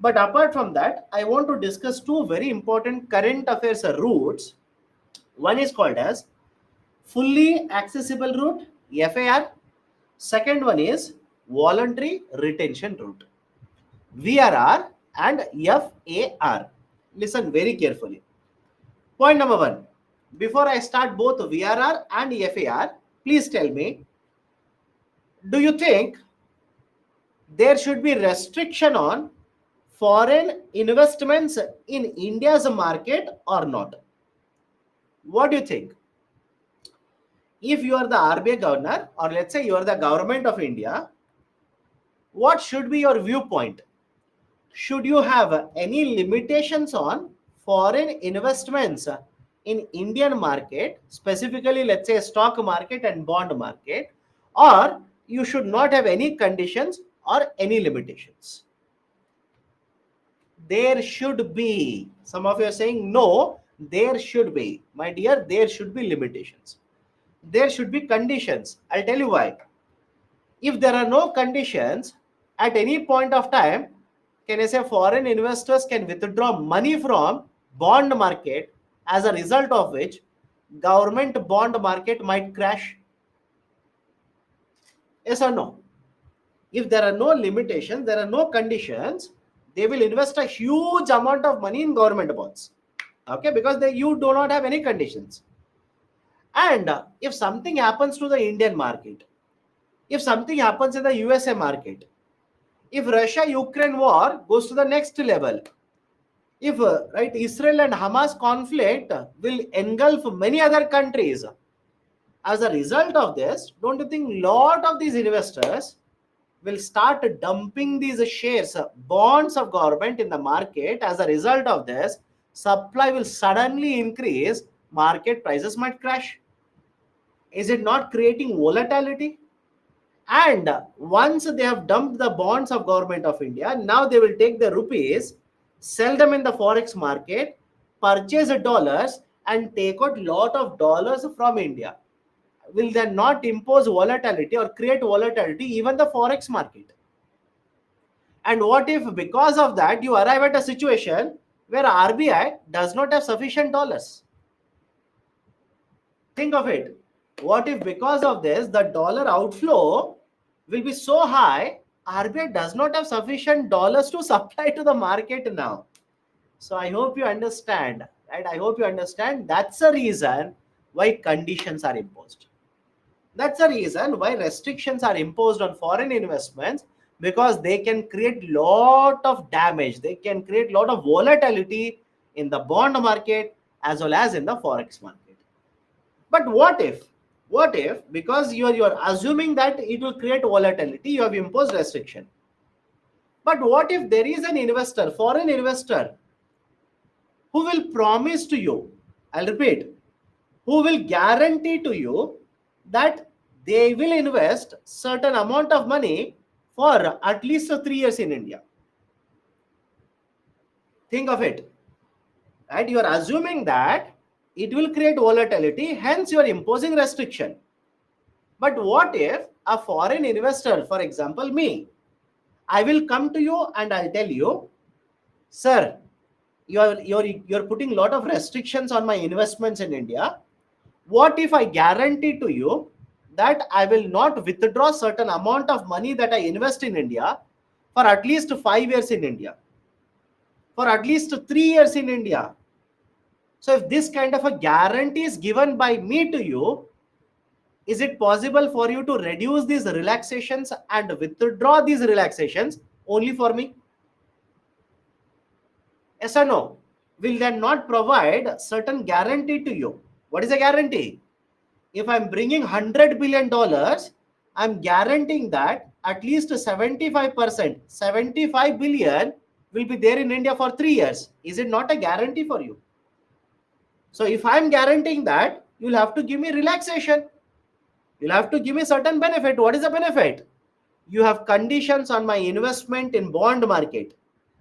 [SPEAKER 1] But apart from that, I want to discuss two very important current affairs routes. One is called as fully accessible route, FAR. Second one is voluntary retention route, VRR and FAR. Listen very carefully. Point number one. Before I start both VRR and FAR, please tell me, do you think there should be restriction on foreign investments in India's market or not? What do you think? If you are the RBI governor, or let's say you are the government of India, what should be your viewpoint? Should you have any limitations on foreign investments in Indian market, specifically let's say stock market and bond market, or you should not have any conditions or any limitations? There should be. Some of you are saying no, there should be. My dear, there should be limitations. There should be conditions. I'll tell you why. If there are no conditions, at any point of time, can I say foreign investors can withdraw money from bond market, as a result of which government bond market might crash? Yes or no? If there are no limitations, there are no conditions, they will invest a huge amount of money in government bonds. Okay, because you do not have any conditions. And if something happens to the Indian market, if something happens in the USA market, if Russia-Ukraine war goes to the next level, if right, Israel and Hamas conflict will engulf many other countries, as a result of this, don't you think lot of these investors will start dumping these shares, bonds of government in the market? As a result of this, supply will suddenly increase, market prices might crash. Is it not creating volatility? And once they have dumped the bonds of government of India, now they will take the rupees, sell them in the forex market, purchase dollars, and take out lot of dollars from India. Will they not impose volatility or create volatility even the forex market? And what if because of that you arrive at a situation where RBI does not have sufficient dollars? Think of it. What if because of this the dollar outflow will be so high, RBI does not have sufficient dollars to supply to the market now? So I hope you understand, right? I hope you understand. That's the reason why conditions are imposed. That's the reason why restrictions are imposed on foreign investments, because they can create lot of damage. They can create lot of volatility in the bond market as well as in the forex market. But what if because you're assuming that it will create volatility, you have imposed restriction. But what if there is an investor, foreign investor, who will promise to you, I'll repeat, who will guarantee to you that they will invest certain amount of money for at least 3 years in India? Think of it, right? You are assuming that it will create volatility, hence you are imposing restriction. But what if a foreign investor, for example me, I will come to you and I'll tell you, sir, you're putting a lot of restrictions on my investments in India. What if I guarantee to you that I will not withdraw certain amount of money that I invest in India for at least 5 years in India, for at least 3 years in India? So if this kind of a guarantee is given by me to you, is it possible for you to reduce these relaxations and withdraw these relaxations only for me? Yes or no? Will they not provide certain guarantee to you? What is a guarantee? If I'm bringing $100 billion, I'm guaranteeing that at least 75%, 75 billion will be there in India for 3 years. Is it not a guarantee for you? So if I'm guaranteeing that, you'll have to give me relaxation. You'll have to give me certain benefit. What is the benefit? You have conditions on my investment in bond market.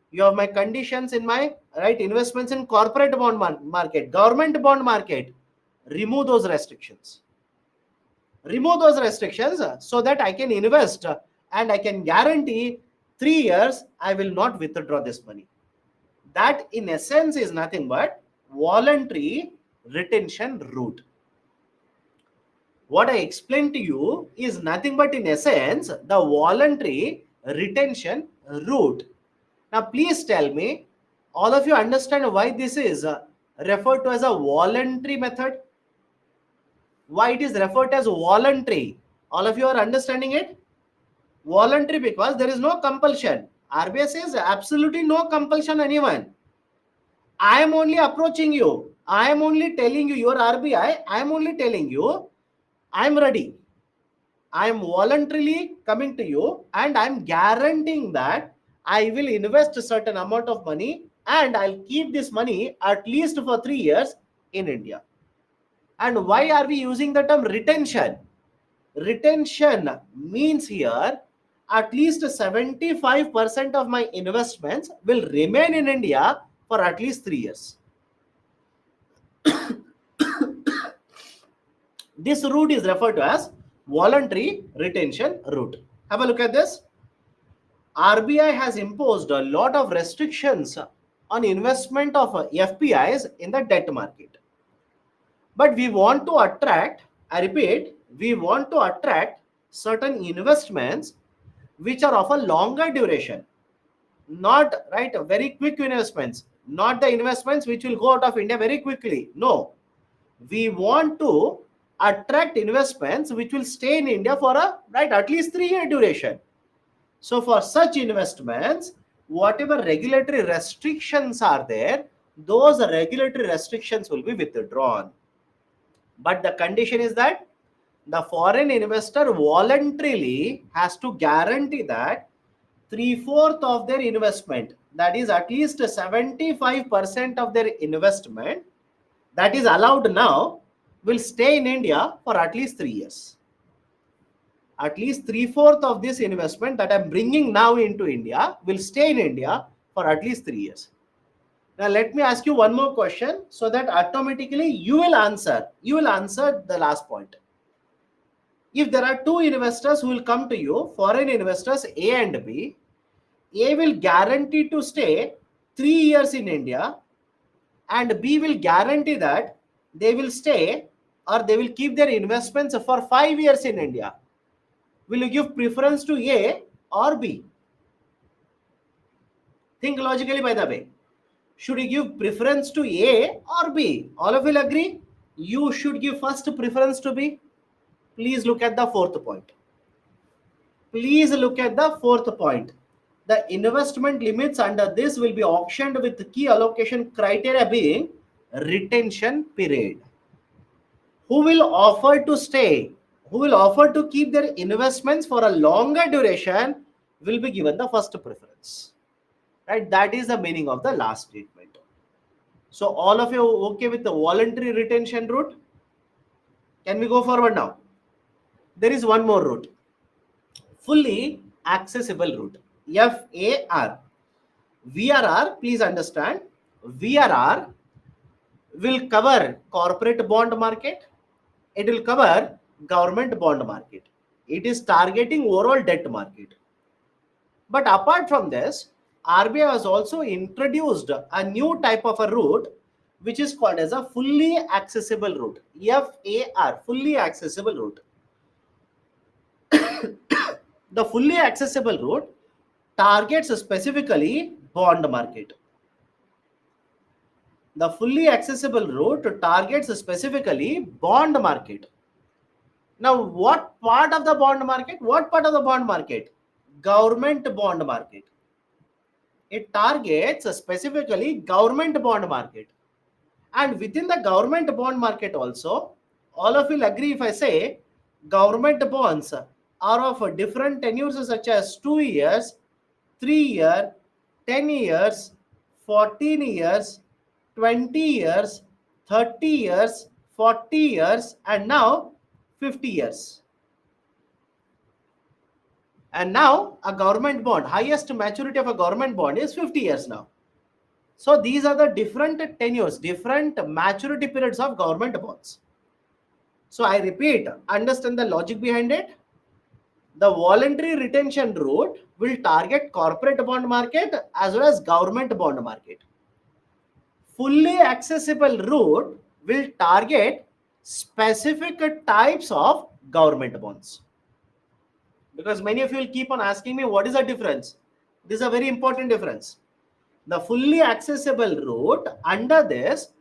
[SPEAKER 1] You have my conditions in my investments in corporate bond market, government bond market. Remove those restrictions. Remove those restrictions so that I can invest and I can guarantee 3 years I will not withdraw this money. That in essence is nothing but voluntary retention route. What I explained to you is nothing but in essence the voluntary retention route. Now please tell me, all of you understand why this is referred to as a voluntary method? Why it is referred as voluntary? All of you are understanding it? Voluntary because there is no compulsion. RBI says absolutely no compulsion anyone. I am only approaching you. I am only telling you, your RBI, I am only telling you, I am ready. I am voluntarily coming to you and I am guaranteeing that I will invest a certain amount of money and I'll keep this money at least for 3 years in India. And why are we using the term retention? Retention means here at least 75% of my investments will remain in India for at least 3 years. This route is referred to as voluntary retention route. Have a look at this. RBI has imposed a lot of restrictions on investment of FPIs in the debt market. But we want to attract, I repeat, we want to attract certain investments which are of a longer duration. Not right, very quick investments, not the investments which will go out of India very quickly. No, we want to attract investments which will stay in India for a right at least 3-year duration. So for such investments, whatever regulatory restrictions are there, those regulatory restrictions will be withdrawn. But the condition is that the foreign investor voluntarily has to guarantee that 3/4 of their investment, that is at least 75% of their investment that is allowed now, will stay in India for at least 3 years. At least 3/4 of this investment that I'm bringing now into India will stay in India for at least 3 years. Now let me ask you one more question so that automatically you will answer. You will answer the last point. If there are two investors who will come to you, foreign investors A and B, A will guarantee to stay 3 years in India and B will guarantee that they will stay or they will keep their investments for 5 years in India. Will you give preference to A or B? Think logically, by the way. Should you give preference to A or B? All of you will agree? You should give first preference to B. Please look at the fourth point. Please look at the fourth point. The investment limits under this will be auctioned with key allocation criteria being retention period. Who will offer to stay, who will offer to keep their investments for a longer duration will be given the first preference. Right? That is the meaning of the last statement. So all of you okay with the voluntary retention route? Can we go forward now? There is one more route. Fully accessible route. FAR. VRR, please understand, VRR will cover corporate bond market. It will cover government bond market. It is targeting overall debt market. But apart from this, RBI has also introduced a new type of a route which is called as a fully accessible route. FAR, fully accessible route. The fully accessible route targets specifically bond market. The fully accessible route targets specifically bond market. Now, what part of the bond market? What part of the bond market? Government bond market. It targets specifically government bond market. And within the government bond market also, all of you will agree if I say government bonds are of different tenures such as 2 years, 3 years, 10 years, 14 years, 20 years, 30 years, 40 years, and now 50 years. And now a government bond, highest maturity of a government bond is 50 years now. So these are the different tenures, different maturity periods of government bonds. So I repeat, understand the logic behind it. The voluntary retention route will target corporate bond market as well as government bond market. Fully accessible route will target specific types of government bonds. Because many of you will keep on asking me what is the difference. This is a very important difference. The fully accessible route, under this,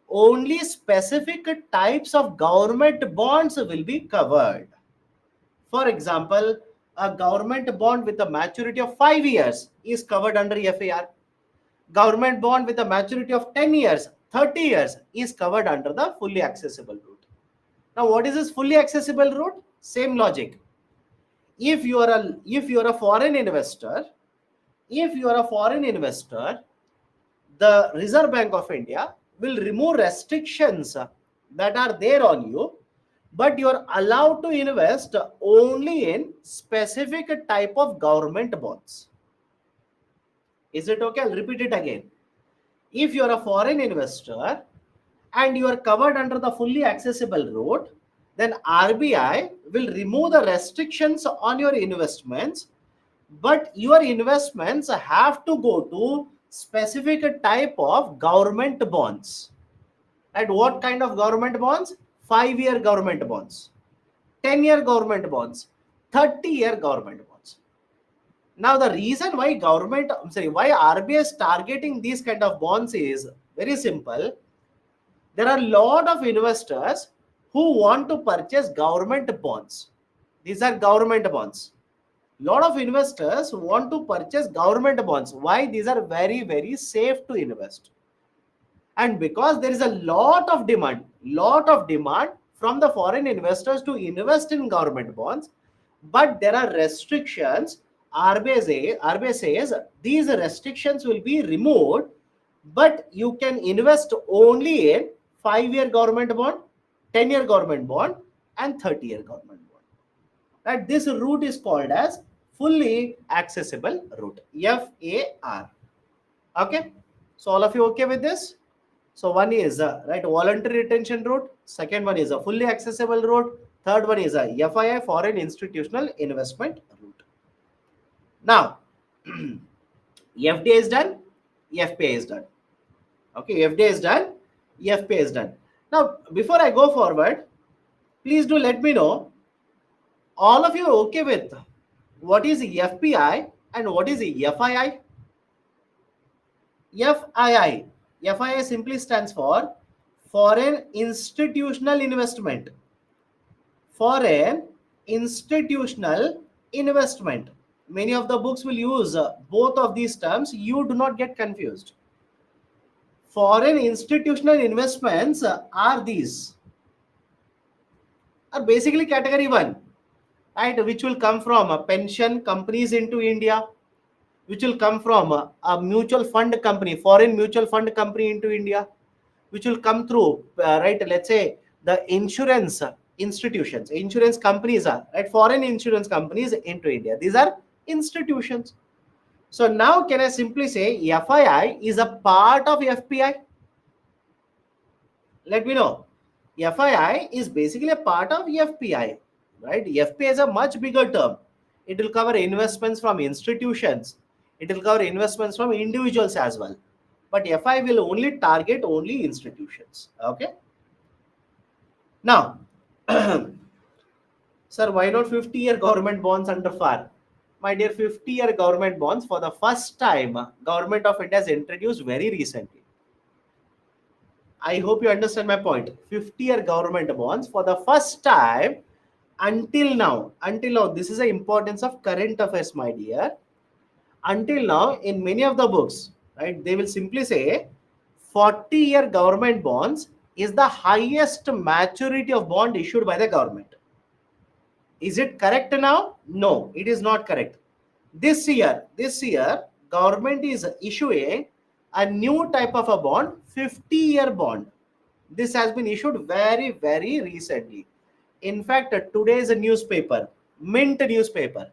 [SPEAKER 1] only specific types of government bonds will be covered. For example, a government bond with a maturity of 5 years is covered under FAR. Government bond with a maturity of 10 years, 30 years is covered under the fully accessible route. Now, what is this fully accessible route? Same logic. If you are a foreign investor, the Reserve Bank of India will remove restrictions that are there on you, but you are allowed to invest only in specific type of government bonds. Is it okay? I'll repeat it again. If you are a foreign investor and you are covered under the fully accessible route, then RBI will remove the restrictions on your investments, but your investments have to go to specific type of government bonds. And what kind of government bonds? 5-year government bonds, 10-year government bonds, 30-year government bonds. Now, the reason why why RBI is targeting these kind of bonds is very simple. There are a lot of investors who want to purchase government bonds. These are government bonds. Lot of investors want to purchase government bonds. Why? These are very, very safe to invest. And because there is a lot of demand from the foreign investors to invest in government bonds, but there are restrictions. RBI says these restrictions will be removed, but you can invest only in 5-year government bond, 10-year government bond, and 30-year government bond. Right? This route is called as fully accessible route, FAR. Okay, so all of you okay with this? So one is right voluntary retention route, second one is a fully accessible route, third one is a FII, foreign institutional investment route. Now FDI is done, FPI is done. Okay, FDI is done, FPI is done. Now before I go forward, please do let me know, all of you are okay with what is FPI and what is FII? FII simply stands for foreign institutional investment. Foreign institutional investment. Many of the books will use both of these terms. You do not get confused. Foreign institutional investments are basically category 1, right, which will come from pension companies into India, which will come from a mutual fund company, foreign mutual fund company into India, which will come through, right, let's say the insurance institutions, insurance companies are, right, foreign insurance companies into India. These are institutions. So now can I simply say FII is a part of FPI? Let me know. FII is basically a part of FPI, right? FPI is a much bigger term. It will cover investments from institutions. It will cover investments from individuals as well. But FI will only target only institutions. Okay. Now, sir, why not 50-year government bonds under FAR? My dear, 50-year government bonds for the first time, Government of India has introduced very recently. I hope you understand my point. 50-year government bonds for the first time until now, this is the importance of current affairs, my dear. Until now, in many of the books, right, they will simply say 40-year government bonds is the highest maturity of bond issued by the government. Is it correct now? No, it is not correct. This year, government is issuing a new type of a bond, 50-year bond. This has been issued very, very recently. In fact, today's newspaper, Mint newspaper.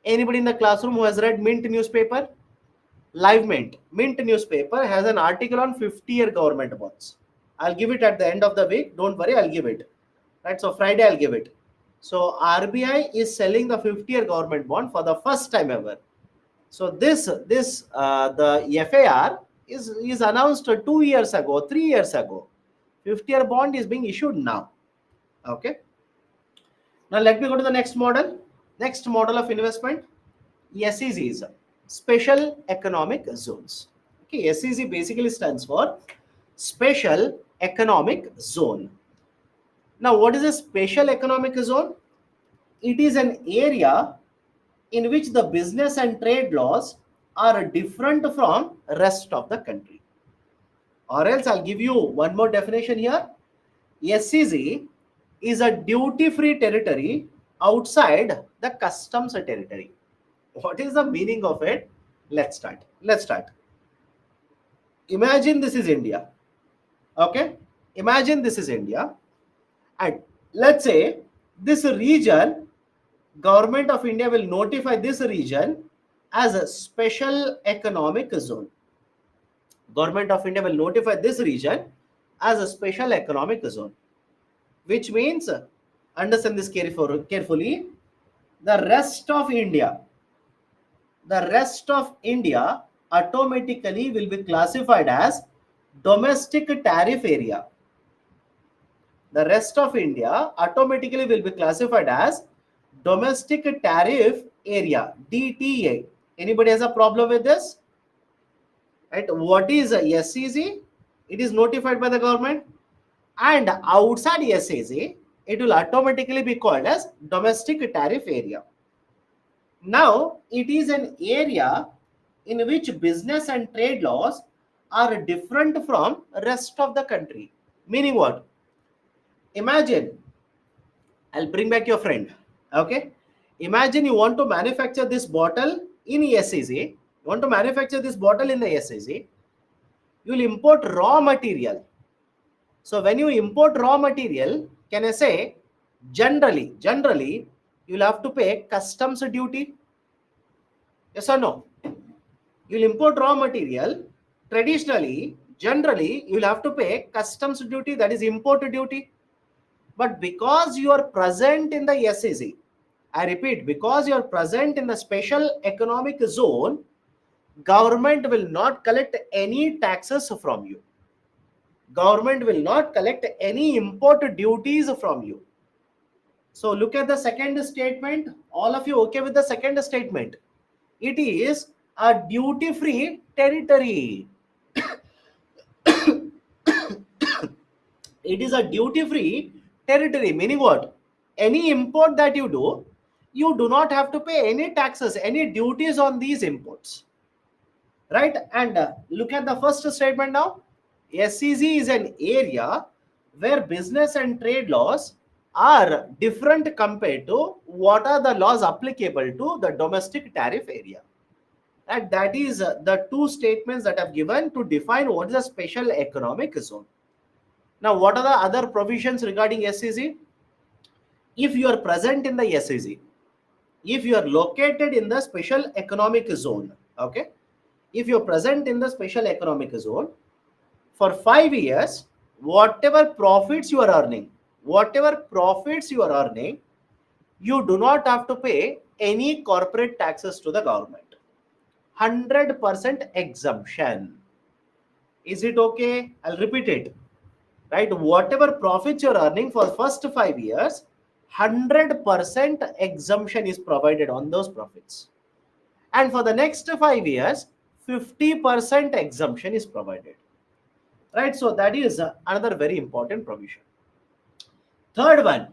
[SPEAKER 1] Anybody in the classroom who has read Mint newspaper? Live Mint newspaper has an article on 50-year government bonds. I'll give it at the end of the week. Don't worry, I'll give it. Right, so Friday I'll give it. So RBI is selling the 50-year government bond for the first time ever. So the FAR is announced 2 years ago, 3 years ago. 50-year bond is being issued now. Okay. Now let me go to the next model. Next model of investment, SEZs, Special Economic Zones. Okay, SEZ basically stands for Special economic zone. Now, what is a special economic zone? It is an area in which the business and trade laws are different from rest of the country. Or else I'll give you one more definition here. SEZ is a duty-free territory outside the customs territory. What is the meaning of it? Let's start. Imagine this is India. Okay? Imagine this is India. And let's say this region, government of India will notify this region as a special economic zone. Government of India will notify this region as a special economic zone, which means, understand this carefully, the rest of India automatically will be classified as domestic tariff area. The rest of India automatically will be classified as domestic tariff area, DTA. Anybody has a problem with this? Right? What is a SEZ? It is notified by the government, and outside SEZ, it will automatically be called as domestic tariff area. Now, it is an area in which business and trade laws are different from rest of the country. Meaning what? Imagine, I'll bring back your friend. Okay? Imagine you want to manufacture this bottle in SEZ. You want to manufacture this bottle in the SEZ. You will import raw material. So when you import raw material, can I say, generally, you'll have to pay customs duty. Yes or no? You'll import raw material. Traditionally, generally, you'll have to pay customs duty, that is import duty. But because you are present in the SEZ, I repeat, because you are present in the special economic zone, government will not collect any taxes from you. Government will not collect any import duties from you. So look at the second statement. All of you okay with the second statement? It is a duty-free territory. It is a duty-free territory, meaning what? Any import that you do not have to pay any taxes, any duties on these imports. Right? And look at the first statement now. SEZ is an area where business and trade laws are different compared to what are the laws applicable to the domestic tariff area. And that is the two statements that I've given to define what is a special economic zone. Now, what are the other provisions regarding SEZ? If you are present in the SEZ, if you are located in the special economic zone, okay, if you're present in the special economic zone, for 5 years, whatever profits you are earning, you do not have to pay any corporate taxes to the government. 100% exemption. Is it okay? I'll repeat it. Right? Whatever profits you're earning for first 5 years, 100% exemption is provided on those profits. And for the next 5 years, 50% exemption is provided. Right? So that is another very important provision. Third one,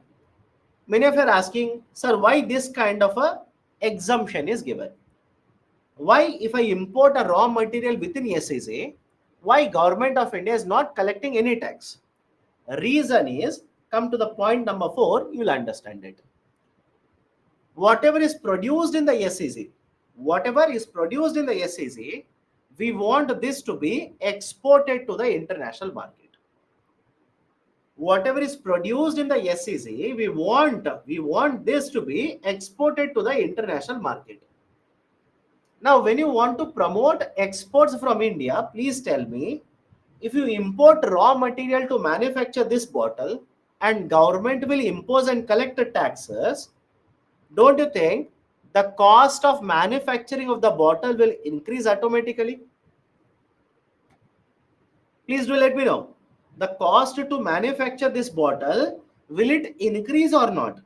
[SPEAKER 1] many of you are asking, sir, why this kind of a exemption is given? Why, if I import a raw material within SEZ, why government of India is not collecting any tax? Reason is, come to the point number 4, you will understand it. Whatever is produced in the SEZ, we want this to be exported to the international market. Whatever is produced in the SEZ, we want this to be exported to the international market. Now, when you want to promote exports from India, please tell me, if you import raw material to manufacture this bottle and government will impose and collect the taxes, don't you think the cost of manufacturing of the bottle will increase automatically? Please do let me know. The cost to manufacture this bottle, will it increase or not?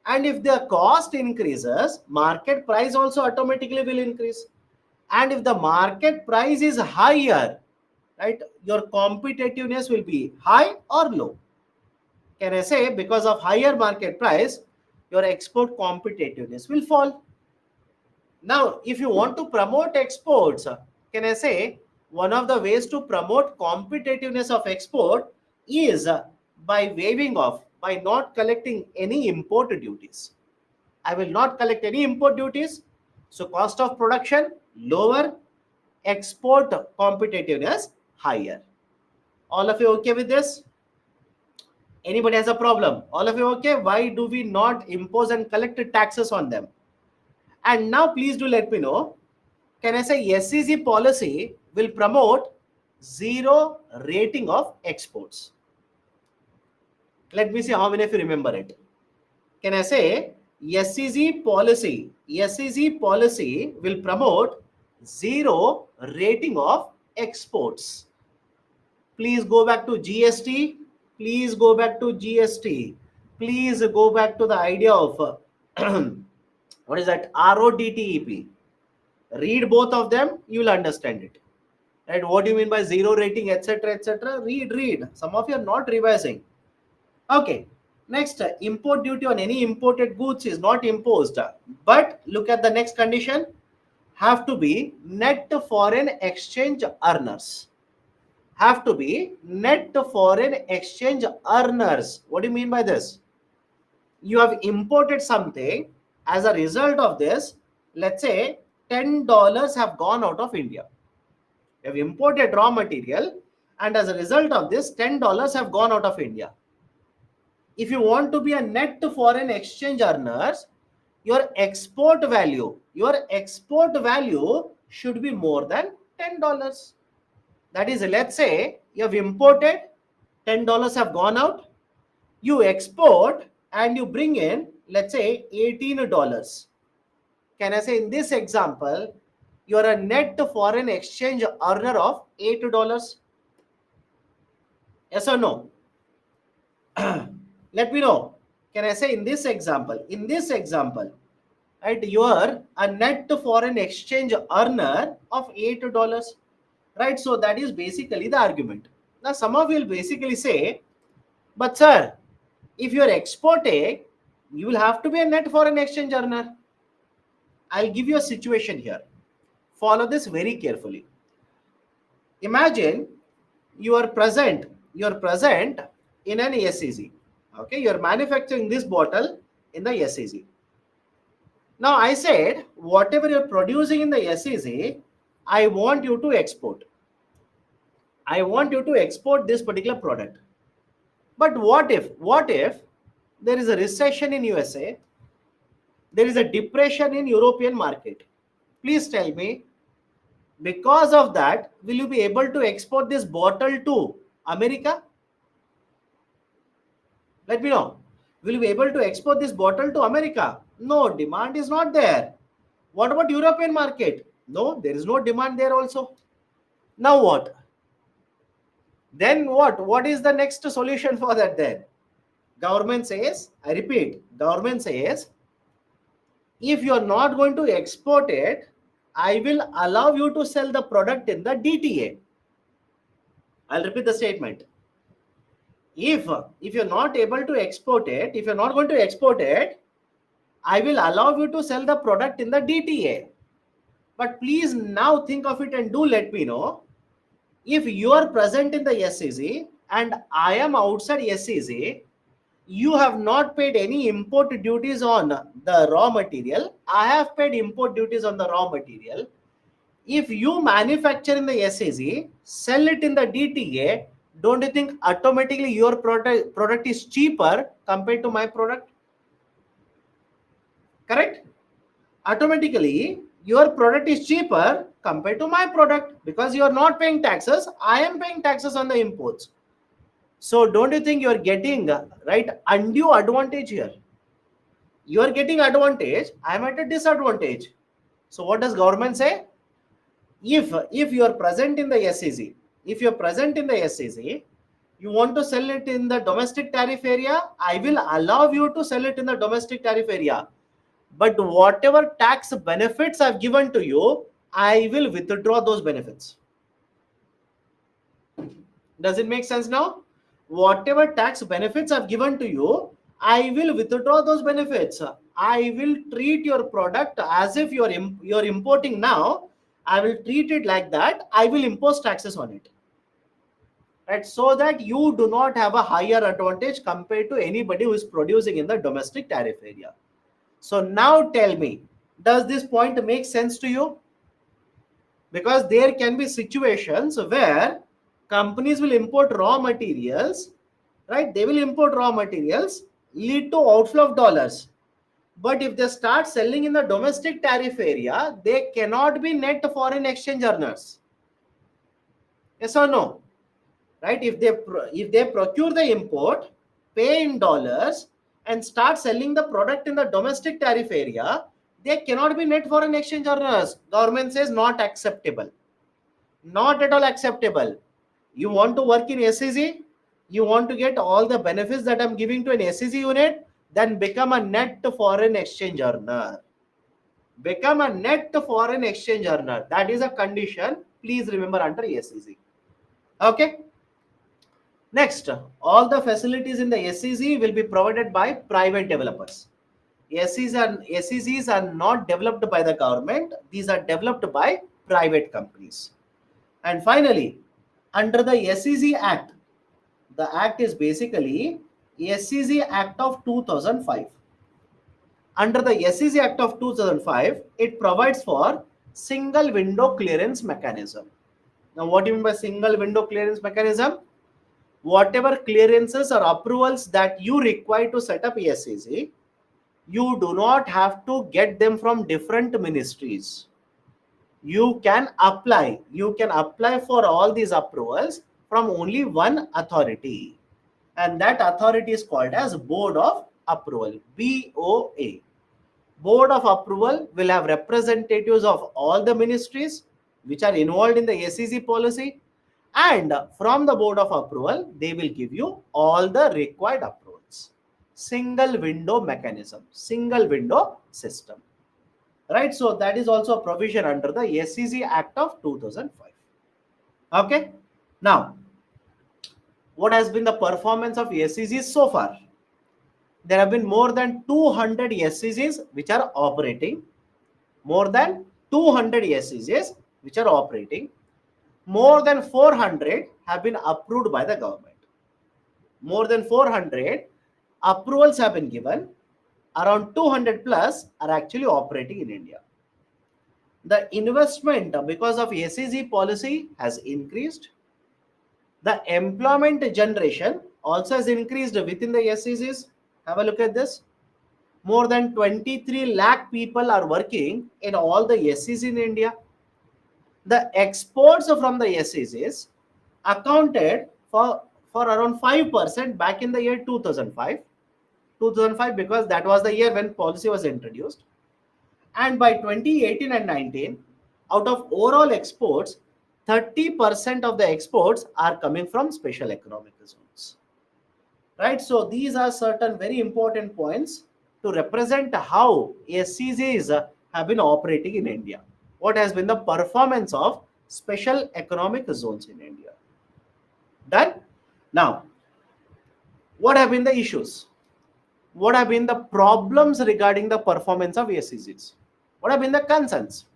[SPEAKER 1] And if the cost increases, market price also automatically will increase. And if the market price is higher, right? Your competitiveness will be high or low. Can I say because of higher market price, your export competitiveness will fall? Now, if you want to promote exports, can I say one of the ways to promote competitiveness of export is by waiving off, by not collecting any import duties. I will not collect any import duties. So cost of production lower, export competitiveness higher. All of you okay with this? Anybody has a problem? All of you okay? Why do we not impose and collect taxes on them? And now please do let me know. Can I say SEC policy will promote zero rating of exports? Let me see how many of you remember it. Can I say SEC policy? SEC policy will promote zero rating of exports. Please go back to GST. Please go back to GST. Please go back to the idea of what is that? ROTTEP. Read both of them, you will understand it. Right? What do you mean by zero rating, etc., etc.? Read. Some of you are not revising. Okay. Next, import duty on any imported goods is not imposed. But look at the next condition. Have to be net foreign exchange earners. Have to be net foreign exchange earners. What do you mean by this? You have imported something. As a result of this, let's say $10 have gone out of India. You have imported raw material, and as a result of this, $10 have gone out of India. If you want to be a net foreign exchange earners, your export value should be more than $10. That is, let's say you have imported, $10 have gone out, you export and you bring in, let's say $18. Can I say in this example, you are a net foreign exchange earner of $8? Yes or no? Let me know. Can I say in this example, right, you are a net foreign exchange earner of $8, right? So that is basically the argument. Now some of you will basically say, but sir, if you are exporting, you will have to be a net foreign exchange earner. I'll give you a situation here. Follow this very carefully. Imagine you are present in an SEZ. Okay, you are manufacturing this bottle in the SEZ. Now I said, whatever you're producing in the SEZ, I want you to export. I want you to export this particular product. But what if there is a recession in USA? There is a depression in European market. Please tell me, because of that, will you be able to export this bottle to America? Let me know. Will you be able to export this bottle to America? No, demand is not there. What about European market? No, there is no demand there also. Now what? Then what? What is the next solution for that then? Government says, I repeat, government says, if you are not going to export it, I will allow you to sell the product in the DTA. I'll repeat the statement. If you're not able to export it, if you're not going to export it, I will allow you to sell the product in the DTA. But please now think of it and do let me know. If you are present in the SEZ and I am outside SEZ, you have not paid any import duties on the raw material. I have paid import duties on the raw material. If you manufacture in the SEZ, sell it in the DTA, don't you think automatically your product is cheaper compared to my product? Correct? Automatically your product is cheaper compared to my product because you are not paying taxes. I am paying taxes on the imports. So don't you think you are getting right undue advantage here? You are getting advantage. I am at a disadvantage. So what does government say? If you are present in the SEZ, if you are present in the SEZ, you want to sell it in the domestic tariff area, I will allow you to sell it in the domestic tariff area. But whatever tax benefits I've given to you, I will withdraw those benefits. Does it make sense now? Whatever tax benefits I've given to you, I will withdraw those benefits. I will treat your product as if you're importing now. I will treat it like that. I will impose taxes on it. Right? So that you do not have a higher advantage compared to anybody who is producing in the domestic tariff area. So now tell me, does this point make sense to you? Because there can be situations where companies will import raw materials, right? They will import raw materials, lead to outflow of dollars. But if they start selling in the domestic tariff area, they cannot be net foreign exchange earners. Yes or no? Right? If they procure the import, pay in dollars, and start selling the product in the domestic tariff area, they cannot be net foreign exchange earners. Government says not acceptable. Not at all acceptable. You want to work in SEZ, you want to get all the benefits that I'm giving to an SEZ unit, then become a net foreign exchange earner. Become a net foreign exchange earner. That is a condition. Please remember under SEZ. Okay. Next, all the facilities in the SEZ will be provided by private developers. SEZs are not developed by the government. These are developed by private companies. And finally, under the SEZ Act, the act is basically SEZ Act of 2005. Under the SEZ Act of 2005, it provides for single window clearance mechanism. Now, what do you mean by single window clearance mechanism? Whatever clearances or approvals that you require to set up SEZ, you do not have to get them from different ministries. You can apply for all these approvals from only one authority, and that authority is called as Board of Approval, BOA. Board of Approval will have representatives of all the ministries which are involved in the SEZ policy, and from the Board of Approval they will give you all the required approvals. Single window mechanism, single window system. Right? So that is also a provision under the SEZ Act of 2005. Okay. Now, what has been the performance of SEZs so far? There have been more than 200 SEZs which are operating. More than 200 SEZs which are operating. More than 400 have been approved by the government. More than 400 approvals have been given. Around 200 plus are actually operating in India. The investment because of SEZ policy has increased. The employment generation also has increased within the SEZs. Have a look at this. More than 23 lakh people are working in all the SEZs in India. The exports from the SEZs accounted for around 5% back in the year 2005. 2005 because that was the year when policy was introduced. And by 2018 and 19, out of overall exports, 30% of the exports are coming from special economic zones. Right? So these are certain very important points to represent how SEZs have been operating in India. What has been the performance of special economic zones in India? Done? Now, what have been the issues? What have been the problems regarding the performance of SEZs? What have been the concerns?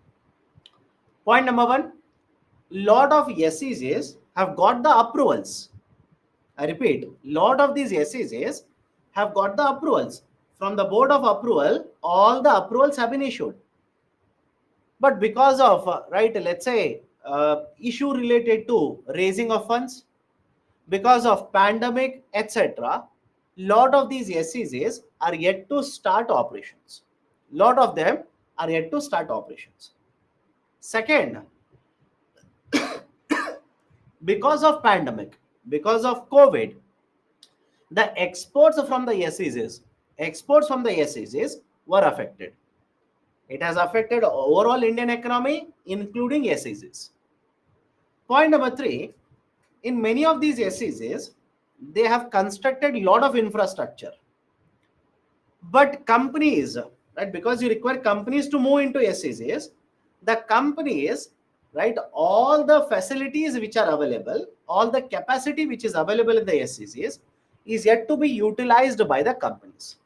[SPEAKER 1] Point number one, lot of SEZs have got the approvals. I repeat, lot of these SEZs have got the approvals. From the Board of Approval, all the approvals have been issued. But because of, let's say, issue related to raising of funds, because of pandemic, etc., lot of these SEZs are yet to start operations. Lot of them are yet to start operations. Second, because of pandemic, because of COVID, the exports from the SEZs were affected. It has affected overall Indian economy, including SEZs. Point number three, in many of these SEZs, they have constructed a lot of infrastructure. But companies, right, because you require companies to move into SEZs, the companies, right? All the facilities which are available, all the capacity which is available in the SEZs is yet to be utilized by the companies.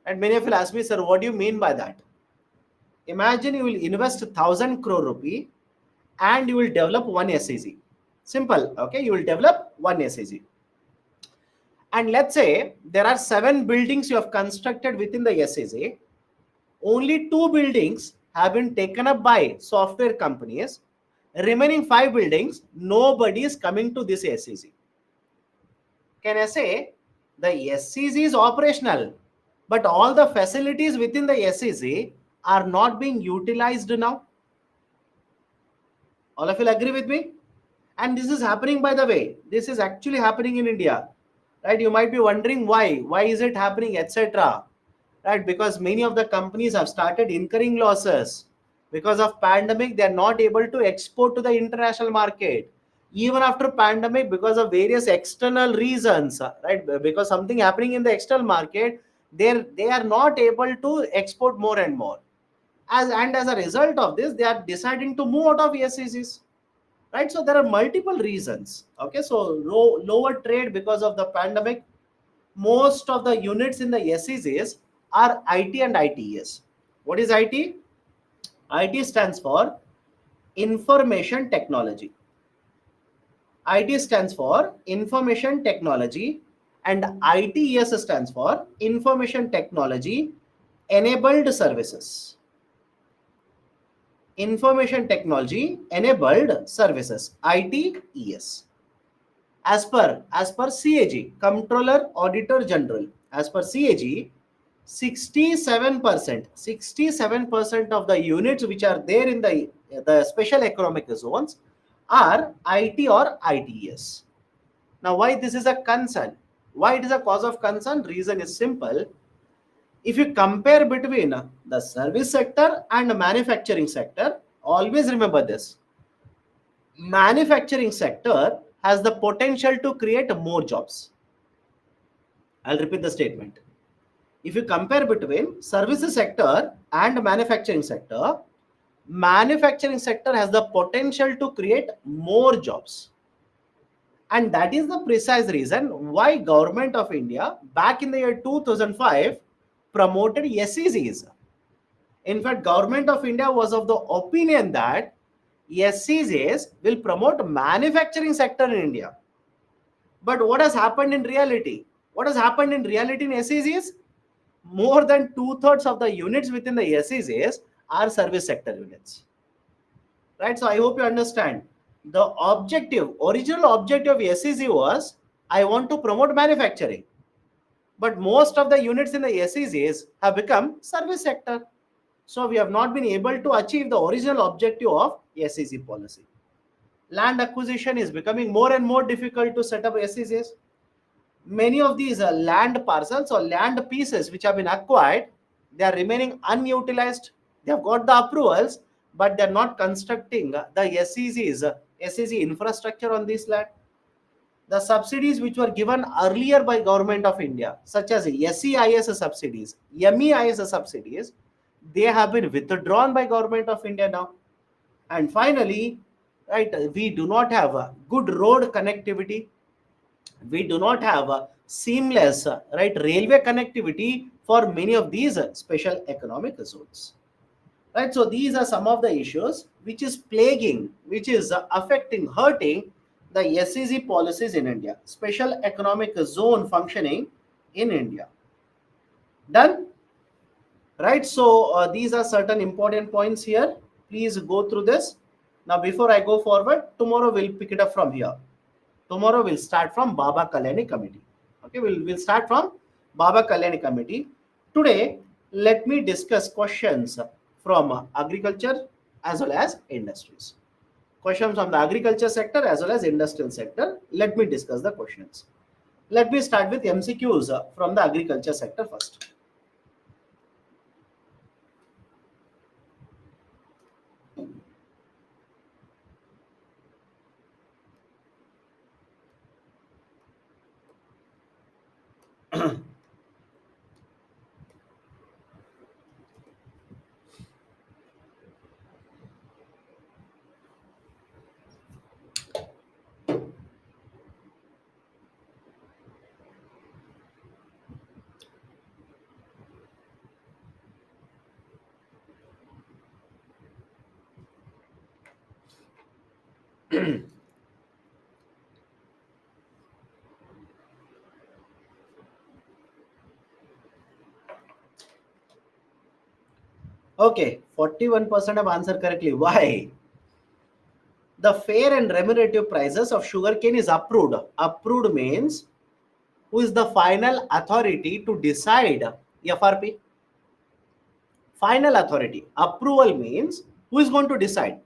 [SPEAKER 1] And many of you ask me, sir, what do you mean by that? Imagine you will invest 1,000 crore rupee and you will develop one SEZ. Simple, okay? You will develop one SEZ. And let's say there are 7 buildings you have constructed within the SEZ. Only 2 buildings have been taken up by software companies. Remaining 5 buildings, nobody is coming to this SEZ. Can I say the SEZ is operational, but all the facilities within the SEZ are not being utilized now? All of you agree with me? And this is happening, by the way. This is actually happening in India, right? You might be wondering why. Why is it happening, etc. Right? Because many of the companies have started incurring losses because of pandemic. They are not able to export to the international market. Even after pandemic, because of various external reasons, right? Because something happening in the external market, they are not able to export more and more. As a result of this, they are deciding to move out of SECs, right? So there are multiple reasons. Okay, so lower trade because of the pandemic. Most of the units in the SECs are IT and ITES. What is IT? IT stands for information technology. IT stands for information technology, and ITES stands for information technology enabled services. Information technology enabled services, ITES. As per CAG, Comptroller Auditor General, as per CAG, 67% of the units which are there in the special economic zones are IT or ITES. Now, why this is a concern? Why it is a cause of concern? Reason is simple. If you compare between the service sector and the manufacturing sector, always remember this. Manufacturing sector has the potential to create more jobs. I'll repeat the statement. If you compare between services sector and manufacturing sector has the potential to create more jobs. And that is the precise reason why government of India back in the year 2005 promoted SEZs. In fact, government of India was of the opinion that SEZs will promote manufacturing sector in India. But what has happened in reality? What has happened in reality in SEZs? More than two-thirds of the units within the SEZs are service sector units. Right? So I hope you understand. The original objective of SEZ was, I want to promote manufacturing. But most of the units in the SEZs have become service sector. So we have not been able to achieve the original objective of SEZ policy. Land acquisition is becoming more and more difficult to set up SEZs. Many of these land parcels or land pieces which have been acquired, they are remaining unutilized. They have got the approvals, but they are not constructing the SEZ infrastructure on this land. The subsidies which were given earlier by government of India, such as SEIS subsidies, MEIS subsidies, they have been withdrawn by government of India now. And finally, right, we do not have a good road connectivity. We do not have a seamless, right, railway connectivity for many of these special economic zones. Right, so these are some of the issues which is plaguing, which is affecting, hurting the SEZ policies in India, special economic zone functioning in India. Done? Right, so these are certain important points here. Please go through this. Now, before I go forward, tomorrow we'll pick it up from here. Tomorrow we'll start from Baba Kalyani Committee. Okay, we'll start from Baba Kalyani Committee. Today, let me discuss questions from agriculture as well as industries. Questions from the agriculture sector as well as industrial sector. Let me discuss the questions. Let me start with MCQs from the agriculture sector first. Okay, 41% have answered correctly. Why? The fair and remunerative prices of sugarcane is approved. Approved means who is the final authority to decide FRP? Final authority. Approval means who is going to decide?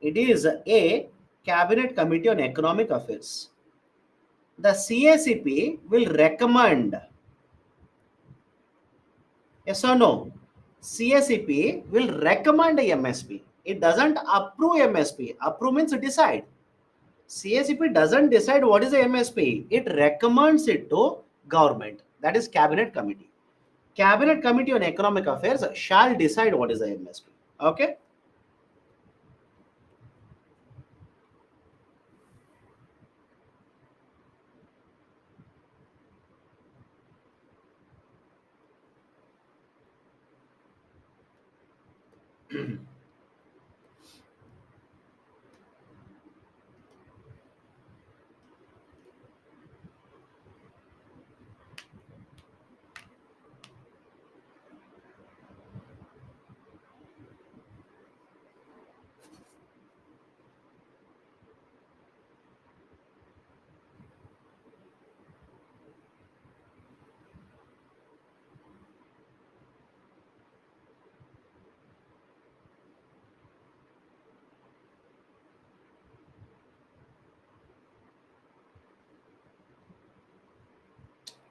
[SPEAKER 1] It is a Cabinet Committee on Economic Affairs. The CACP will recommend. Yes or no? CACP will recommend a MSP. It doesn't approve MSP. Approve means decide. CACP doesn't decide what is a MSP. It recommends it to government. That is Cabinet Committee. Cabinet Committee on Economic Affairs shall decide what is a MSP. Okay.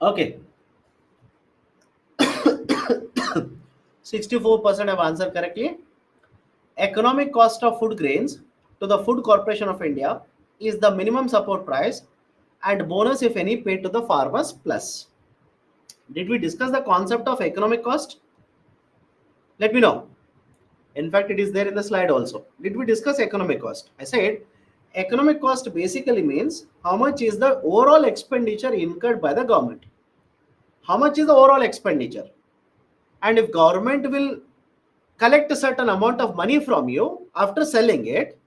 [SPEAKER 1] Okay. 64% have answered correctly. Economic cost of food grains to the Food Corporation of India is the minimum support price and bonus, if any, paid to the farmers plus. Did we discuss the concept of economic cost? Let me know. In fact, it is there in the slide also. Did we discuss economic cost? I said economic cost basically means how much is the overall expenditure incurred by the government. How much is the overall expenditure? And if government will collect a certain amount of money from you after selling it,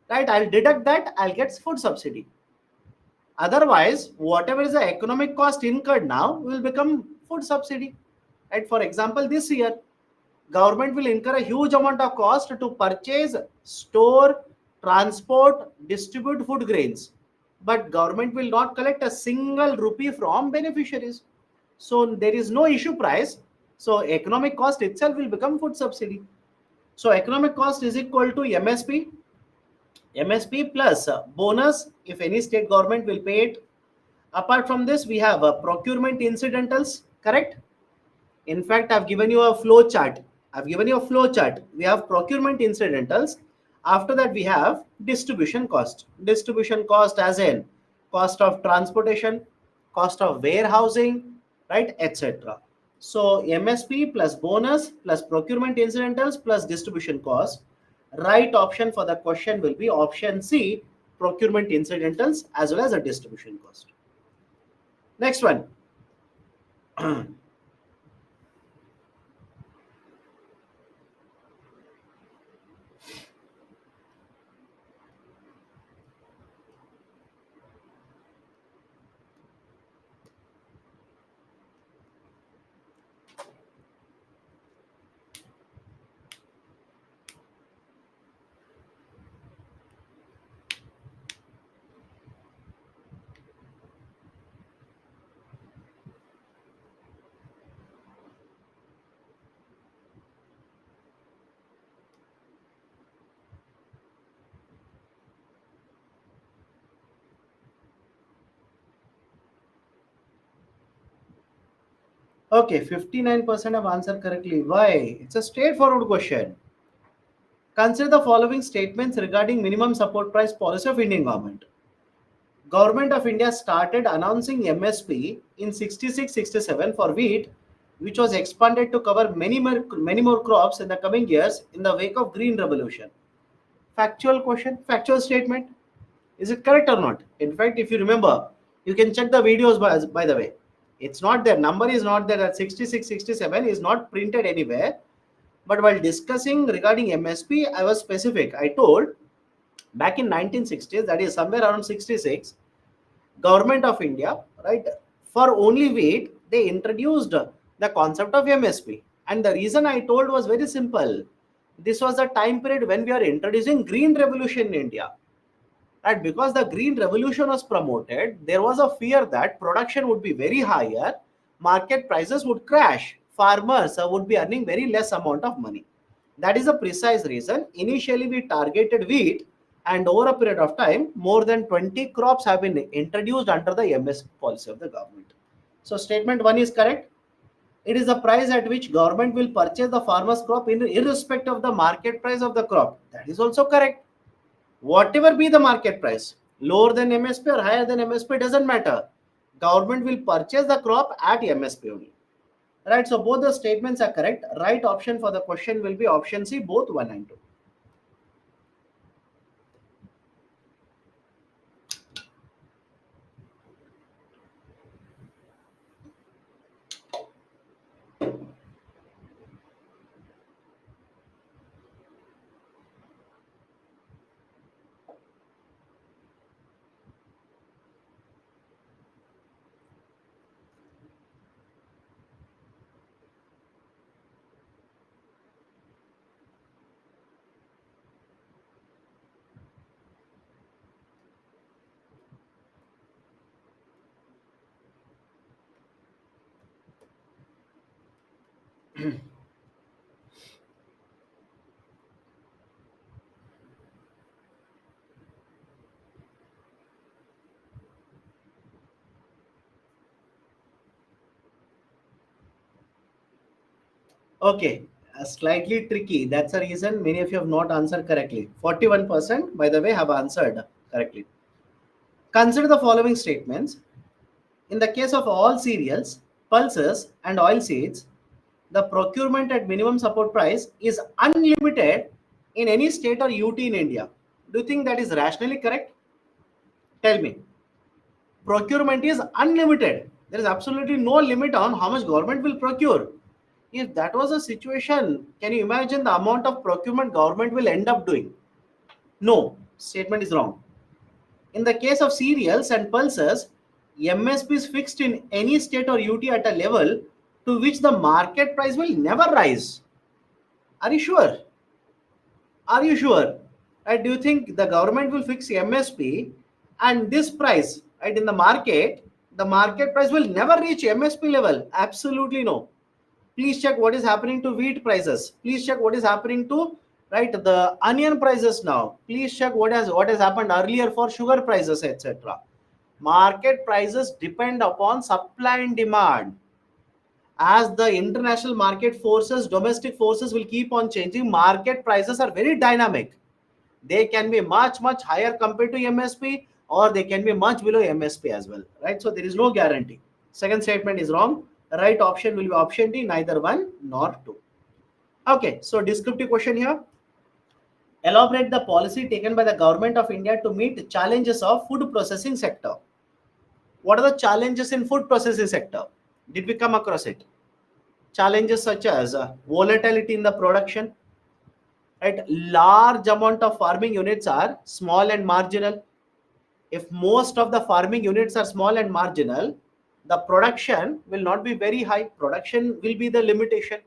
[SPEAKER 1] right, I'll deduct that, I'll get food subsidy. Otherwise, whatever is the economic cost incurred now will become food subsidy. Right? For example, this year, government will incur a huge amount of cost to purchase, store, transport, distribute food grains. But government will not collect a single rupee from beneficiaries. So there is no issue price. So economic cost itself will become food subsidy. So economic cost is equal to MSP plus bonus if any state government will pay it. Apart from this, we have procurement incidentals, correct? In fact, I've given you a flow chart. We have procurement incidentals. After that, we have distribution cost. Distribution cost as in cost of transportation, cost of warehousing, right, etc. So MSP plus bonus plus procurement incidentals plus distribution cost. Right option for the question will be option C, procurement incidentals as well as a distribution cost. Next one. Okay, 59% have answered correctly. Why? It's a straightforward question. Consider the following statements regarding minimum support price policy of Indian government. Government of India started announcing MSP in 66-67 for wheat, which was expanded to cover many more crops in the coming years in the wake of Green Revolution. Factual question, factual statement. Is it correct or not? In fact, if you remember, you can check the videos by the way. It's not there. Number is not there at 66-67 is not printed anywhere. But while discussing regarding MSP, I was specific. I told Back in 1960s, that is somewhere around 66, government of India, right, for only wheat, they introduced the concept of MSP. And the reason I told was very simple. This was the time period when we are introducing green revolution in India. Right, because the green revolution was promoted, there was a fear that production would be very higher, market prices would crash, farmers would be earning very less amount of money. That is the precise reason. Initially, we targeted wheat, and over a period of time, more than 20 crops have been introduced under the MS policy of the government. So, statement one is correct. It is the price at which government will purchase the farmer's crop in irrespective of the market price of the crop. That is also correct. Whatever be the market price, lower than MSP or higher than MSP, doesn't matter. Government will purchase the crop at MSP only. Right, so both the statements are correct. Right option for the question will be option C, both 1 and 2. Okay, slightly tricky. That's the reason many of you have not answered correctly. 41%, by the way, have answered correctly. Consider the following statements. In the case of all cereals, pulses, and oil seeds, the procurement at minimum support price is unlimited in any state or UT in India. Do you think that is rationally correct? Tell me. Procurement is unlimited. There is absolutely no limit on how much government will procure. If that was a situation, can you imagine the amount of procurement government will end up doing? No, statement is wrong. In the case of cereals and pulses, MSP is fixed in any state or UT at a level to which the market price will never rise. Are you sure? Are you sure? Right? Do you think the government will fix MSP and this price, right, in the market price will never reach MSP level? Absolutely no. Please check what is happening to wheat prices. Please check what is happening to, right, the onion prices now. Please check what has happened earlier for sugar prices, etc. Market prices depend upon supply and demand. As the international market forces, domestic forces will keep on changing. Market prices are very dynamic. They can be much higher compared to MSP, or they can be much below MSP as well, right? So there is no guarantee. Second statement is wrong. Right option will be option D, neither one nor two. Okay, so descriptive question here. Elaborate the policy taken by the government of India to meet challenges of food processing sector. What are the challenges in food processing sector? Did we come across it? Challenges such as volatility in the production, right? Large amount of farming units are small and marginal. If most of the farming units are small and marginal, the production will not be very high. Production will be the limitation.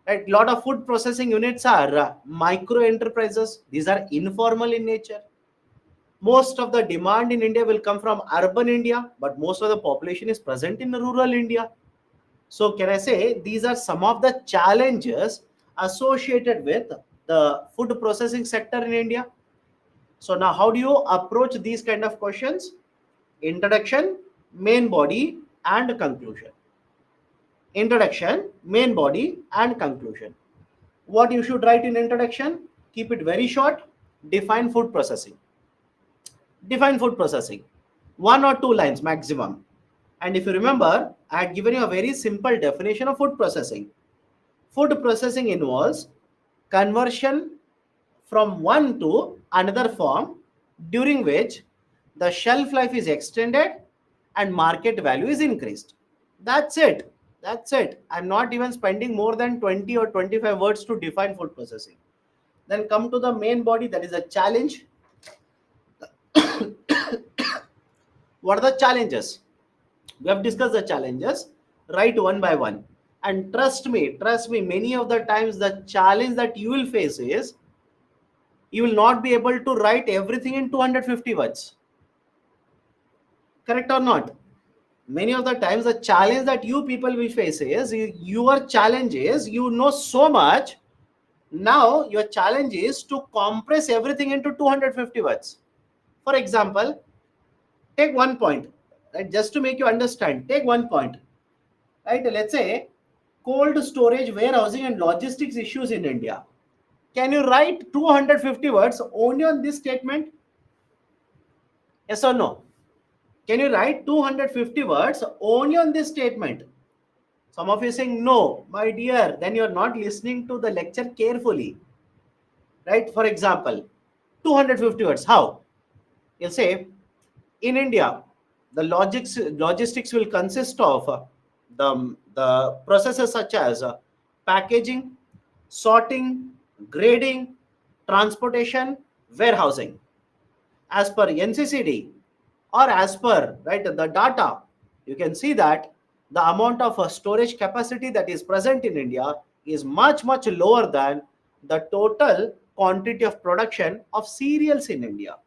[SPEAKER 1] Right? Lot of food processing units are micro enterprises. These are informal in nature. Most of the demand in India will come from urban India, but most of the population is present in rural India. So can I say these are some of the challenges associated with the food processing sector in India? So now how do you approach these kind of questions? Introduction, main body, and conclusion. Introduction, main body, and conclusion. What you should write in introduction? Keep it very short. Define food processing. Define food processing. One or two lines maximum. And if you remember, I had given you a very simple definition of food processing. Food processing involves conversion from one to another form, during which the shelf life is extended and market value is increased. That's it. That's it. I'm not even spending more than 20 or 25 words to define food processing. Then come to the main body, that is a challenge. What are the challenges? We have discussed the challenges, right, one by one. And trust me, many of the times the challenge that you will face is you will not be able to write everything in 250 words. Correct or not? Many of the times the challenge that you people will face is your challenge is you know so much. Now your challenge is to compress everything into 250 words. For example, take one point, right? Just to make you understand, take one point, right? Let's say cold storage, warehousing, and logistics issues in India. Can you write 250 words only on this statement? Yes or no? Can you write 250 words only on this statement? Some of you saying no, my dear, then you're not listening to the lecture carefully, right? For example, 250 words. How? You'll say in India, the logistics will consist of the processes such as packaging, sorting, grading, transportation, warehousing. As per NCCD or as per right the data, you can see that the amount of storage capacity that is present in India is much lower than the total quantity of production of cereals in India.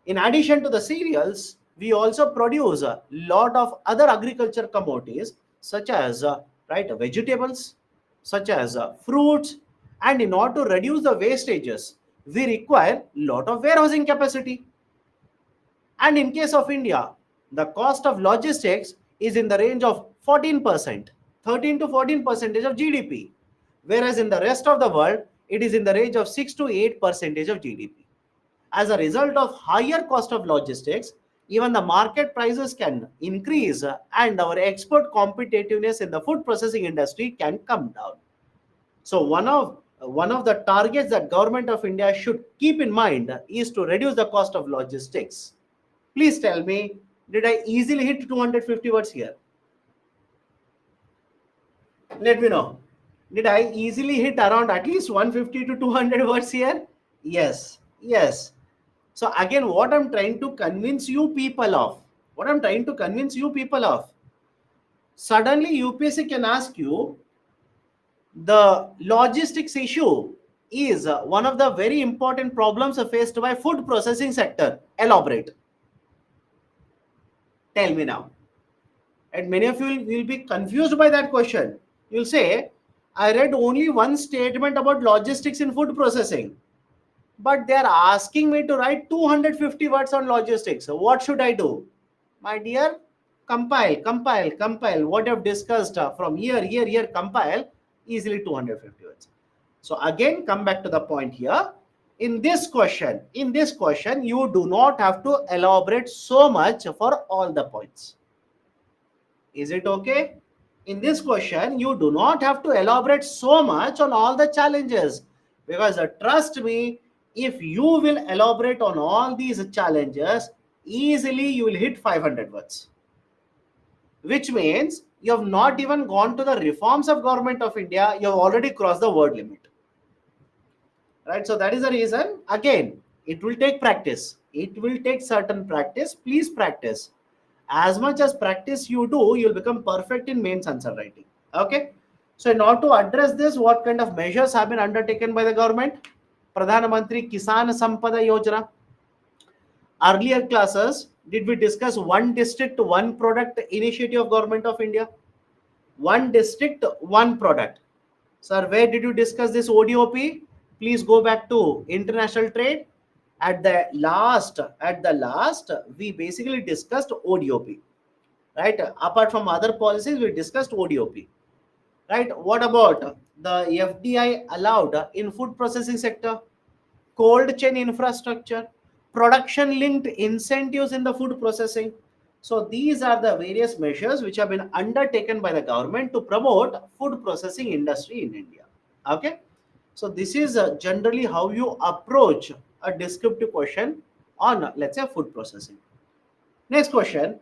[SPEAKER 1] In addition to the cereals, we also produce a lot of other agriculture commodities such as right vegetables, such as fruits, and in order to reduce the wastages, we require lot of warehousing capacity. And in case of India, the cost of logistics is in the range of 14%, 13 to 14% of GDP, whereas in the rest of the world, it is in the range of 6 to 8% of GDP. As a result of higher cost of logistics, even the market prices can increase and our export competitiveness in the food processing industry can come down. So one of the targets that government of India should keep in mind is to reduce the cost of logistics. Please tell me, did I easily hit 250 words here? Let me know. Did I easily hit around at least 150 to 200 words here? Yes, yes. So again, what I'm trying to convince you people of, what I'm trying to convince you people of, suddenly UPSC can ask you the logistics issue is one of the very important problems faced by food processing sector. Elaborate. Tell me now. And many of you will be confused by that question. You'll say, I read only one statement about logistics in food processing, but they are asking me to write 250 words on logistics. So what should I do? My dear, compile. What I've discussed from here, compile easily 250 words. So again, come back to the point here. In this question, you do not have to elaborate so much for all the points. Is it okay? In this question, you do not have to elaborate so much on all the challenges because trust me, if you will elaborate on all these challenges, easily you will hit 500 words, which means you have not even gone to the reforms of government of India. You have already crossed the word limit, right? So that is the reason. Again, it will take practice. It will take certain practice. Please practice. As much as practice you do, you'll become perfect in mains answer writing. Okay. So in order to address this, what kind of measures have been undertaken by the government? Pradhan Mantri Kisan Sampada Yojana. Earlier classes, did we discuss one district, one product initiative of government of India? One district, one product. Sir, where did you discuss this ODOP? Please go back to international trade. At the last, we basically discussed ODOP, right? Apart from other policies, we discussed ODOP, right? What about the FDI allowed in food processing sector, cold chain infrastructure, production linked incentives in the food processing? So these are the various measures which have been undertaken by the government to promote food processing industry in India. Okay. So this is generally how you approach a descriptive question on, let's say, food processing. Next question.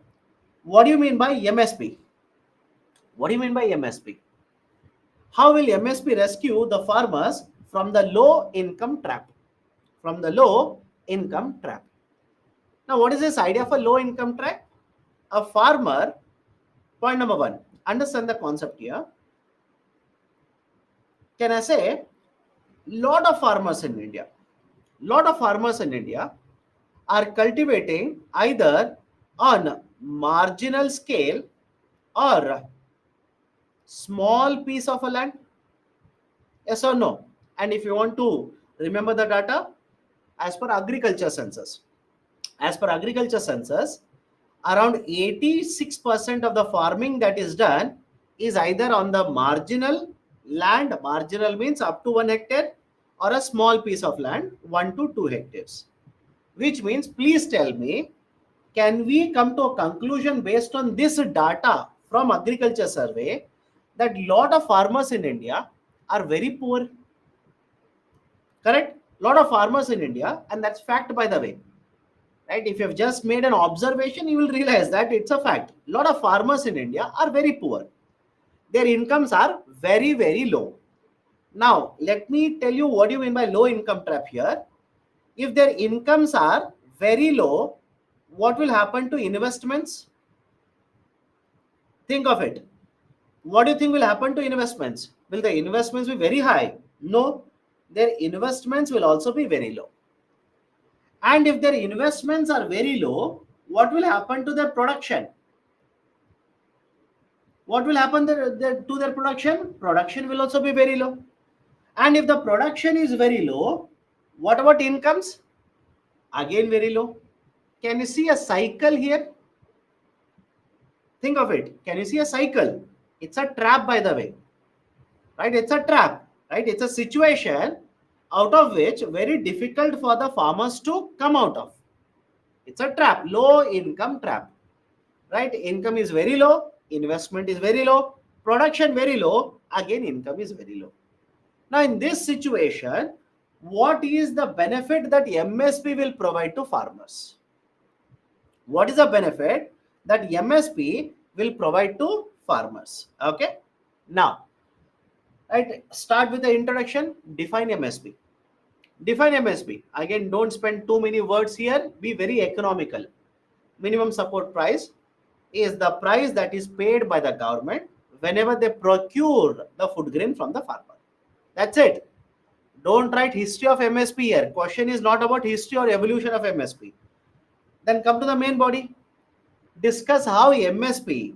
[SPEAKER 1] What do you mean by MSP? What do you mean by MSP? How will MSP rescue the farmers from the low income trap? From the low income trap. Now, what is this idea of a low income trap? A farmer, point number one, understand the concept here. Can I say, lot of farmers in India, are cultivating either on marginal scale or small piece of a land. Yes or no? And if you want to remember the data, as per agriculture census, around 86% of the farming that is done is either on the marginal land. Marginal means up to 1 hectare, or a small piece of land, 1 to 2 hectares. Which means, please tell me, can we come to a conclusion based on this data from agriculture survey that lot of farmers in India are very poor? Correct? Lot of farmers in India, and that's fact, by the way. Right? If you have just made an observation, you will realize that it's a fact. Lot of farmers in India are very poor. Their incomes are very, very low. Now, let me tell you what you mean by low income trap here. If their incomes are very low, what will happen to investments? Think of it. What do you think will happen to investments? Will the investments be very high? No, their investments will also be very low. And if their investments are very low, what will happen to their production? What will happen to their production? Production will also be very low. And if the production is very low, what about incomes? Again, very low. Can you see a cycle here? Think of it. Can you see a cycle? It's a trap, by the way. Right? It's a trap. Right? It's a situation out of which very difficult for the farmers to come out of. It's a trap. Low income trap. Right? Income is very low. Investment is very low. Production very low. Again, income is very low. Now, in this situation, what is the benefit that MSP will provide to farmers? What is the benefit that MSP will provide to farmers? Okay. Now, right, start with the introduction. Define MSP. Define MSP. Again, don't spend too many words here. Be very economical. Minimum support price is the price that is paid by the government whenever they procure the food grain from the farmer. That's it. Don't write history of MSP here. Question is not about history or evolution of MSP. Then come to the main body. Discuss how MSP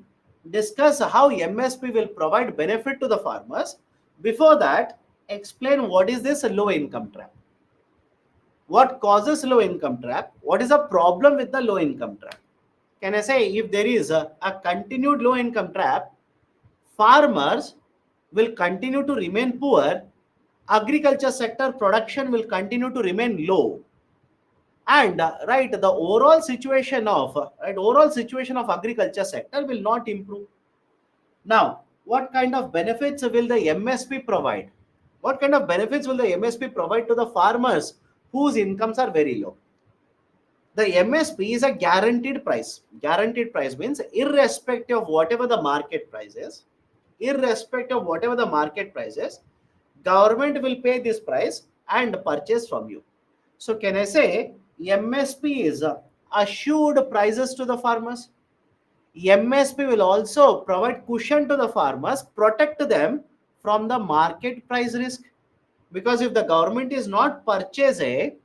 [SPEAKER 1] will provide benefit to the farmers. Before that, explain what is this low income trap. What causes low income trap? What is the problem with the low income trap? Can I say, if there is a continued low income trap, farmers will continue to remain poor, agriculture sector production will continue to remain low, and right, the overall situation of agriculture sector will not improve. Now, what kind of benefits will the MSP provide? What kind of benefits will the MSP provide to the farmers whose incomes are very low? The MSP is a guaranteed price. Guaranteed price means irrespective of whatever the market price is, government will pay this price and purchase from you. So can I say MSP is assured prices to the farmers? MSP will also provide cushion to the farmers, protect them from the market price risk. Because if the government is not purchasing,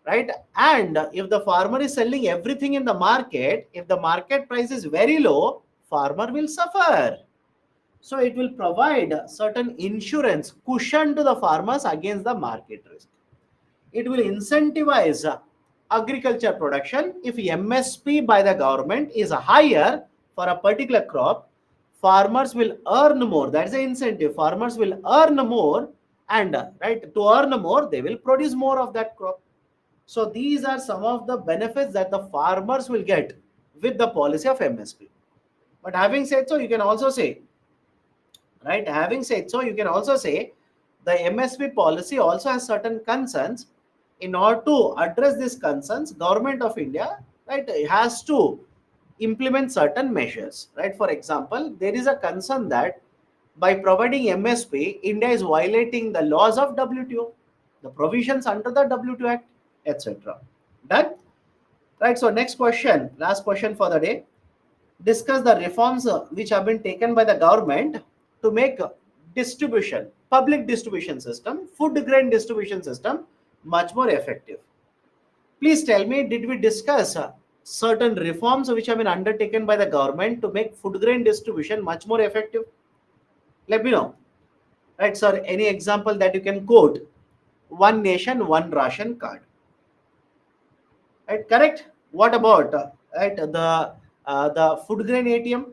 [SPEAKER 1] right, and if the farmer is selling everything in the market, if the market price is very low, farmer will suffer. So it will provide certain insurance cushion to the farmers against the market risk. It will incentivize agriculture production. If MSP by the government is higher for a particular crop, farmers will earn more. That's the incentive. Farmers will earn more, and right, to earn more, they will produce more of that crop. So these are some of the benefits that the farmers will get with the policy of MSP. But having said so, you can also say, right, the MSP policy also has certain concerns. In order to address these concerns, government of India, right, has to implement certain measures. Right, for example, there is a concern that by providing MSP, India is violating the laws of WTO, the provisions under the WTO Act, etc. Done. Right. So next question, last question for the day. Discuss the reforms which have been taken by the government to make distribution, public distribution system, food grain distribution system much more effective. Please tell me, did we discuss certain reforms which have been undertaken by the government to make food grain distribution much more effective? Let me know. Right, sir. Any example that you can quote? One nation, one ration card. Right, correct. What about right the food grain ATM?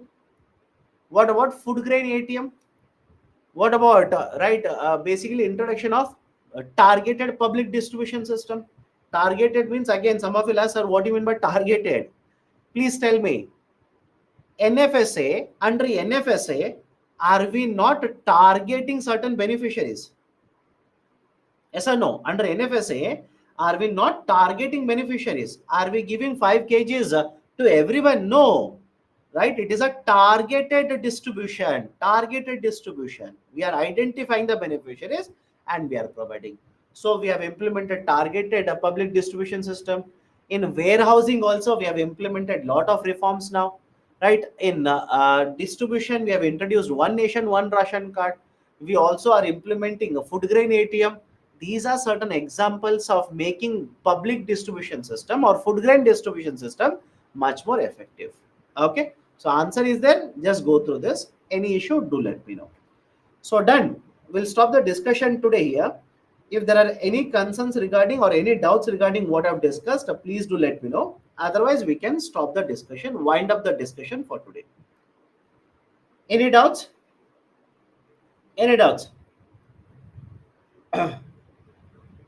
[SPEAKER 1] What about food grain ATM? What about right basically introduction of targeted public distribution system? Targeted means, again, some of you ask, sir, what do you mean by targeted? Please tell me. NFSA, under NFSA, are we not targeting certain beneficiaries? Yes or no? Under NFSA, are we not targeting beneficiaries? Are we giving 5 kgs to everyone? No. Right? It is a targeted distribution. Targeted distribution. We are identifying the beneficiaries and we are providing. So we have implemented targeted public distribution system. In warehousing also, we have implemented lot of reforms now. Right? In distribution, we have introduced one nation, one ration card. We also are implementing a food grain ATM. These are certain examples of making public distribution system or food grain distribution system much more effective. Okay, so answer is there. Just go through this. Any issue, do let me know. So done. We'll stop the discussion today here. If there are any concerns regarding or any doubts regarding what I've discussed, please do let me know. Otherwise, we can stop the discussion, wind up the discussion for today. Any doubts? Any doubts?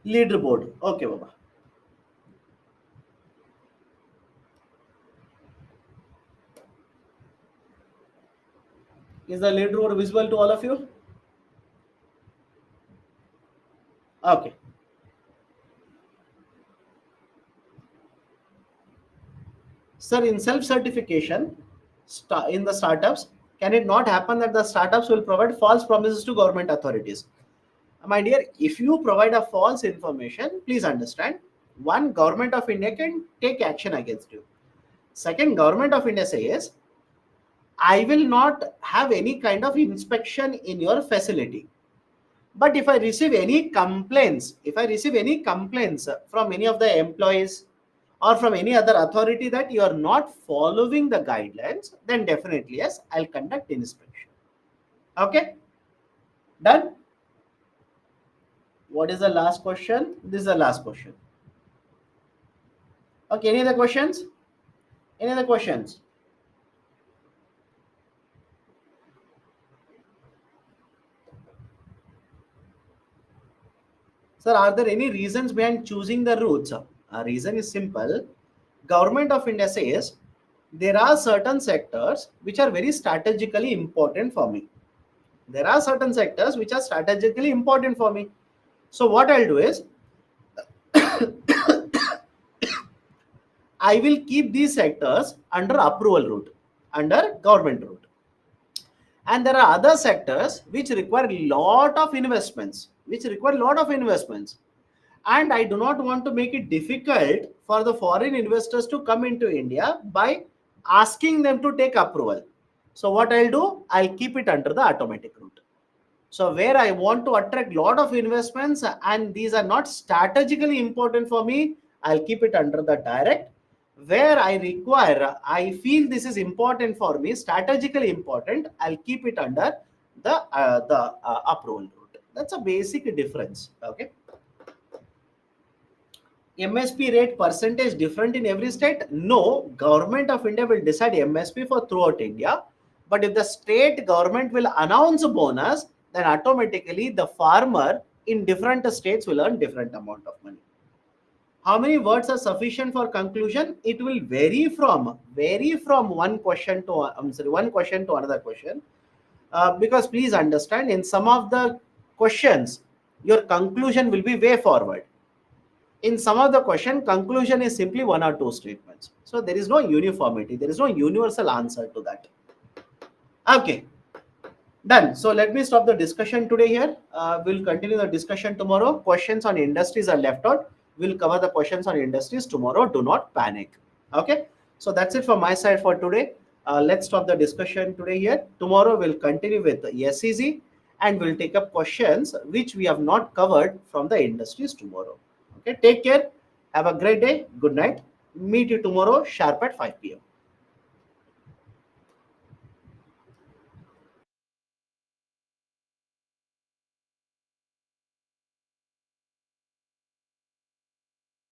[SPEAKER 1] Leaderboard. Okay, Baba. Is the leaderboard visible to all of you? Okay. Sir, in self-certification, in the startups, can it not happen that the startups will provide false promises to government authorities? My dear, if you provide a false information, please understand, one, government of India can take action against you. Second, government of India says, I will not have any kind of inspection in your facility. But if I receive any complaints, from any of the employees or from any other authority that you are not following the guidelines, then definitely yes, I'll conduct inspection. Okay, done. What is the last question? This is the last question. Okay, any other questions? Any other questions? Sir, are there any reasons behind choosing the routes? A reason is simple. Government of India says there are certain sectors which are very strategically important for me. There are certain sectors which are strategically important for me. So what I'll do is I will keep these sectors under approval route, under government route. And there are other sectors which require lot of investments, and I do not want to make it difficult for the foreign investors to come into India by asking them to take approval. So what I'll do, I'll keep it under the automatic route. So where I want to attract lot of investments and these are not strategically important for me, I'll keep it under the direct. Where I feel this is important for me, strategically important, I'll keep it under the approval route. That's a basic difference. Okay. MSP rate percentage different in every state? No, government of India will decide MSP for throughout India. But if the state government will announce a bonus, then automatically the farmer in different states will earn different amount of money. How many words are sufficient for conclusion? It will vary from one question to another question. Because please understand, in some of the questions, your conclusion will be way forward. In some of the question, conclusion is simply one or two statements. So there is no uniformity. There is no universal answer to that. Okay, done. So let me stop the discussion today here. We'll continue the discussion tomorrow. Questions on industries are left out. We'll cover the questions on industries tomorrow. Do not panic. Okay, so that's it from my side for today. Let's stop the discussion today here. Tomorrow we'll continue with the SEZ and we'll take up questions which we have not covered from the industries tomorrow. Okay, take care. Have a great day. Good night. Meet you tomorrow sharp at 5 p.m.